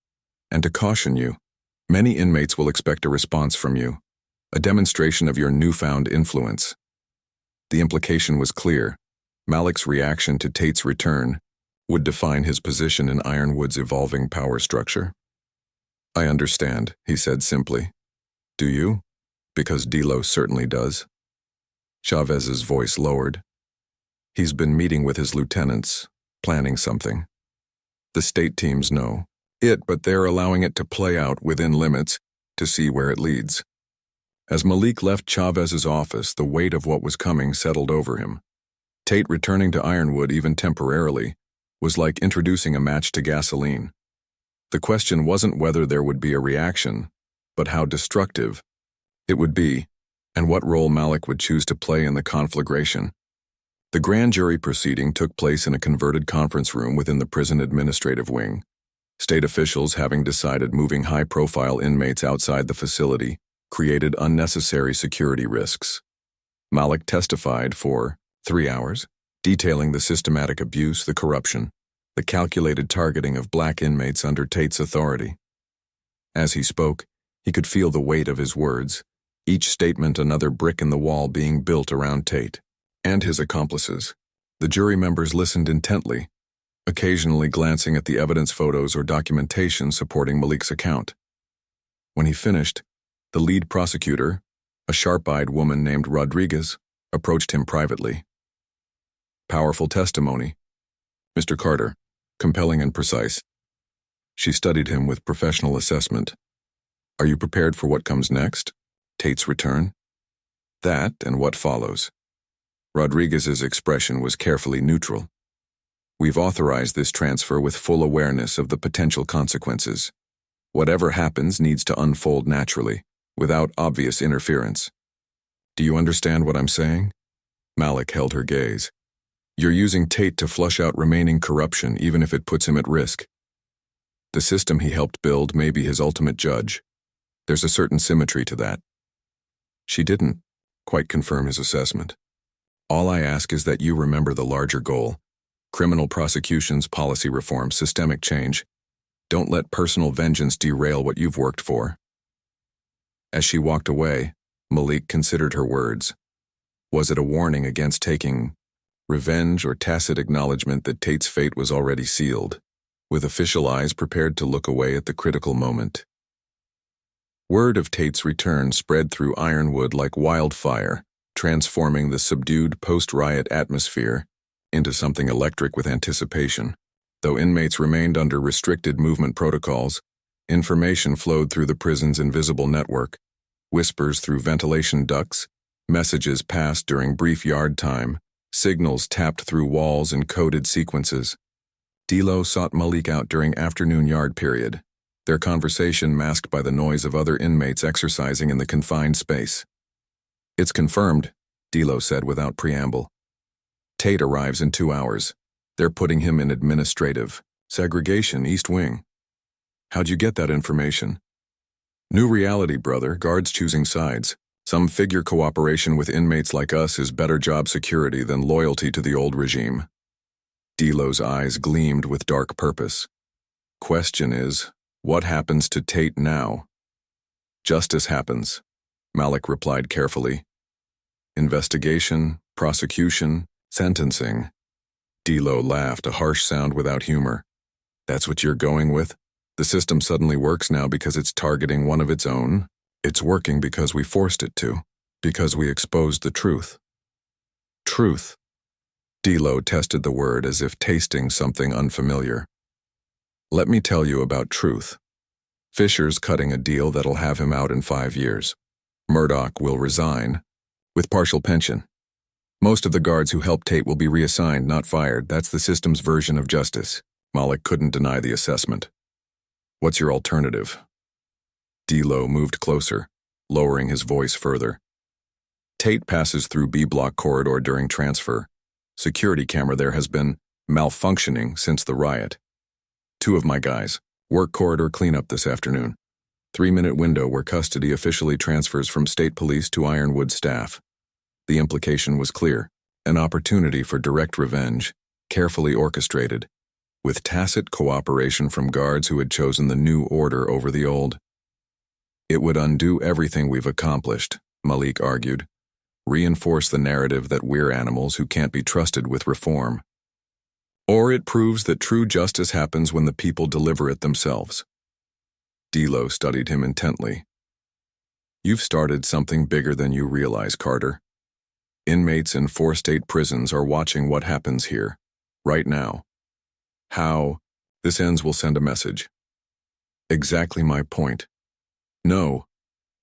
and to caution you. Many inmates will expect a response from you, a demonstration of your newfound influence." The implication was clear. Malik's reaction to Tate's return would define his position in Ironwood's evolving power structure. "I understand," he said simply. "Do you? Because Delos certainly does." Chavez's voice lowered. "He's been meeting with his lieutenants, planning something. The state teams know it, but they're allowing it to play out within limits to see where it leads." As Malik left Chavez's office, the weight of what was coming settled over him. Tate returning to Ironwood, even temporarily, was like introducing a match to gasoline. The question wasn't whether there would be a reaction, but how destructive it would be, and what role Malik would choose to play in the conflagration. The grand jury proceeding took place in a converted conference room within the prison administrative wing. State officials, having decided moving high-profile inmates outside the facility, created unnecessary security risks. Malik testified for 3 hours, detailing the systematic abuse, the corruption, the calculated targeting of black inmates under Tate's authority. As he spoke, he could feel the weight of his words, each statement another brick in the wall being built around Tate and his accomplices. The jury members listened intently, occasionally glancing at the evidence photos or documentation supporting Malik's account. When he finished, the lead prosecutor, a sharp-eyed woman named Rodriguez, approached him privately. "Powerful testimony, Mr. Carter, compelling and precise." She studied him with professional assessment. "Are you prepared for what comes next? Tate's return?" "That and what follows." Rodriguez's expression was carefully neutral. "We've authorized this transfer with full awareness of the potential consequences. Whatever happens needs to unfold naturally, without obvious interference. Do you understand what I'm saying?" Malik held her gaze. "You're using Tate to flush out remaining corruption even if it puts him at risk. The system he helped build may be his ultimate judge. There's a certain symmetry to that." She didn't quite confirm his assessment. "All I ask is that you remember the larger goal: criminal prosecutions, policy reform, systemic change. Don't let personal vengeance derail what you've worked for." As she walked away, Malik considered her words. Was it a warning against taking revenge or tacit acknowledgement that Tate's fate was already sealed, with official eyes prepared to look away at the critical moment? Word of Tate's return spread through Ironwood like wildfire, transforming the subdued post-riot atmosphere into something electric with anticipation. Though inmates remained under restricted movement protocols, information flowed through the prison's invisible network, whispers through ventilation ducts, messages passed during brief yard time, signals tapped through walls in coded sequences. Dilo sought Malik out during afternoon yard period, their conversation masked by the noise of other inmates exercising in the confined space. "It's confirmed," Dilo said without preamble. "Tate arrives in 2 hours. They're putting him in administrative segregation, East Wing." "How'd you get that information?" "New reality, brother. Guards choosing sides. Some figure cooperation with inmates like us is better job security than loyalty to the old regime." Dilo's eyes gleamed with dark purpose. "Question is, what happens to Tate now?" "Justice happens," Malik replied carefully. "Investigation, prosecution, sentencing." Dilo laughed, a harsh sound without humor. "That's what you're going with? The system suddenly works now because it's targeting one of its own? It's working because we forced it to, because we exposed the truth." "Truth." Dilo tested the word as if tasting something unfamiliar. "Let me tell you about truth. Fisher's cutting a deal that'll have him out in 5 years. Murdoch will resign, with partial pension. Most of the guards who helped Tate will be reassigned, not fired. That's the system's version of justice." Malik couldn't deny the assessment. "What's your alternative?" Dilo moved closer, lowering his voice further. "Tate passes through B-block corridor during transfer. Security camera there has been malfunctioning since the riot. 2 of my guys, work corridor cleanup this afternoon. 3-minute window where custody officially transfers from state police to Ironwood staff." The implication was clear: an opportunity for direct revenge, carefully orchestrated, with tacit cooperation from guards who had chosen the new order over the old. "It would undo everything we've accomplished," Malik argued, "reinforce the narrative that we're animals who can't be trusted with reform. Or it proves that true justice happens when the people deliver it themselves." Dilo studied him intently. "You've started something bigger than you realize, Carter. Inmates in 4 state prisons are watching what happens here, right now. How this ends will send a message." "Exactly my point. No,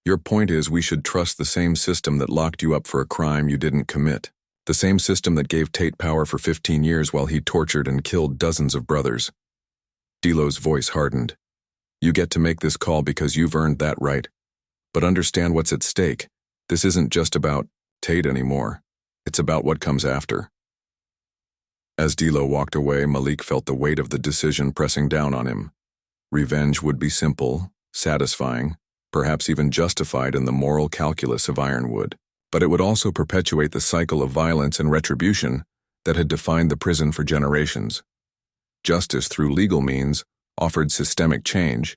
your point is we should trust the same system that locked you up for a crime you didn't commit. The same system that gave Tate power for 15 years while he tortured and killed dozens of brothers." Dilo's voice hardened. "You get to make this call because you've earned that right. But understand what's at stake. This isn't just about Tate anymore. It's about what comes after." As Dilo walked away, Malik felt the weight of the decision pressing down on him. Revenge would be simple, satisfying, perhaps even justified in the moral calculus of Ironwood, but it would also perpetuate the cycle of violence and retribution that had defined the prison for generations. Justice through legal means offered systemic change,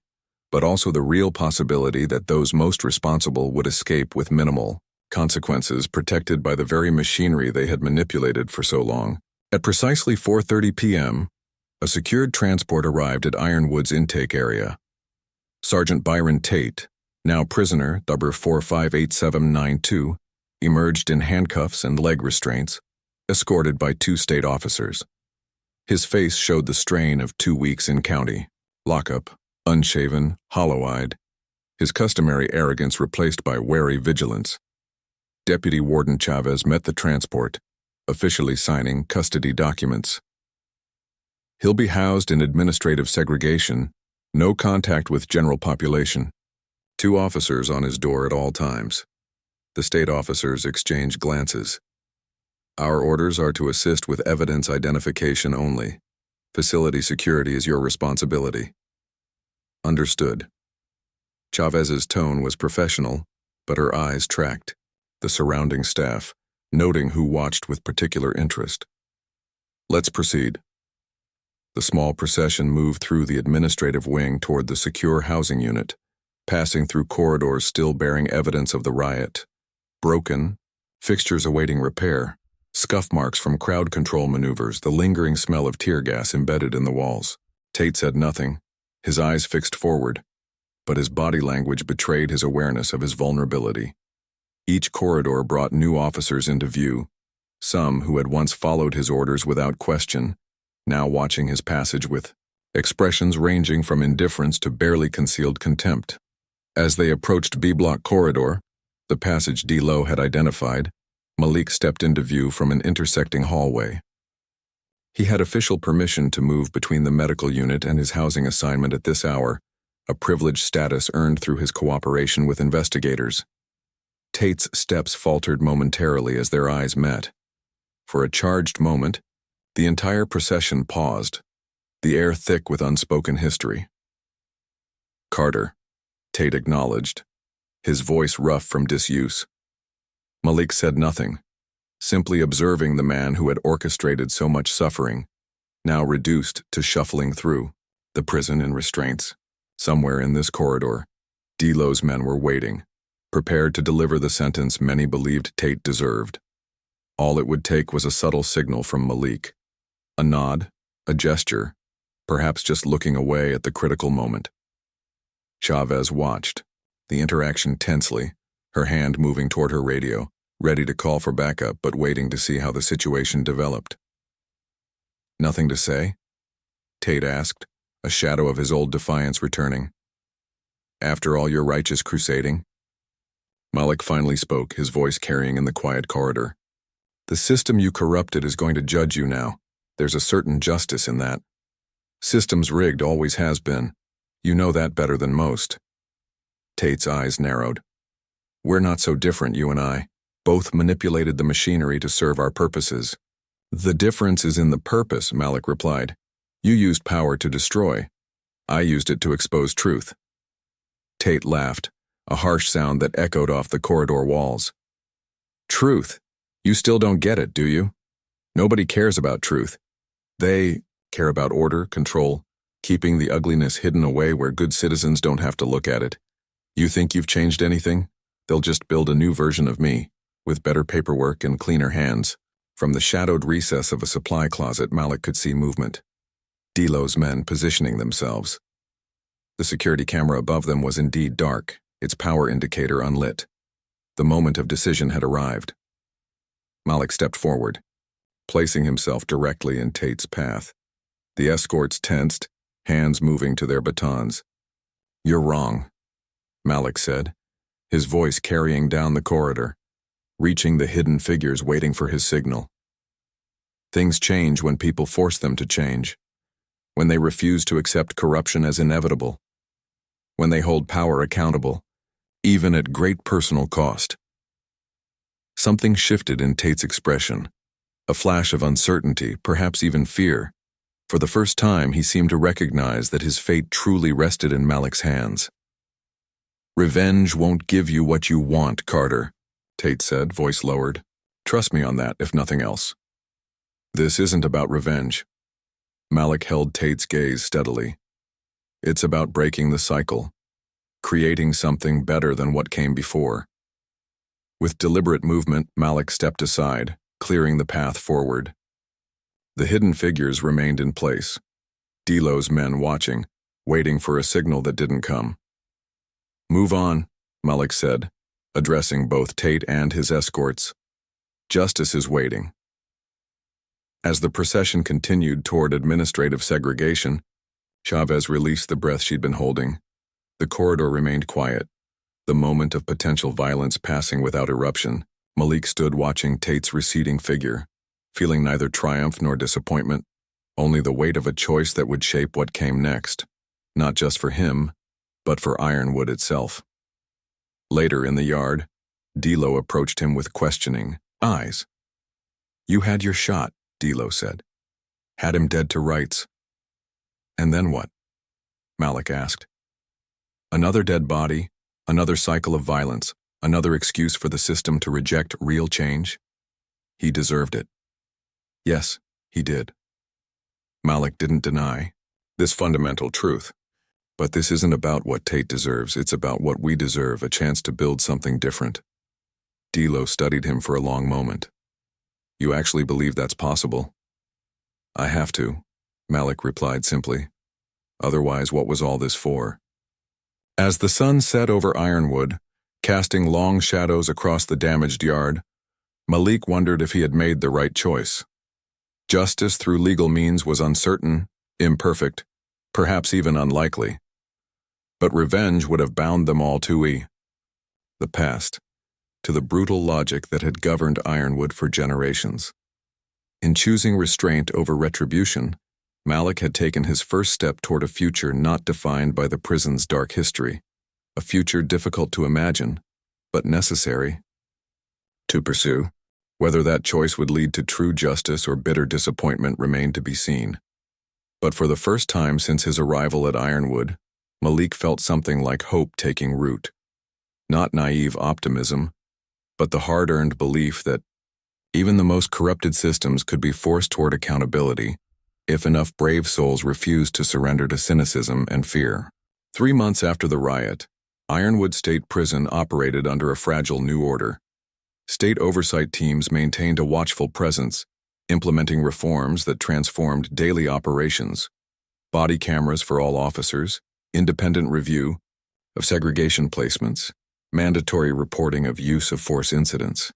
but also the real possibility that those most responsible would escape with minimal consequences, protected by the very machinery they had manipulated for so long. At precisely 4:30 p.m., A secured transport arrived at Ironwood's intake area. Sergeant Byron Tate, now prisoner number 458792, emerged in handcuffs and leg restraints, escorted by 2 state officers. His face showed the strain of 2 weeks in county lockup, unshaven, hollow-eyed, his customary arrogance replaced by wary vigilance. Deputy Warden Chavez met the transport, officially signing custody documents. He'll be housed in administrative segregation, no contact with general population. 2 officers on his door at all times. The state officers exchanged glances. Our orders are to assist with evidence identification only. Facility security is your responsibility. Understood. Chavez's tone was professional, but her eyes tracked the surrounding staff, noting who watched with particular interest. Let's proceed. The small procession moved through the administrative wing toward the secure housing unit, passing through corridors still bearing evidence of the riot. Broken, fixtures awaiting repair, scuff marks from crowd control maneuvers, the lingering smell of tear gas embedded in the walls. Tate said nothing, his eyes fixed forward, but his body language betrayed his awareness of his vulnerability. Each corridor brought new officers into view, some who had once followed his orders without question, now watching his passage with expressions ranging from indifference to barely concealed contempt. As they approached B-block corridor, the passage D-Lo had identified, Malik stepped into view from an intersecting hallway. He had official permission to move between the medical unit and his housing assignment at this hour, a privileged status earned through his cooperation with investigators. Tate's steps faltered momentarily as their eyes met. For a charged moment, the entire procession paused, the air thick with unspoken history. Carter, Tate acknowledged, his voice rough from disuse. Malik said nothing, simply observing the man who had orchestrated so much suffering, now reduced to shuffling through the prison in restraints. Somewhere in this corridor, D-Lo's men were waiting, prepared to deliver the sentence many believed Tate deserved. All it would take was a subtle signal from Malik. A nod, a gesture, perhaps just looking away at the critical moment. Chavez watched, the interaction tensely, her hand moving toward her radio, ready to call for backup but waiting to see how the situation developed. Nothing to say? Tate asked, a shadow of his old defiance returning. After all your righteous crusading? Malik finally spoke, his voice carrying in the quiet corridor. The system you corrupted is going to judge you now. There's a certain justice in that. System's rigged, always has been. You know that better than most. Tate's eyes narrowed. We're not so different, you and I. Both manipulated the machinery to serve our purposes. The difference is in the purpose, Malik replied. You used power to destroy. I used it to expose truth. Tate laughed, a harsh sound that echoed off the corridor walls. Truth? You still don't get it, do you? Nobody cares about truth. They care about order, control, keeping the ugliness hidden away where good citizens don't have to look at it. You think you've changed anything? They'll just build a new version of me, with better paperwork and cleaner hands. From the shadowed recess of a supply closet, Malik could see movement. D-Lo's men positioning themselves. The security camera above them was indeed dark, its power indicator unlit. The moment of decision had arrived. Malik stepped forward, placing himself directly in Tate's path. The escorts tensed, hands moving to their batons. You're wrong, Malik said, his voice carrying down the corridor, reaching the hidden figures waiting for his signal. Things change when people force them to change, when they refuse to accept corruption as inevitable, when they hold power accountable, even at great personal cost. Something shifted in Tate's expression, a flash of uncertainty, perhaps even fear. For the first time, he seemed to recognize that his fate truly rested in Malik's hands. Revenge won't give you what you want, Carter, Tate said, voice lowered. Trust me on that, if nothing else. This isn't about revenge. Malik held Tate's gaze steadily. It's about breaking the cycle, creating something better than what came before. With deliberate movement, Malik stepped aside, clearing the path forward. The hidden figures remained in place, Delo's men watching, waiting for a signal that didn't come. "Move on," Malik said, addressing both Tate and his escorts. "Justice is waiting." As the procession continued toward administrative segregation, Chavez released the breath she'd been holding. The corridor remained quiet, the moment of potential violence passing without eruption. Malik stood watching Tate's receding figure, feeling neither triumph nor disappointment, only the weight of a choice that would shape what came next, not just for him, but for Ironwood itself. Later in the yard, Delo approached him with questioning eyes. "You had your shot," Delo said. "Had him dead to rights." "And then what?" Malik asked. "Another dead body, another cycle of violence, another excuse for the system to reject real change. He deserved it." "Yes, he did." Malik didn't deny this fundamental truth. "But this isn't about what Tate deserves, it's about what we deserve, a chance to build something different." Delo studied him for a long moment. "You actually believe that's possible?" "I have to," Malik replied simply. "Otherwise, what was all this for?" As the sun set over Ironwood, casting long shadows across the damaged yard, Malik wondered if he had made the right choice. Justice through legal means was uncertain, imperfect, perhaps even unlikely. But revenge would have bound them all to the past, to the brutal logic that had governed Ironwood for generations. In choosing restraint over retribution, Malik had taken his first step toward a future not defined by the prison's dark history, a future difficult to imagine, but necessary to pursue. Whether that choice would lead to true justice or bitter disappointment remained to be seen. But for the first time since his arrival at Ironwood, Malik felt something like hope taking root. Not naive optimism, but the hard-earned belief that even the most corrupted systems could be forced toward accountability if enough brave souls refused to surrender to cynicism and fear. 3 months after the riot, Ironwood State Prison operated under a fragile new order. State oversight teams maintained a watchful presence, implementing reforms that transformed daily operations: body cameras for all officers, independent review of segregation placements, mandatory reporting of use of force incidents.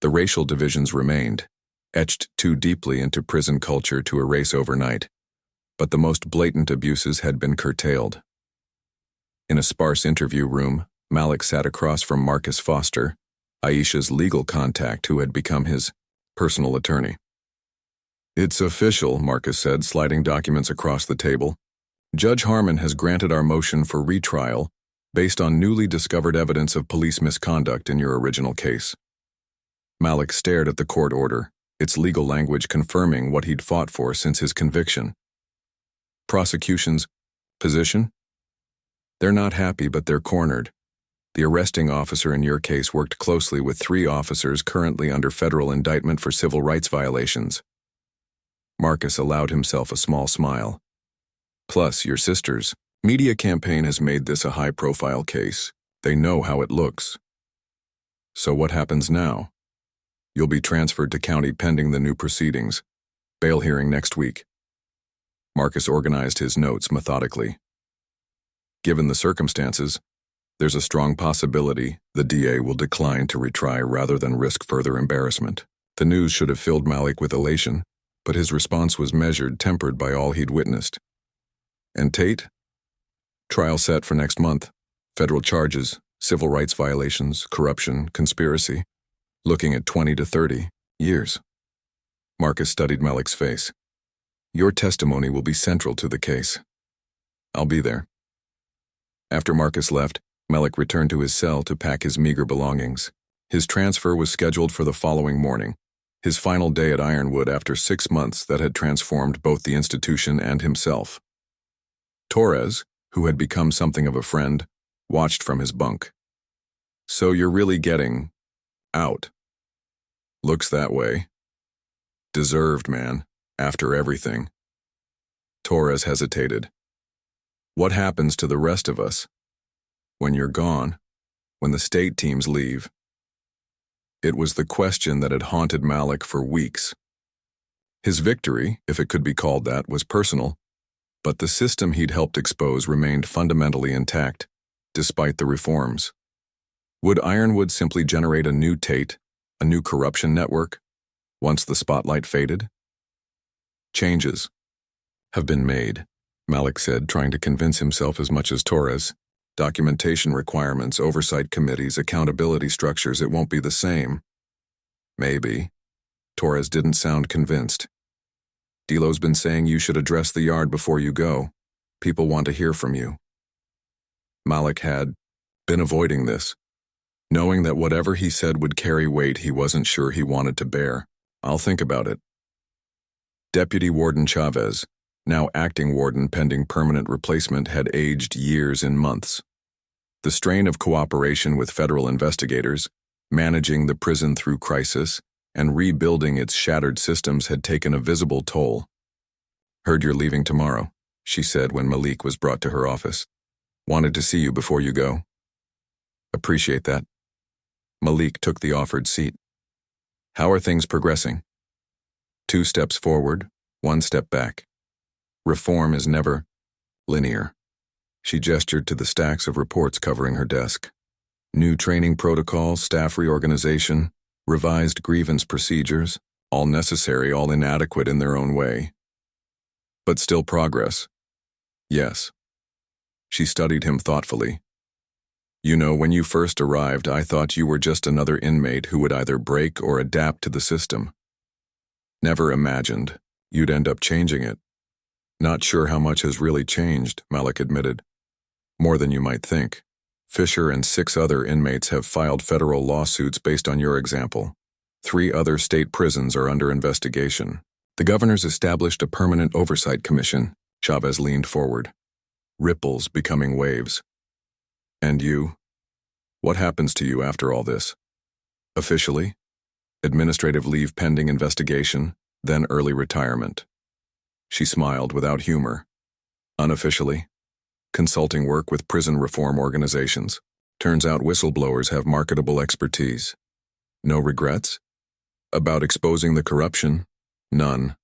The racial divisions remained, etched too deeply into prison culture to erase overnight, but the most blatant abuses had been curtailed. In a sparse interview room, Malik sat across from Marcus Foster, Aisha's legal contact who had become his personal attorney. "It's official," Marcus said, sliding documents across the table. "Judge Harmon has granted our motion for retrial based on newly discovered evidence of police misconduct in your original case." Malik stared at the court order, its legal language confirming what he'd fought for since his conviction. "Prosecution's position? They're not happy, but they're cornered. The arresting officer in your case worked closely with 3 officers currently under federal indictment for civil rights violations." Marcus allowed himself a small smile. "Plus, your sister's media campaign has made this a high-profile case. They know how it looks." "So what happens now?" "You'll be transferred to county pending the new proceedings. Bail hearing next week." Marcus organized his notes methodically. "Given the circumstances, there's a strong possibility the DA will decline to retry rather than risk further embarrassment." The news should have filled Malik with elation, but his response was measured, tempered by all he'd witnessed. "And Tate?" "Trial set for next month. Federal charges, civil rights violations, corruption, conspiracy. Looking at 20 to 30 years. Marcus studied Malik's face. "Your testimony will be central to the case." "I'll be there." After Marcus left, Malik returned to his cell to pack his meager belongings. His transfer was scheduled for the following morning, his final day at Ironwood after 6 months that had transformed both the institution and himself. Torres, who had become something of a friend, watched from his bunk. "So you're really getting out?" "Looks that way." "Deserved, man, after everything." Torres hesitated. "What happens to the rest of us? When you're gone, when the state teams leave?" It was the question that had haunted Malik for weeks. His victory, if it could be called that, was personal, But the system he'd helped expose remained fundamentally intact, despite the reforms. Would Ironwood simply generate a new Tate, a new corruption network, once the spotlight faded? Changes have been made, Malik said, trying to convince himself as much as Torres. Documentation requirements, oversight committees, accountability structures, it won't be the same. Maybe. Torres didn't sound convinced. Delo's been saying you should address the yard before you go. People want to hear from you. Malik had been avoiding this, knowing that whatever he said would carry weight he wasn't sure he wanted to bear. I'll think about it. Deputy Warden Chavez, now acting warden pending permanent replacement, had aged years in months. The strain of cooperation with federal investigators, managing the prison through crisis, and rebuilding its shattered systems had taken a visible toll. "Heard you're leaving tomorrow," she said when Malik was brought to her office. "Wanted to see you before you go." "Appreciate that." Malik took the offered seat. "How are things progressing?" 2 steps forward, 1 step back. Reform is never linear. She gestured to the stacks of reports covering her desk. New training protocols, staff reorganization, revised grievance procedures, all necessary, all inadequate in their own way. But still progress. Yes. She studied him thoughtfully. "You know, when you first arrived, I thought you were just another inmate who would either break or adapt to the system. Never imagined you'd end up changing it." "Not sure how much has really changed," Malik admitted. "More than you might think. Fisher and 6 other inmates have filed federal lawsuits based on your example. 3 other state prisons are under investigation. The governor's established a permanent oversight commission." Chavez leaned forward. Ripples becoming waves. "And you? What happens to you after all this?" "Officially, administrative leave pending investigation, then early retirement." She smiled without humor. "Unofficially, consulting work with prison reform organizations. Turns out whistleblowers have marketable expertise." "No regrets?" "About exposing the corruption? None."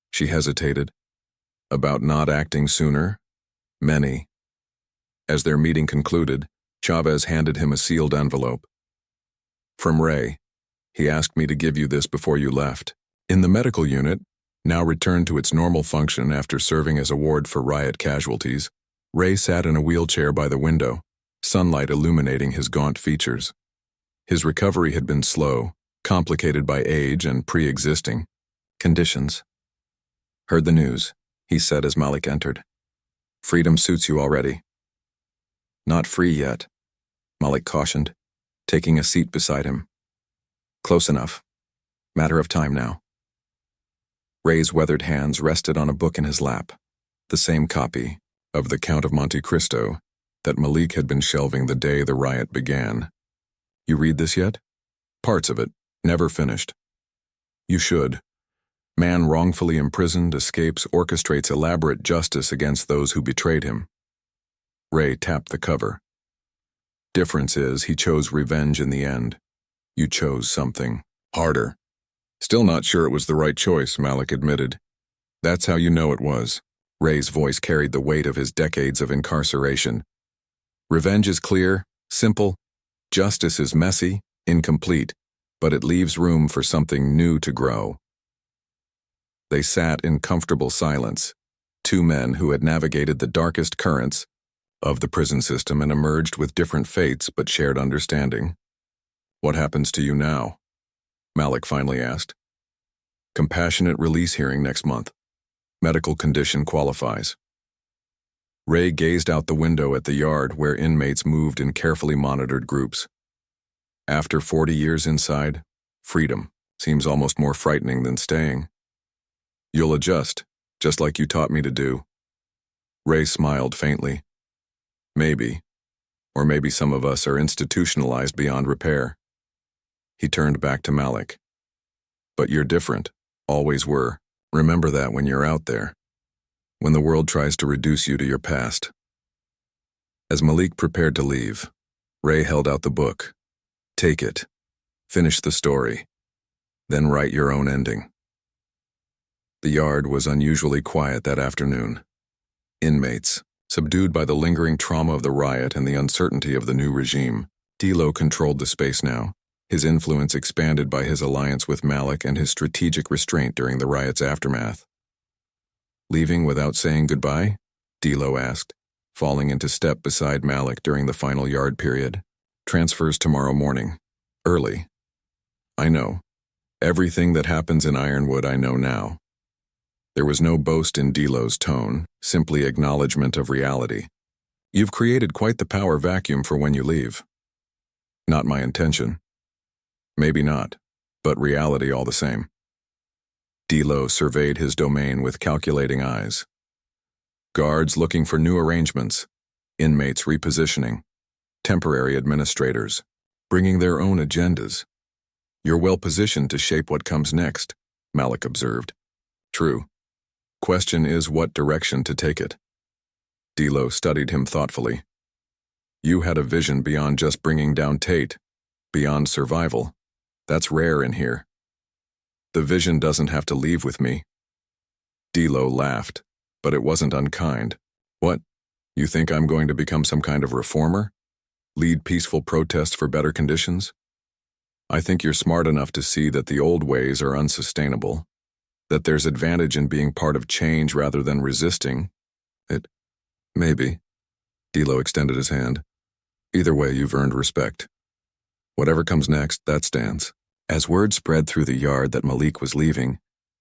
She hesitated. "About not acting sooner? Many." As their meeting concluded, Chavez handed him a sealed envelope. "From Ray. He asked me to give you this before you left. In the medical unit, now returned to its normal function after serving as a ward for riot casualties, Ray sat in a wheelchair by the window, sunlight illuminating his gaunt features. His recovery had been slow, complicated by age and pre-existing conditions. "Heard the news," he said as Malik entered. "Freedom suits you already." "Not free yet," Malik cautioned, taking a seat beside him. "Close enough. Matter of time now." Ray's weathered hands rested on a book in his lap, the same copy of The Count of Monte Cristo that Malik had been shelving the day the riot began. "You read this yet?" "Parts of it. Never finished." "You should. Man wrongfully imprisoned, escapes, orchestrates elaborate justice against those who betrayed him." Ray tapped the cover. "Difference is he chose revenge in the end. You chose something harder." "Still not sure it was the right choice," Malik admitted. "That's how you know it was." Ray's voice carried the weight of his decades of incarceration. "Revenge is clear, simple. Justice is messy, incomplete, but it leaves room for something new to grow." They sat in comfortable silence, 2 men who had navigated the darkest currents of the prison system and emerged with different fates but shared understanding. "What happens to you now?" Malik finally asked. "Compassionate release hearing next month. Medical condition qualifies." Ray gazed out the window at the yard where inmates moved in carefully monitored groups. "After 40 years inside, freedom seems almost more frightening than staying." "You'll adjust, just like you taught me to do." Ray smiled faintly. "Maybe. Or maybe some of us are institutionalized beyond repair." He turned back to Malik. "But you're different, always were. Remember that when you're out there. When the world tries to reduce you to your past." As Malik prepared to leave, Ray held out the book. "Take it. Finish the story. Then write your own ending." The yard was unusually quiet that afternoon. Inmates. Subdued by the lingering trauma of the riot and the uncertainty of the new regime, Dilo controlled the space now, his influence expanded by his alliance with Malik and his strategic restraint during the riot's aftermath. Leaving without saying goodbye? Dilo asked, falling into step beside Malik during the final yard period. Transfers tomorrow morning. Early. I know. Everything that happens in Ironwood I know now. There was no boast in Dilo's tone, simply acknowledgement of reality. You've created quite the power vacuum for when you leave. Not my intention. Maybe not, but reality all the same. Dilo surveyed his domain with calculating eyes. Guards looking for new arrangements, inmates repositioning, temporary administrators, bringing their own agendas. You're well positioned to shape what comes next, Malik observed. True. Question is what direction to take it. Dilo studied him thoughtfully. You had a vision beyond just bringing down Tate, beyond survival. That's rare in here. The vision doesn't have to leave with me. Dilo laughed, but it wasn't unkind. What? You think I'm going to become some kind of reformer? Lead peaceful protests for better conditions? I think you're smart enough to see that the old ways are unsustainable, that there's advantage in being part of change rather than resisting it. Maybe. Dilo extended his hand. Either way, you've earned respect. Whatever comes next, that stands. As word spread through the yard that Malik was leaving,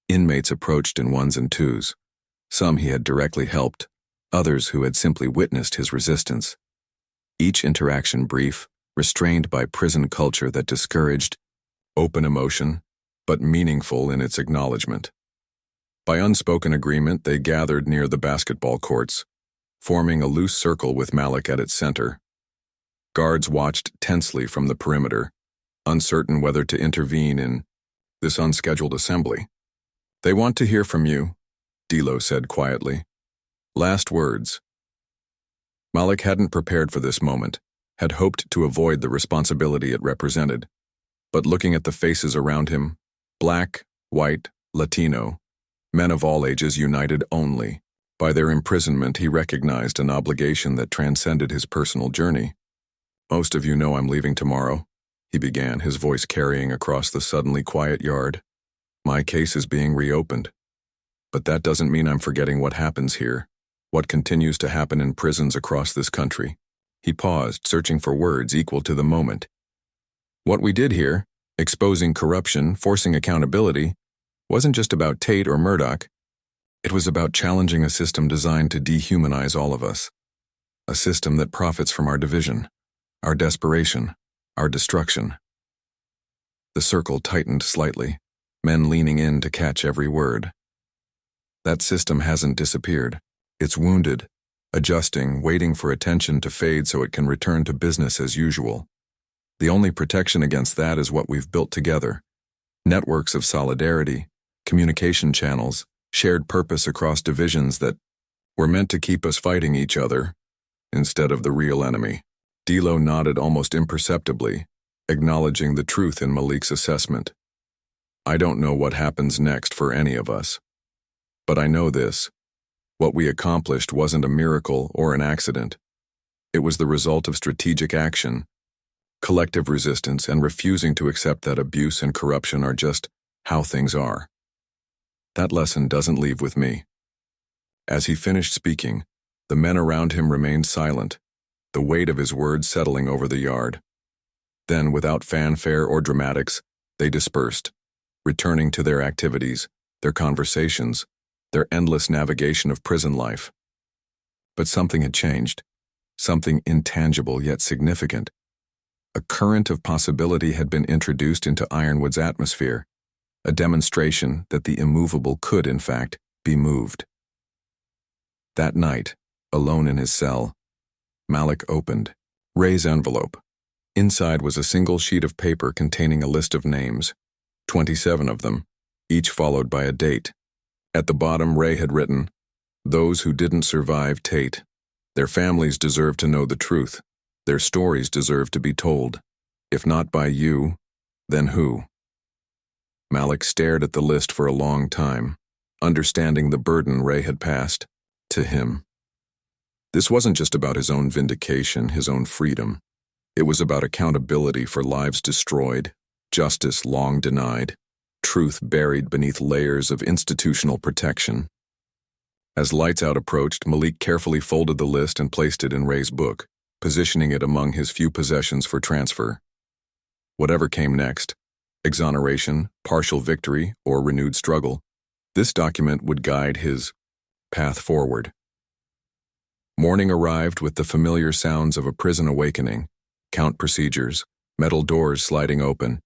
inmates approached in ones and twos. Some he had directly helped, others who had simply witnessed his resistance. Each interaction brief, restrained by prison culture that discouraged open emotion, but meaningful in its acknowledgement. By unspoken agreement, they gathered near the basketball courts, forming a loose circle with Malik at its center. Guards watched tensely from the perimeter, uncertain whether to intervene in this unscheduled assembly. They want to hear from you, Dilo said quietly. Last words. Malik hadn't prepared for this moment, had hoped to avoid the responsibility it represented. But looking at the faces around him, black, white, Latino, men of all ages united only. By their imprisonment, he recognized an obligation that transcended his personal journey. Most of you know I'm leaving tomorrow, he began, his voice carrying across the suddenly quiet yard. My case is being reopened. But that doesn't mean I'm forgetting what happens here, what continues to happen in prisons across this country. He paused, searching for words equal to the moment. What we did here, exposing corruption, forcing accountability, wasn't just about Tate or Murdoch. It was about challenging a system designed to dehumanize all of us. A system that profits from our division, our desperation, our destruction. The circle tightened slightly, men leaning in to catch every word. That system hasn't disappeared. It's wounded, adjusting, waiting for attention to fade so it can return to business as usual. The only protection against that is what we've built together. Networks of solidarity, communication channels, shared purpose across divisions that were meant to keep us fighting each other instead of the real enemy. Dilo nodded almost imperceptibly, acknowledging the truth in Malik's assessment. I don't know what happens next for any of us. But I know this. What we accomplished wasn't a miracle or an accident. It was the result of strategic action, collective resistance, and refusing to accept that abuse and corruption are just how things are. That lesson doesn't leave with me. As he finished speaking, the men around him remained silent, the weight of his words settling over the yard. Then, without fanfare or dramatics, they dispersed, returning to their activities, their conversations, their endless navigation of prison life. But something had changed, something intangible yet significant. A current of possibility had been introduced into Ironwood's atmosphere, a demonstration that the immovable could, in fact, be moved. That night, alone in his cell, Malik opened Ray's envelope. Inside was a single sheet of paper containing a list of names, 27 of them, each followed by a date. At the bottom, Ray had written, "Those who didn't survive Tate. Their families deserve to know the truth. Their stories deserve to be told. If not by you, then who?" Malik stared at the list for a long time, understanding the burden Ray had passed to him. This wasn't just about his own vindication, his own freedom. It was about accountability for lives destroyed, justice long denied, truth buried beneath layers of institutional protection. As lights out approached, Malik carefully folded the list and placed it in Ray's book, positioning it among his few possessions for transfer. Whatever came next, exoneration, partial victory, or renewed struggle, this document would guide his path forward. Morning arrived with the familiar sounds of a prison awakening, count procedures, metal doors sliding open,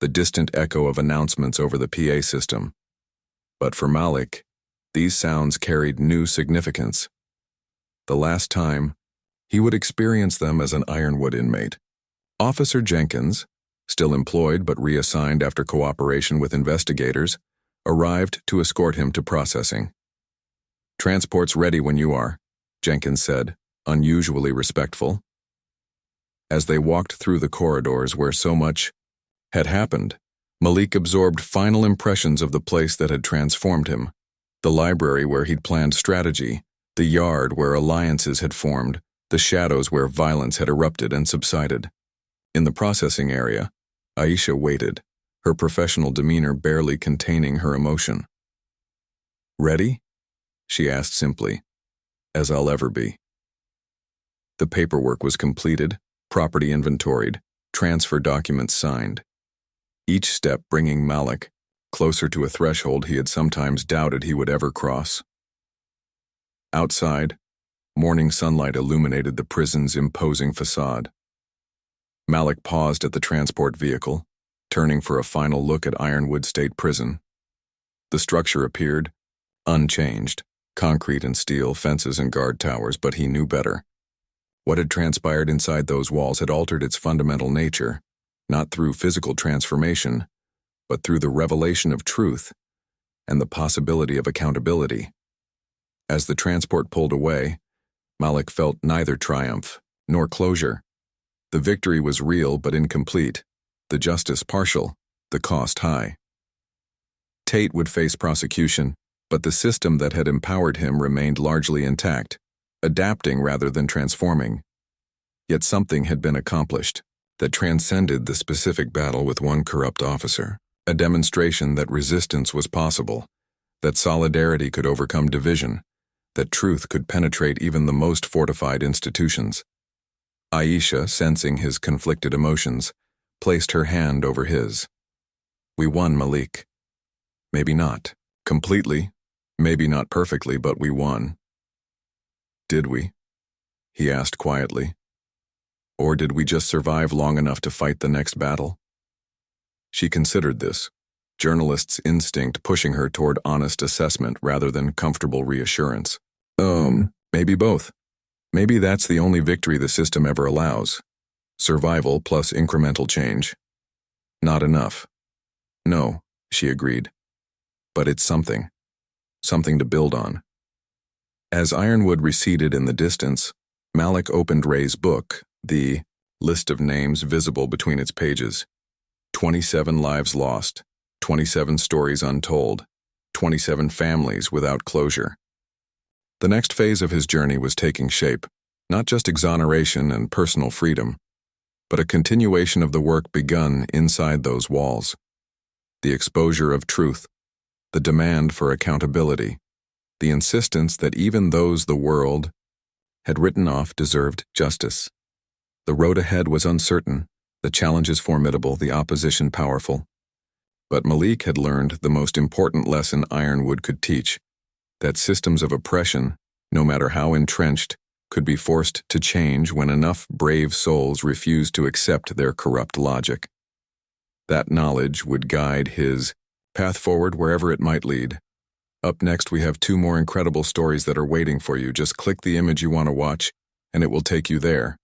the distant echo of announcements over the PA system. But for Malik, these sounds carried new significance. The last time, he would experience them as an Ironwood inmate. Officer Jenkins, still employed but reassigned after cooperation with investigators, arrived to escort him to processing. "Transport's ready when you are," Jenkins said, unusually respectful. As they walked through the corridors where so much had happened, Malik absorbed final impressions of the place that had transformed him. The library where he'd planned strategy, the yard where alliances had formed, the shadows where violence had erupted and subsided. In the processing area, Aisha waited, her professional demeanor barely containing her emotion. "Ready?" she asked simply. "As I'll ever be." The paperwork was completed, property inventoried, transfer documents signed. Each step bringing Malik closer to a threshold he had sometimes doubted he would ever cross. Outside, morning sunlight illuminated the prison's imposing facade. Malik paused at the transport vehicle, turning for a final look at Ironwood State Prison. The structure appeared unchanged, concrete and steel, fences and guard towers, but he knew better. What had transpired inside those walls had altered its fundamental nature, not through physical transformation, but through the revelation of truth and the possibility of accountability. As the transport pulled away, Malik felt neither triumph nor closure. The victory was real but incomplete, the justice partial, the cost high. Tate would face prosecution, but the system that had empowered him remained largely intact, adapting rather than transforming. Yet something had been accomplished that transcended the specific battle with one corrupt officer, a demonstration that resistance was possible, that solidarity could overcome division, that truth could penetrate even the most fortified institutions. Aisha, sensing his conflicted emotions, placed her hand over his. "We won, Malik. Maybe not completely, maybe not perfectly, but we won." "Did we?" he asked quietly. "Or did we just survive long enough to fight the next battle?" She considered this, journalist's instinct pushing her toward honest assessment rather than comfortable reassurance. Maybe both. Maybe that's the only victory the system ever allows. Survival plus incremental change. Not enough. No, she agreed. But it's something. Something to build on. As Ironwood receded in the distance, Malik opened Ray's book, the list of names visible between its pages. 27 lives lost, 27 stories untold, 27 families without closure. The next phase of his journey was taking shape, not just exoneration and personal freedom, but a continuation of the work begun inside those walls. The exposure of truth, the demand for accountability, the insistence that even those the world had written off deserved justice. The road ahead was uncertain, the challenges formidable, the opposition powerful. But Malik had learned the most important lesson Ironwood could teach, that systems of oppression, no matter how entrenched, could be forced to change when enough brave souls refused to accept their corrupt logic. That knowledge would guide his path forward wherever it might lead. Up next, we have 2 more incredible stories that are waiting for you. Just click the image you want to watch, and it will take you there.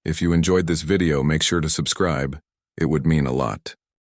If you enjoyed this video, make sure to subscribe. It would mean a lot.